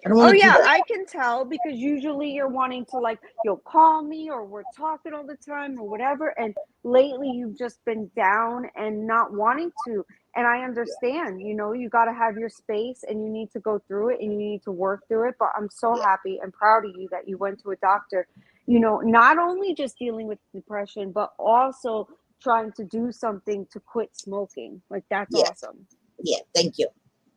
I don't Oh want to do yeah, that. I can tell, because usually you're wanting to, like, you'll call me, or we're talking all the time or whatever, and lately you've just been down and not wanting to. And I understand, you got to have your space, and you need to go through it, and you need to work through it. But I'm so Yeah, happy and proud of you that you went to a doctor, not only just dealing with depression, but also trying to do something to quit smoking. Like, that's yeah, awesome. yeah. Thank you.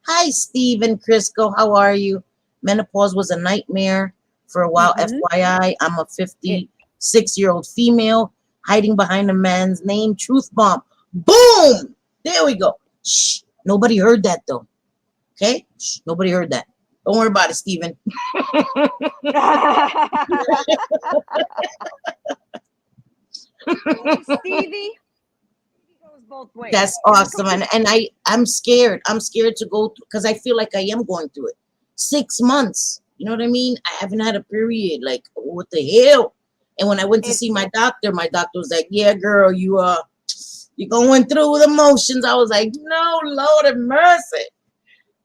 Hi, Steve and Crisco. How are you? Menopause was a nightmare for a while. Mhm. FYI, I'm a It, 56-year-old female hiding behind a man's name. Truth bomb. Boom! There we go. Shh. Nobody heard that though. Okay? Shh. Nobody heard that. Don't worry about it, Steven. Stevie goes both ways. That's awesome. And I'm scared. I'm scared to go because I feel like I am going through it. 6 months. You know what I mean? I haven't had a period. Like, what the hell? And when I went to see my doctor was like, yeah, girl, you're going through the motions. I was like, no, Lord have mercy.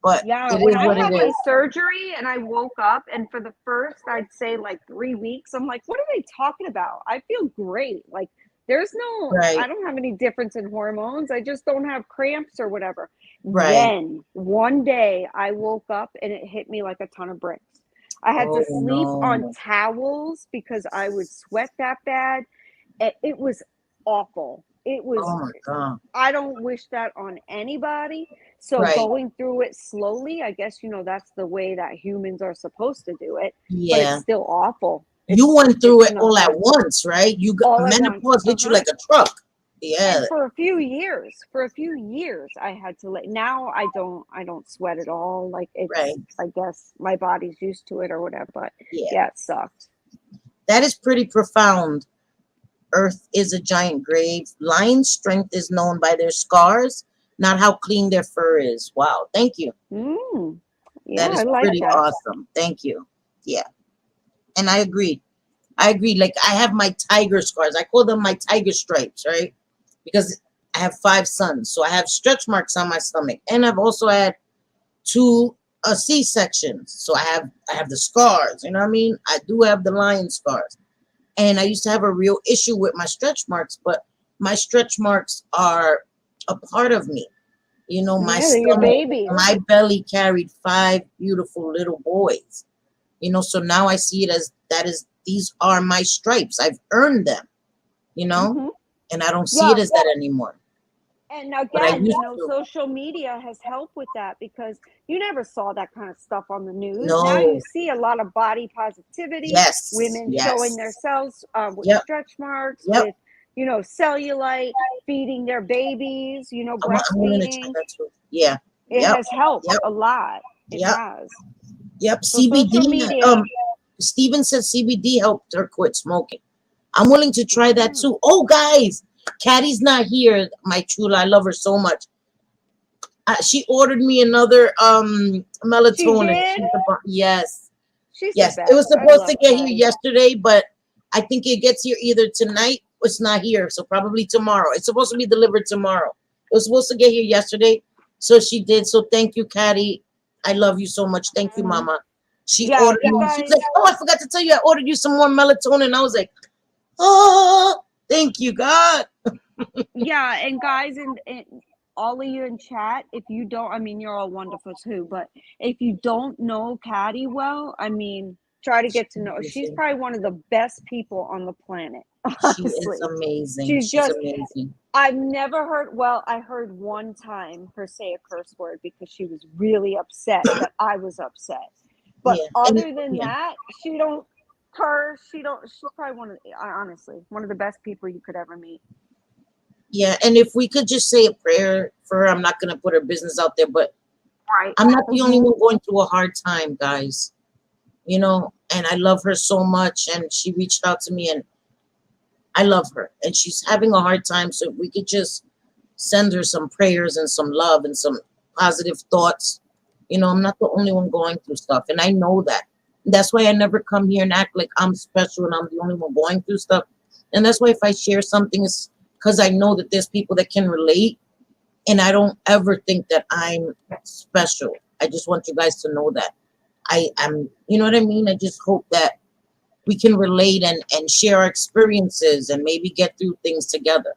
But yeah, it when is I what had it my is. surgery and I woke up, and for the first, I'd say like 3 weeks, I'm like, what are they talking about? I feel great. Like, there's no, I Right, don't have any difference in hormones. I just don't have cramps or whatever. right. Then one day I woke up and it hit me like a ton of bricks. I had to Oh, sleep on no. towels because I would sweat that bad. It was awful. It was, Oh, my God. I don't wish that on anybody. So Right. going through it slowly, I guess, that's the way that humans are supposed to do it, but it's Yeah. still awful. You went through It's it not all at fun. once, right? You got All at once. menopause hit you like a truck. Yeah. And for a few years I had to let, now I don't sweat at all. Like, Right. it's, I guess my body's used to it or whatever, but Yeah. yeah, it sucked. That is pretty profound. Earth is a giant grave. Lions' strength is known by their scars, not how clean their fur is. Wow. Thank you. Yeah, That I is like pretty that. awesome. Thank you. Yeah. And I agree. I agree. Like, I have my tiger scars. I call them my tiger stripes, right? Because I have 5 sons. So I have stretch marks on my stomach. And I've also had 2 C-sections. So I have the scars. You know what I mean? I do have the lion scars. And I used to have a real issue with my stretch marks, but my stretch marks are a part of me. My Yeah, they're your stomach, babies. my belly carried 5 beautiful little boys. So now I see it as these are my stripes. I've earned them, Hmm. and I don't see Yeah. it as that anymore. And But I again, used to. social media has helped with that, because you never saw that kind of stuff on the news. Now you No. see a lot of body positivity, Yes. women showing Yes. themselves with Yep. stretch marks, Yep. with, cellulite, feeding their babies, I'm willing to try breastfeeding. that too. Yeah. It Yep. has helped Yep. a lot. It Yep. has. Yep. So social CBD. media. Steven said CBD helped her quit smoking. I'm willing to try that Yeah. too. Oh, guys, Caddy's not here. My chula, I love her so much. She ordered me another She melatonin. did. Yes, She's the yes. It was best. I supposed to love get here Patty. yesterday, but I think it gets here either tonight or it's not here, so probably tomorrow. It's supposed to be delivered tomorrow. It was supposed to get here yesterday, so she did. So thank you, Caddy. I love you so much. Thank you, Mama. She Yeah, ordered you me. She's guys. like, "Oh, I forgot to tell you, I ordered you some more melatonin." I was like, "Oh, thank you, God." Yeah, and guys, and all of you in chat, if you don't, I mean, you're all wonderful too, but if you don't know Caddy well, I mean, try to get to know her. She's probably one of the best people on the planet, She is honestly. amazing. She's She's just, amazing. I've never heard, well, I heard one time her say a curse word because she was really upset that I was upset. But Yeah, other than yeah. that, she don't curse. She's probably honestly, one of the best people you could ever meet. Yeah, and if we could just say a prayer for her, I'm not going to put her business out there, but Right. I'm not the only one going through a hard time, guys. And I love her so much, and she reached out to me, and I love her, and she's having a hard time, so if we could just send her some prayers and some love and some positive thoughts. I'm not the only one going through stuff, and I know that. That's why I never come here and act like I'm special and I'm the only one going through stuff. And that's why if I share something, it's because I know that there's people that can relate, and I don't ever think that I'm special. I just want you guys to know that I'm, you know what I mean? I just hope that we can relate and share our experiences and maybe get through things together.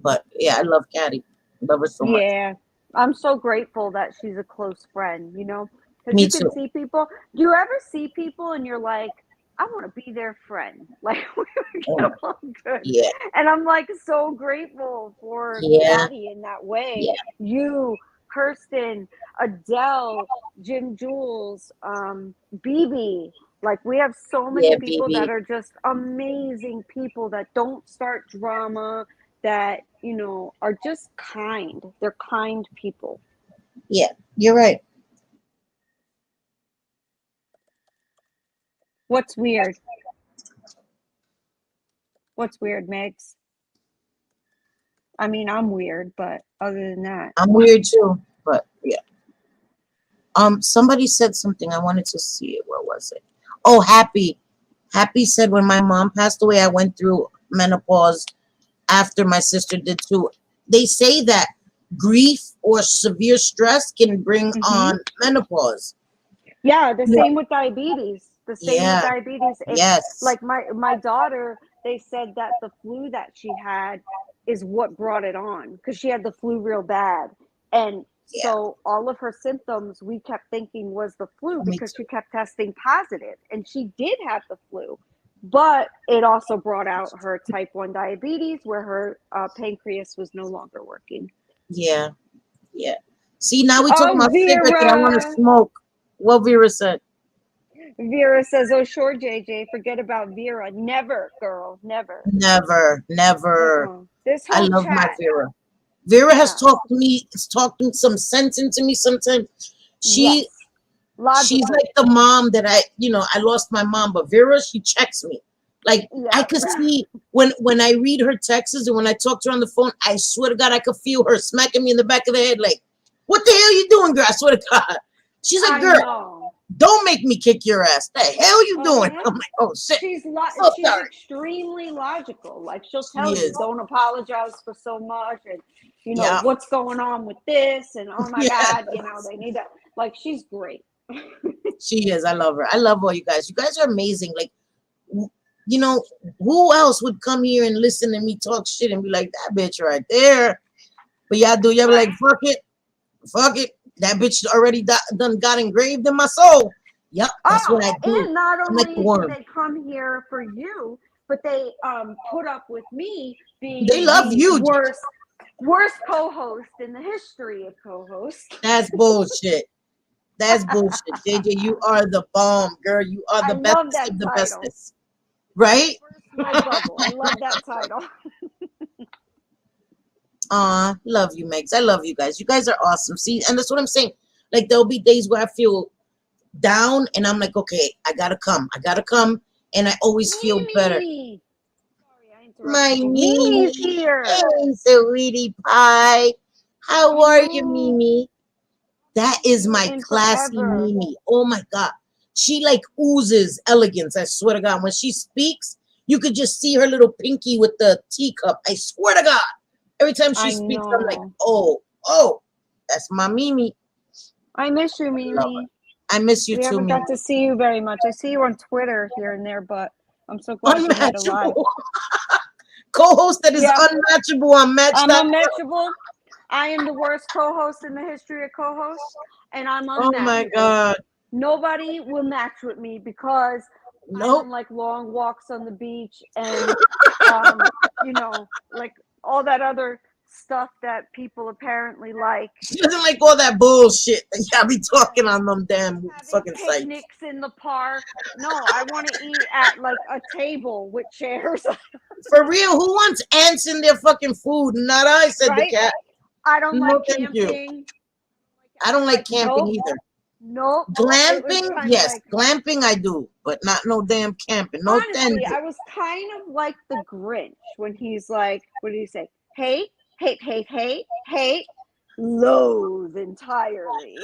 But yeah, I love Caddy. Love her so much. Yeah, I'm so grateful that she's a close friend, because Me you can too. see people. Do you ever see people and you're like, I want to be their friend? Like, we would get Oh, along good. yeah. And I'm like so grateful for Yeah. Patty in that way. Yeah. You, Kirsten, Adele, Jim Jules, BB. Like, we have so many Yeah, people that BB. are just amazing people that don't start drama, that are just kind. They're kind people. Yeah, you're right. What's weird? What's weird, Megs? I mean, I'm weird, but other than that. I'm weird too, but yeah. Somebody said something. I wanted to see it. What was it? Oh, Happy. Happy said when my mom passed away, I went through menopause after my sister did too. They say that grief or severe stress can bring on menopause. Yeah, the same with diabetes. The same with Yeah. diabetes. It's Yes. like my daughter, they said that the flu that she had is what brought it on because she had the flu real bad. And so all of her symptoms we kept thinking was the flu because she kept testing positive and she did have the flu. But it also brought out her type 1 diabetes where her pancreas was no longer working. Yeah. Yeah. See, now we talking about cigarettes and I want to Vera. smoke. What Vera said. Vera says, oh, sure, JJ, forget about Vera. Never, girl, never. Never, never. This I whole love my chat. Vera. Vera has talked some sense into me sometimes. She's like the mom that I lost my mom, but Vera, she checks me. Like I could see when I read her texts and when I talk to her on the phone, I swear to God, I could feel her smacking me in the back of the head, like, what the hell you doing, girl? I swear to God. She's like, girl, don't make me kick your ass. The hell you doing? I'm like, oh shit. She's extremely logical. Like she'll tell you, don't apologize for so much, and what's going on with this, and oh my God, they need that. Like she's great. She is. I love her. I love all you guys. You guys are amazing. Like, who else would come here and listen to me talk shit and be like, that bitch right there? But y'all do. Y'all be like, fuck it. Fuck it. That bitch already done got engraved in my soul. Yep, that's what I do. And not only do they come here for you, but they put up with me being they love you. Worst co-host in the history of co-hosts. That's bullshit. That's bullshit. JJ, you are the bomb, girl. You are the bestest of the bestest. Right? My bubble. I love that title. Love you, Megs. I love you guys. You guys are awesome. See, and that's what I'm saying. Like, there'll be days where I feel down and I'm like, okay, I gotta come. And I always feel better. Sorry, I interrupted My you. Mimi's here. Hey, sweetie pie. How are you, Mimi? That is my classy Mimi. Oh my God. She like oozes elegance. I swear to God. When she speaks, you could just see her little pinky with the teacup. I swear to God. Every time she speaks, I'm like, oh, that's my Mimi. I miss you, Mimi. I miss you too, We haven't Mimi. got to see you very much. I see you on Twitter here and there, but I'm so glad you made a live. Co-host that is unmatchable on Match. I'm unmatchable. I am the worst co-host in the history of co-hosts, and I'm unmatchable. Oh my God. Nobody will match with me because I don't like long walks on the beach and, like all that other stuff that people apparently like. She doesn't like all that bullshit that y'all be talking on them damn fucking sites. Picnics in the park. No, I want to eat at like a table with chairs. For real, who wants ants in their fucking food? Not I, said the cat. I don't like camping. You. I don't like camping either. Nope. Glamping, yes. Glamping I do, but not no damn camping. No. Honestly, I was kind of like the Grinch when he's like, what did he say? Hate, loathe entirely.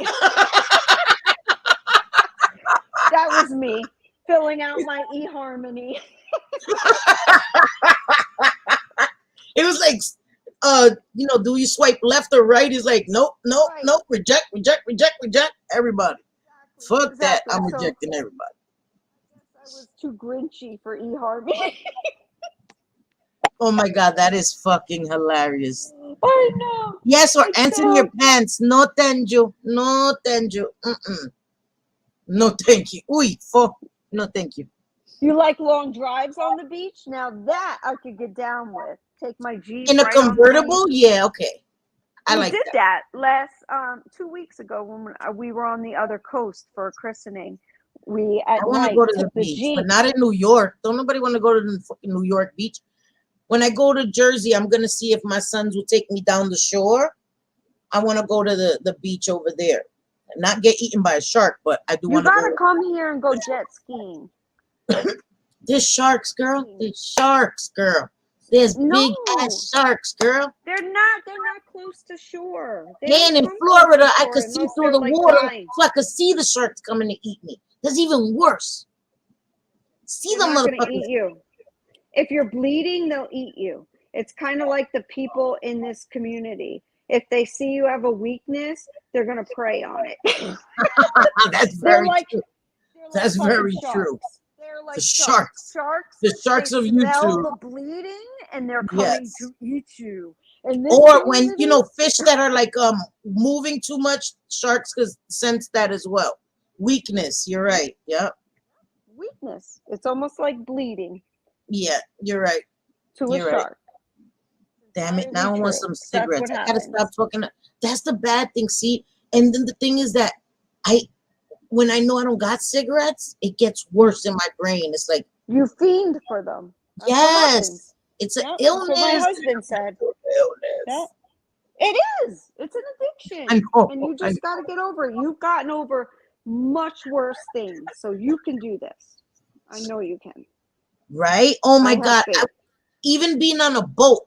That was me filling out my eHarmony. It was like, do you swipe left or right? He's like, nope, reject, everybody. Fuck that. I'm rejecting everybody. I was too grinchy for eHarmony. Oh my God, that is fucking hilarious. I know. Yes, or ants in your pants. No, thank you. No, thank you. No, thank you. No, thank you. You like long drives on the beach? Now that I could get down with. Take my Jeep in a convertible. Yeah, okay. I did that last 2 weeks ago when we were on the other coast for a christening. I want to go to the beach, but not in New York. Don't nobody want to go to the fucking New York beach. When I go to Jersey, I'm gonna see if my sons will take me down the shore. I want to go to the beach over there, not get eaten by a shark, but I do want to. You gotta come here and go jet skiing. There's sharks, girl. There's sharks, girl. There's No, big ass sharks, girl. they're not. They're not close to shore. They Yeah, don't and in come close Florida, to I shore could see unless through they're the like water, dying. so I could see the sharks coming to eat me. That's even worse. See They're them not going to motherfuckers. eat you. If you're bleeding, they'll eat you. It's kind of like the people in this community. If they see you have a weakness, they're going to prey on it. That's They're very like true. they're like That's fucking very sharks. true. They're like The sharks. sharks. The sharks They of smell YouTube. the bleeding and they're coming Yes. to eat you. And this Or when community, fish that are like moving too much, sharks could sense that as well. Weakness. You're right. Yep. weakness. It's almost like bleeding Yeah. You're right. to a You're right. shark. Damn it! Now I want some That's cigarettes. what I gotta happens. stop talking. That's the bad thing. See, and then the thing is that when I know I don't got cigarettes, it gets worse in my brain. It's like, You fiend for them. That's what yes, happens. it's an Yep, illness. that's what my husband said. That Illness. it is. It's an addiction. I know. And you I just got to get over it. You've gotten over much worse things. So you can do this. I know you can. Right? Oh my I have God. faith. Even being on a boat.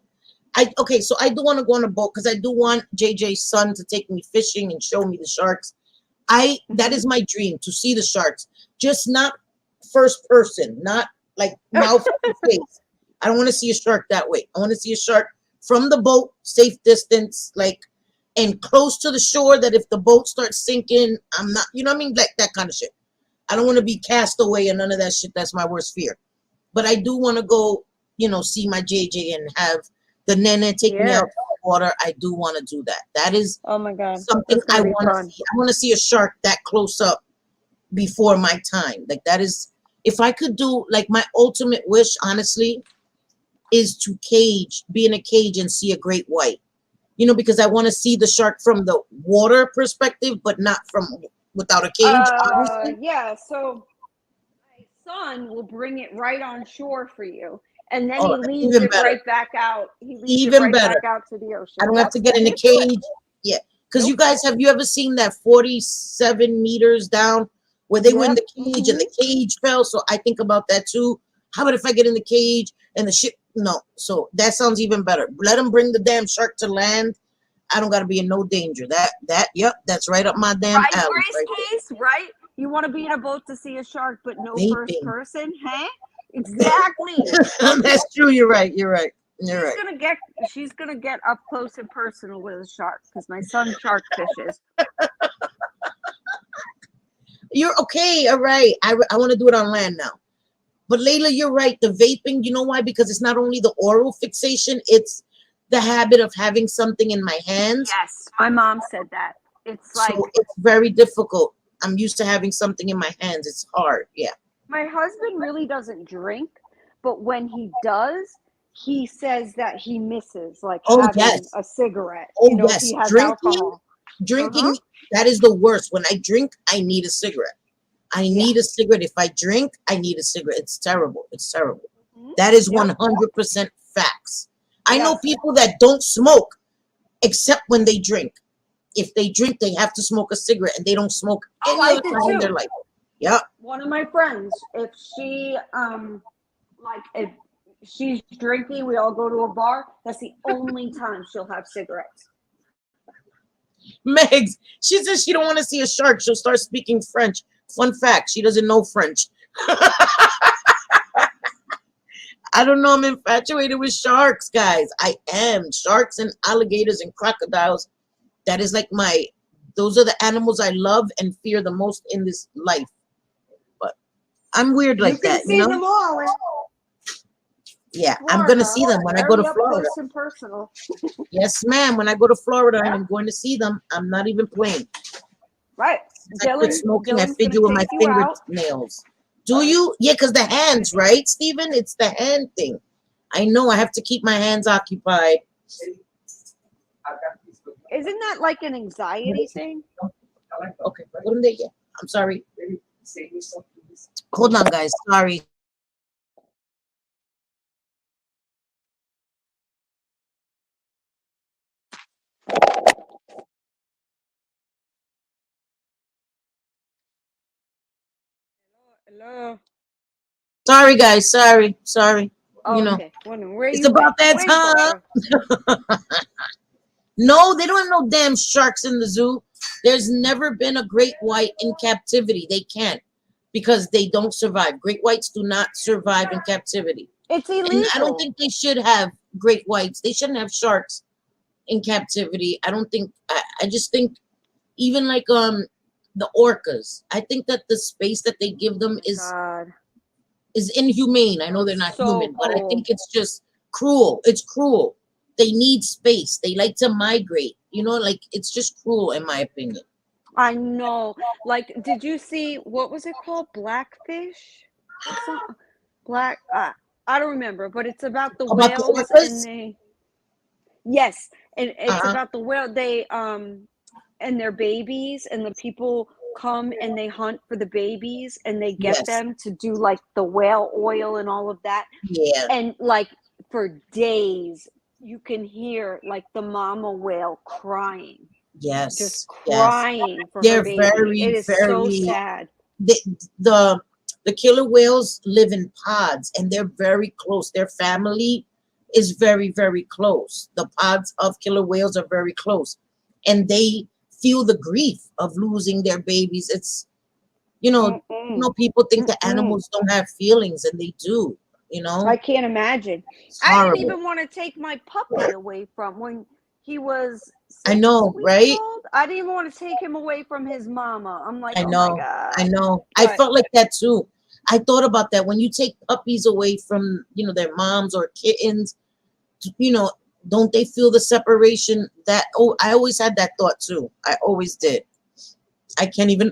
So I do want to go on a boat because I do want JJ's son to take me fishing and show me the sharks. That is my dream, to see the sharks. Just not first person, not like mouth to face. I don't want to see a shark that way. I want to see a shark from the boat, safe distance, like, and close to the shore, that if the boat starts sinking, I'm not, you know what I mean? Like that kind of shit. I don't want to be cast away and none of that shit. That's my worst fear. But I do want to go, see my JJ and have the nene take me out to the water. I do want to do that. That is Oh my God. something That's I gonna be want to fun. see. I want to see a shark that close up before my time. Like that is, if I could do, like, my ultimate wish, honestly, is to be in a cage and see a great white. Because I want to see the shark from the water perspective, but not without a cage, obviously. Yeah. So my son will bring it right on shore for you. And then Oh, he leaves even it better. right back out. He leaves it Even right better. back out to the ocean. I don't have to get in a Can't do it. cage. Yeah. Because Nope. you guys, have you ever seen that 47 meters down where they were in Yep. the cage and the cage fell? So I think about that too. How about if I get in the cage and the ship? No. So that sounds even better. Let them bring the damn shark to land. I don't got to be in no danger. Yep, that's right up my damn Right, alley. Grace Right there. Case, right? You want to be in a boat to see a shark, but no first Vaping. person, huh? Exactly. That's true. You're right. You're right. You're right. She's gonna get up close and personal with a shark because my son shark fishes. You're okay. All right. I want to do it on land now. But Layla, you're right. The vaping, you know why? Because it's not only the oral fixation, it's the habit of having something in my hands. Yes, my mom said that. It's like, So it's very difficult. I'm used to having something in my hands. It's hard. Yeah. my husband really doesn't drink, but when he does, he says that he misses like having a cigarette. Oh, if yes. he has Drinking, alcohol. that is the worst. When I drink, I need a cigarette. I need a cigarette. If I drink, I need a cigarette. It's terrible. It's terrible. That is 100% facts. I know people that don't smoke except when they drink. If they drink, they have to smoke a cigarette, and they don't smoke any other time in their life. Yep. One of my friends, if she if she's drinking, we all go to a bar. That's the only time she'll have cigarettes. Megs, she says she don't want to see a shark. She'll start speaking French. Fun fact, she doesn't know French. I don't know. I'm infatuated with sharks, guys. I am. Sharks and alligators and crocodiles. That is like those are the animals I love and fear the most in this life. But I'm weird like that, You can see them all. Yeah, I'm going to see them when I go to Florida. Close and personal. Yes, ma'am. When I go to Florida and I'm going to see them, I'm not even playing. Right. I quit smoking. I figure with my fingernails. Do you? Yeah, because the hands, right, Steven? It's the hand thing. I know. I have to keep my hands occupied. Isn't that like an anxiety thing? Okay. I'm sorry. Hold on, guys. Sorry. Hello. Sorry, guys. Sorry. Oh, you know, okay. Where it's you been? about that Where you going, time. girl? No, they don't have no damn sharks in the zoo. There's never been a great white in captivity. They can't because they don't survive. Great whites do not survive in captivity. It's And I don't illegal. think they should have great whites. They shouldn't have sharks in captivity. I don't think I just think even like the orcas, I think that the space that they give them God, is inhumane. I know they're not so human, but I cool. think it's just cruel. It's cruel. They need space. They like to migrate. You know, like it's just cruel in my opinion. I know. Like, did you see what was it called? Blackfish? Or something? Black. I don't remember, but it's about the About the whales and orcas? they. Yes, and it's Uh-huh. about the whale. They and their babies, and the people come and they hunt for the babies, and they get Yes. them to do like the whale oil and all of that. Yeah. And like for days, you can hear like the mama whale crying, just Yes. Yes. crying for her They're baby. It very, is so very sad. the the the killer whales live in pods and they're very close. Their family is very, very close. The pods of killer whales are very close. And they feel the grief of losing their babies. It's people think that Mm-mm. animals don't have feelings and they do, I can't imagine. It's I didn't horrible. even want to take my puppy away from when he was I 6 know, weeks right? old. I didn't even want to take him away from his mama. I'm like, I oh my know. I God. know. I But felt like that too. I thought about that when you take puppies away from, their moms or kittens, you know, don't they feel the separation I always had that thought too. I always did. I can't even,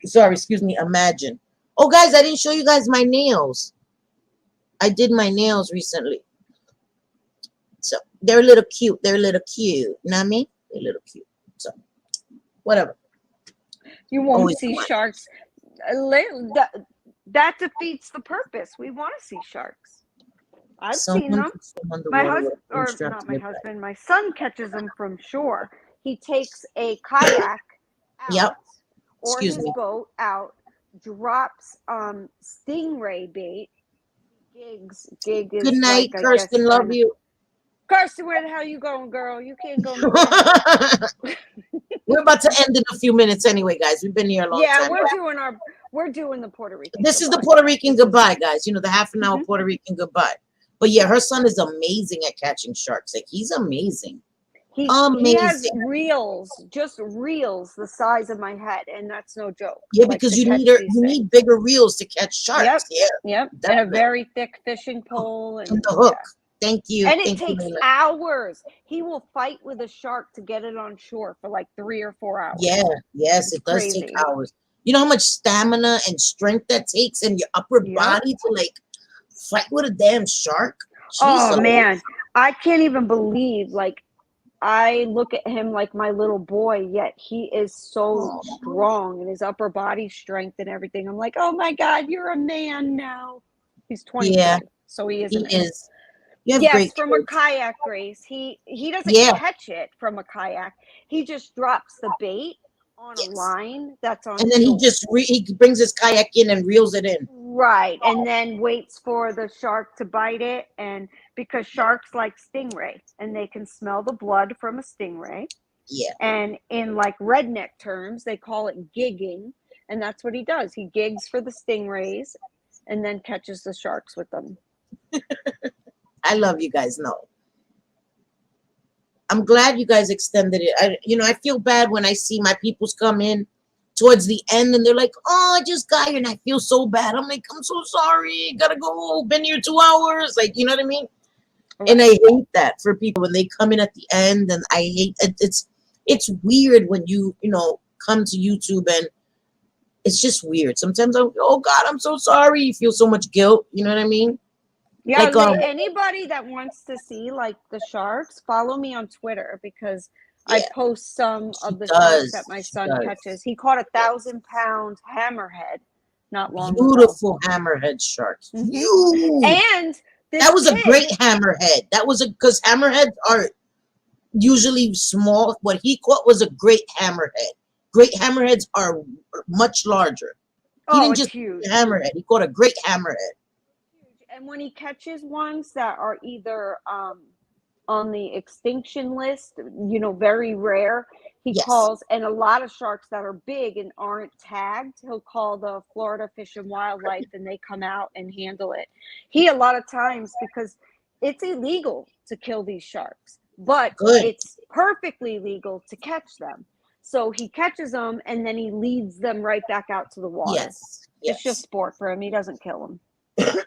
sorry, excuse me, imagine. Oh, guys, I didn't show you guys my nails. I did my nails recently. So they're a little cute. They're a little cute. You know what I mean? They're a little cute. So whatever. you won't Always see fun. sharks. That defeats the purpose. We want to see sharks. I've seen Someone them. could swim My underwater husband, with a fin or strapped not to my their back. husband, my son catches them from shore. He takes a kayak Yep. out or Excuse his me. boat out, drops stingray bait. Gig Good is night, like, I guess, Kirsten. Love kind of. you. Kirsten, where the hell you going, girl? You can't go nowhere. We're about to end in a few minutes anyway, guys. We've been here a long Yeah, time. we're doing the Puerto Rican. This is the goodbye. Puerto Rican This is- goodbye, guys. The half an hour Mhm. Puerto Rican goodbye. But yeah, her son is amazing at catching sharks. Like he's amazing. He has Amazing. reels, just reels the size of my head, and that's no joke. Yeah, like, because to you catch need these you things. need bigger reels to catch Yep, sharks. Yeah, yep, and a definitely. very thick fishing pole, And and the hook. yeah. Thank you. And it Thank you, takes Leila. hours. He will fight with a shark to get it on shore for like 3 or 4 hours. Yeah, yes, It's it does crazy. take hours. You know how much stamina and strength that takes in your upper Yep. body to like fight with a damn shark? Oh Jesus. man, I can't even believe, like, I look at him like my little boy, yet he is so strong and his upper body strength and everything. I'm like, oh my God, you're a man now. He's 22, Yeah, so he is he a man. is. You have Yes, great from kids. a kayak, Grace. He doesn't Yeah. catch it from a kayak. He just drops the bait on a Yes. line that's on And then he shore. just he brings his kayak in and reels it in. Right, and then waits for the shark to bite it, and because sharks like stingray and they can smell the blood from a stingray. Yeah. And in like redneck terms, they call it gigging, and that's what he does. He gigs for the stingrays and then catches the sharks with them. I love you guys. No. I'm glad you guys extended it. I feel bad when I see my peoples come in towards the end and they're like, oh, I just got here and I feel so bad. I'm like, I'm so sorry. Gotta go. Been here 2 hours. Like, you know what I mean? Right. And I hate that for people when they come in at the end, and I hate it. It's weird when you come to YouTube and it's just weird. Sometimes I'm, oh God, I'm so sorry. You feel so much guilt. You know what I mean? Yeah, Like, anybody that wants to see like the sharks, follow me on Twitter because Yeah. I post some of the does. sharks that my She son does. catches. He caught a 1,000-pound hammerhead not long ago. Beautiful hammerhead sharks. Mhm. Huge. And this That was a kid- great hammerhead. Because hammerheads are usually small. What he caught was a great hammerhead. Great hammerheads are much larger. He didn't it's just huge. catch a hammerhead. He caught a great hammerhead. And when he catches ones that are either on the extinction list, you know, very rare, he calls, and a lot of sharks that are big and aren't tagged, he'll call the Florida Fish and Wildlife, and they come out and handle it. He, a lot of times, because it's illegal to kill these sharks, but it's perfectly legal to catch them. So he catches them and then he leads them right back out to the water. Yes. It's just sport for him. He doesn't kill them.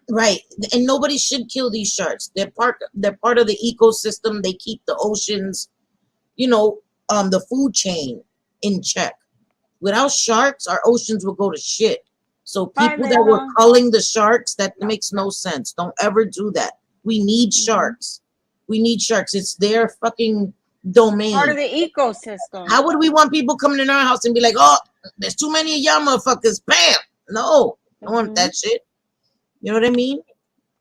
Right. And nobody should kill these sharks. They're part of the ecosystem. They keep the oceans, you know, the food chain in check. Without sharks, our oceans will go to shit. So people that were culling the sharks, that makes no sense. Don't ever do that. We need sharks. We need sharks. It's their fucking domain. Part of the ecosystem. How would we want people coming in our house and be like, oh, there's too many of y'all motherfuckers? Bam! No, I don't want that shit. You know what I mean?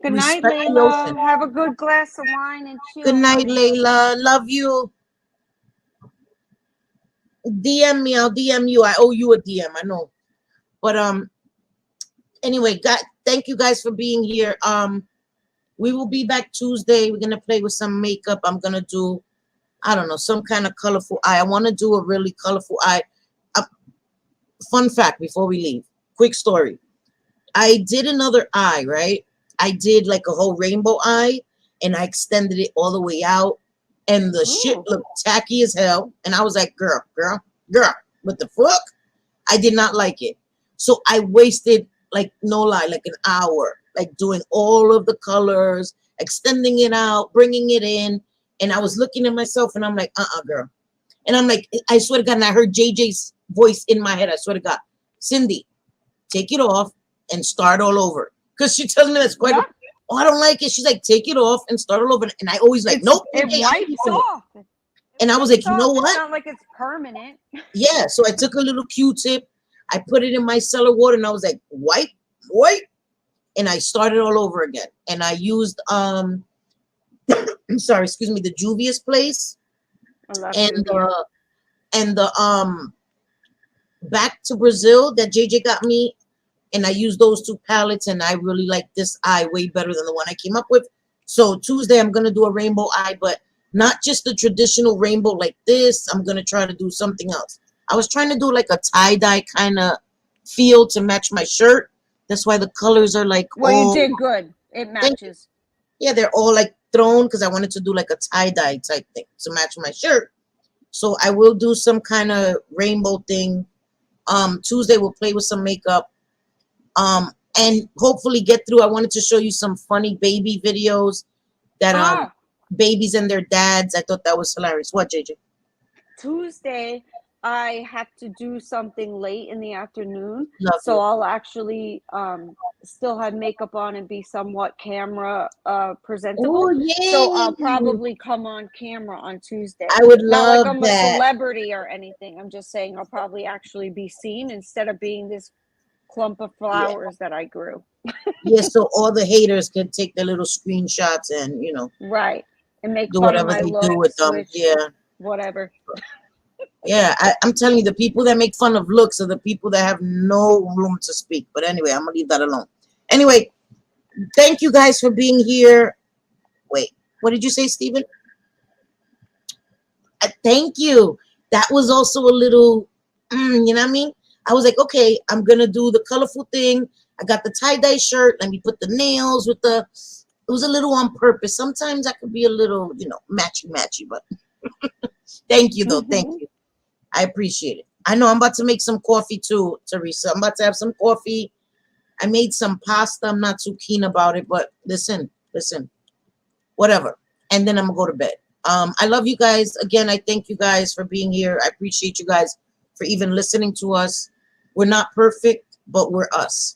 Good night, Layla. Have a good glass of wine and chill. Good night, Layla. Love you. DM me. I'll DM you. I owe you a DM. I know. But anyway, thank you guys for being here. We will be back Tuesday. We're gonna play with some makeup. I'm gonna do, I don't know, some kind of colorful eye. I want to do a really colorful eye. Fun fact before we leave. Quick story. I did another eye, right? I did like a whole rainbow eye, and I extended it all the way out, and the shit looked tacky as hell. And I was like, girl, what the fuck? I did not like it. So I wasted, like, no lie, like an hour, like doing all of the colors, extending it out, bringing it in. And I was looking at myself, and I'm like, girl. And I'm like, I swear to God, and I heard JJ's voice in my head. I swear to God, Cindy, take it off and start all over. Because she tells me that's quite I don't like it. She's like, take it off and start all over. And I always like, nope. It wipes off. And I was like, you know what? It's not like it's permanent. Yeah. So I took a little Q-tip. I put it in my cellar water, and I was like, wipe. And I started all over again. And I used, I'm sorry, excuse me, the Juvia's Place. And the Back to Brazil that JJ got me. And I used those two palettes, and I really like this eye way better than the one I came up with. So Tuesday, I'm going to do a rainbow eye, but not just the traditional rainbow like this. I'm going to try to do something else. I was trying to do like a tie-dye kind of feel to match my shirt. That's why the colors are like, well, you did good. It matches. Yeah, they're all like thrown because I wanted to do like a tie-dye type thing to match my shirt. So I will do some kind of rainbow thing. Tuesday, we'll play with some makeup. And hopefully get through. I wanted to show you some funny baby videos that babies and their dads. I thought that was hilarious. What, JJ? Tuesday, I have to do something late in the afternoon. So I'll actually still have makeup on and be somewhat camera presentable. So I'll probably come on camera on Tuesday. I would love Not like I'm a celebrity or anything. I'm just saying I'll probably actually be seen instead of being this clump of flowers that I grew. Yeah, so all the haters can take their little screenshots and, you know, right, and make do fun whatever of my they looks, do with them. Yeah, whatever. Yeah, I'm telling you, the people that make fun of looks are the people that have no room to speak. But anyway, I'm gonna leave that alone. Anyway, thank you guys for being here. Wait, what did you say, Stephen? Thank you. That was also a little, you know what I mean? I was like, okay, I'm going to do the colorful thing. I got the tie-dye shirt. Let me put the nails with the, it was a little on purpose. Sometimes I could be a little, you know, matchy, but thank you though. Thank you. I appreciate it. I know I'm about to make some coffee too, Teresa. I'm about to have some coffee. I made some pasta. I'm not too keen about it, but listen, whatever. And then I'm gonna go to bed. I love you guys. Again, I thank you guys for being here. I appreciate you guys for even listening to us. We're not perfect, but we're us,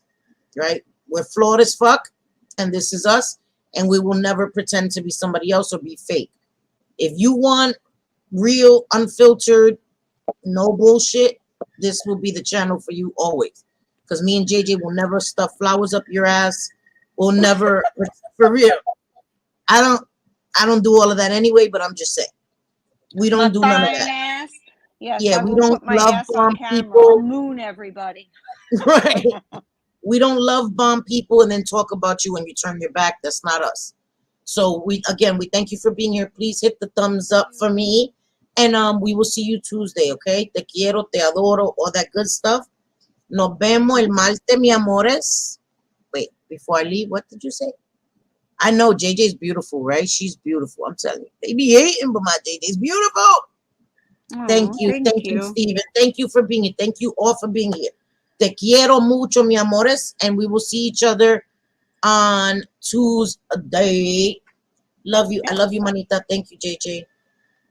right? We're flawed as fuck, and this is us, and we will never pretend to be somebody else or be fake. If you want real, unfiltered, no bullshit, this will be the channel for you always. Because me and JJ will never stuff flowers up your ass. We'll never, for real. I don't do all of that anyway, but I'm just saying. We don't do none of that. Ass. Yes, yeah, I we will don't put my love ass on camera. people. I'll moon everybody. Right. We don't love bomb people and then talk about you when you turn your back. That's not us. So we thank you for being here. Please hit the thumbs up for me. And we will see you Tuesday, okay? Te quiero, te adoro, all that good stuff. Nos vemos el martes, mi amores. Wait, before I leave, what did you say? I know JJ's beautiful, right? She's beautiful. I'm telling you. They be hating, but my JJ's beautiful. Thank you, Steven. Thank you for being here. Thank you all for being here. Te quiero mucho, mi amores, and we will see each other on Tuesday. Love you. I love you, manita. Thank you, JJ.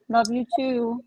Love you too.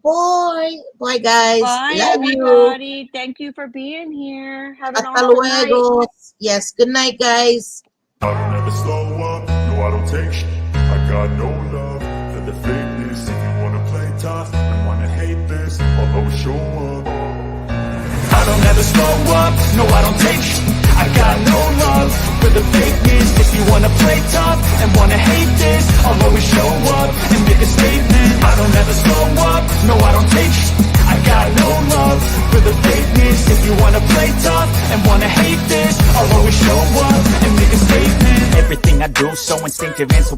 Bye. Bye, guys. Bye, love everybody. you. Thank you for being here. Have an Hasta awesome luego. night. Yes, good night, guys. I don't ever slow up, no I don't take shit. I got no love for the fakeness. If you wanna play tough and wanna hate this, I'll always show up. I don't ever slow up, no I don't take shit. I got no love for the fakeness. If you wanna play tough and wanna hate this, I'll always show up and make a statement. I don't ever slow up, no I don't take shit. I got no love for the fakeness. If you wanna play tough and wanna hate this, I'll always show up and make a statement. Everything I do so instinctive and so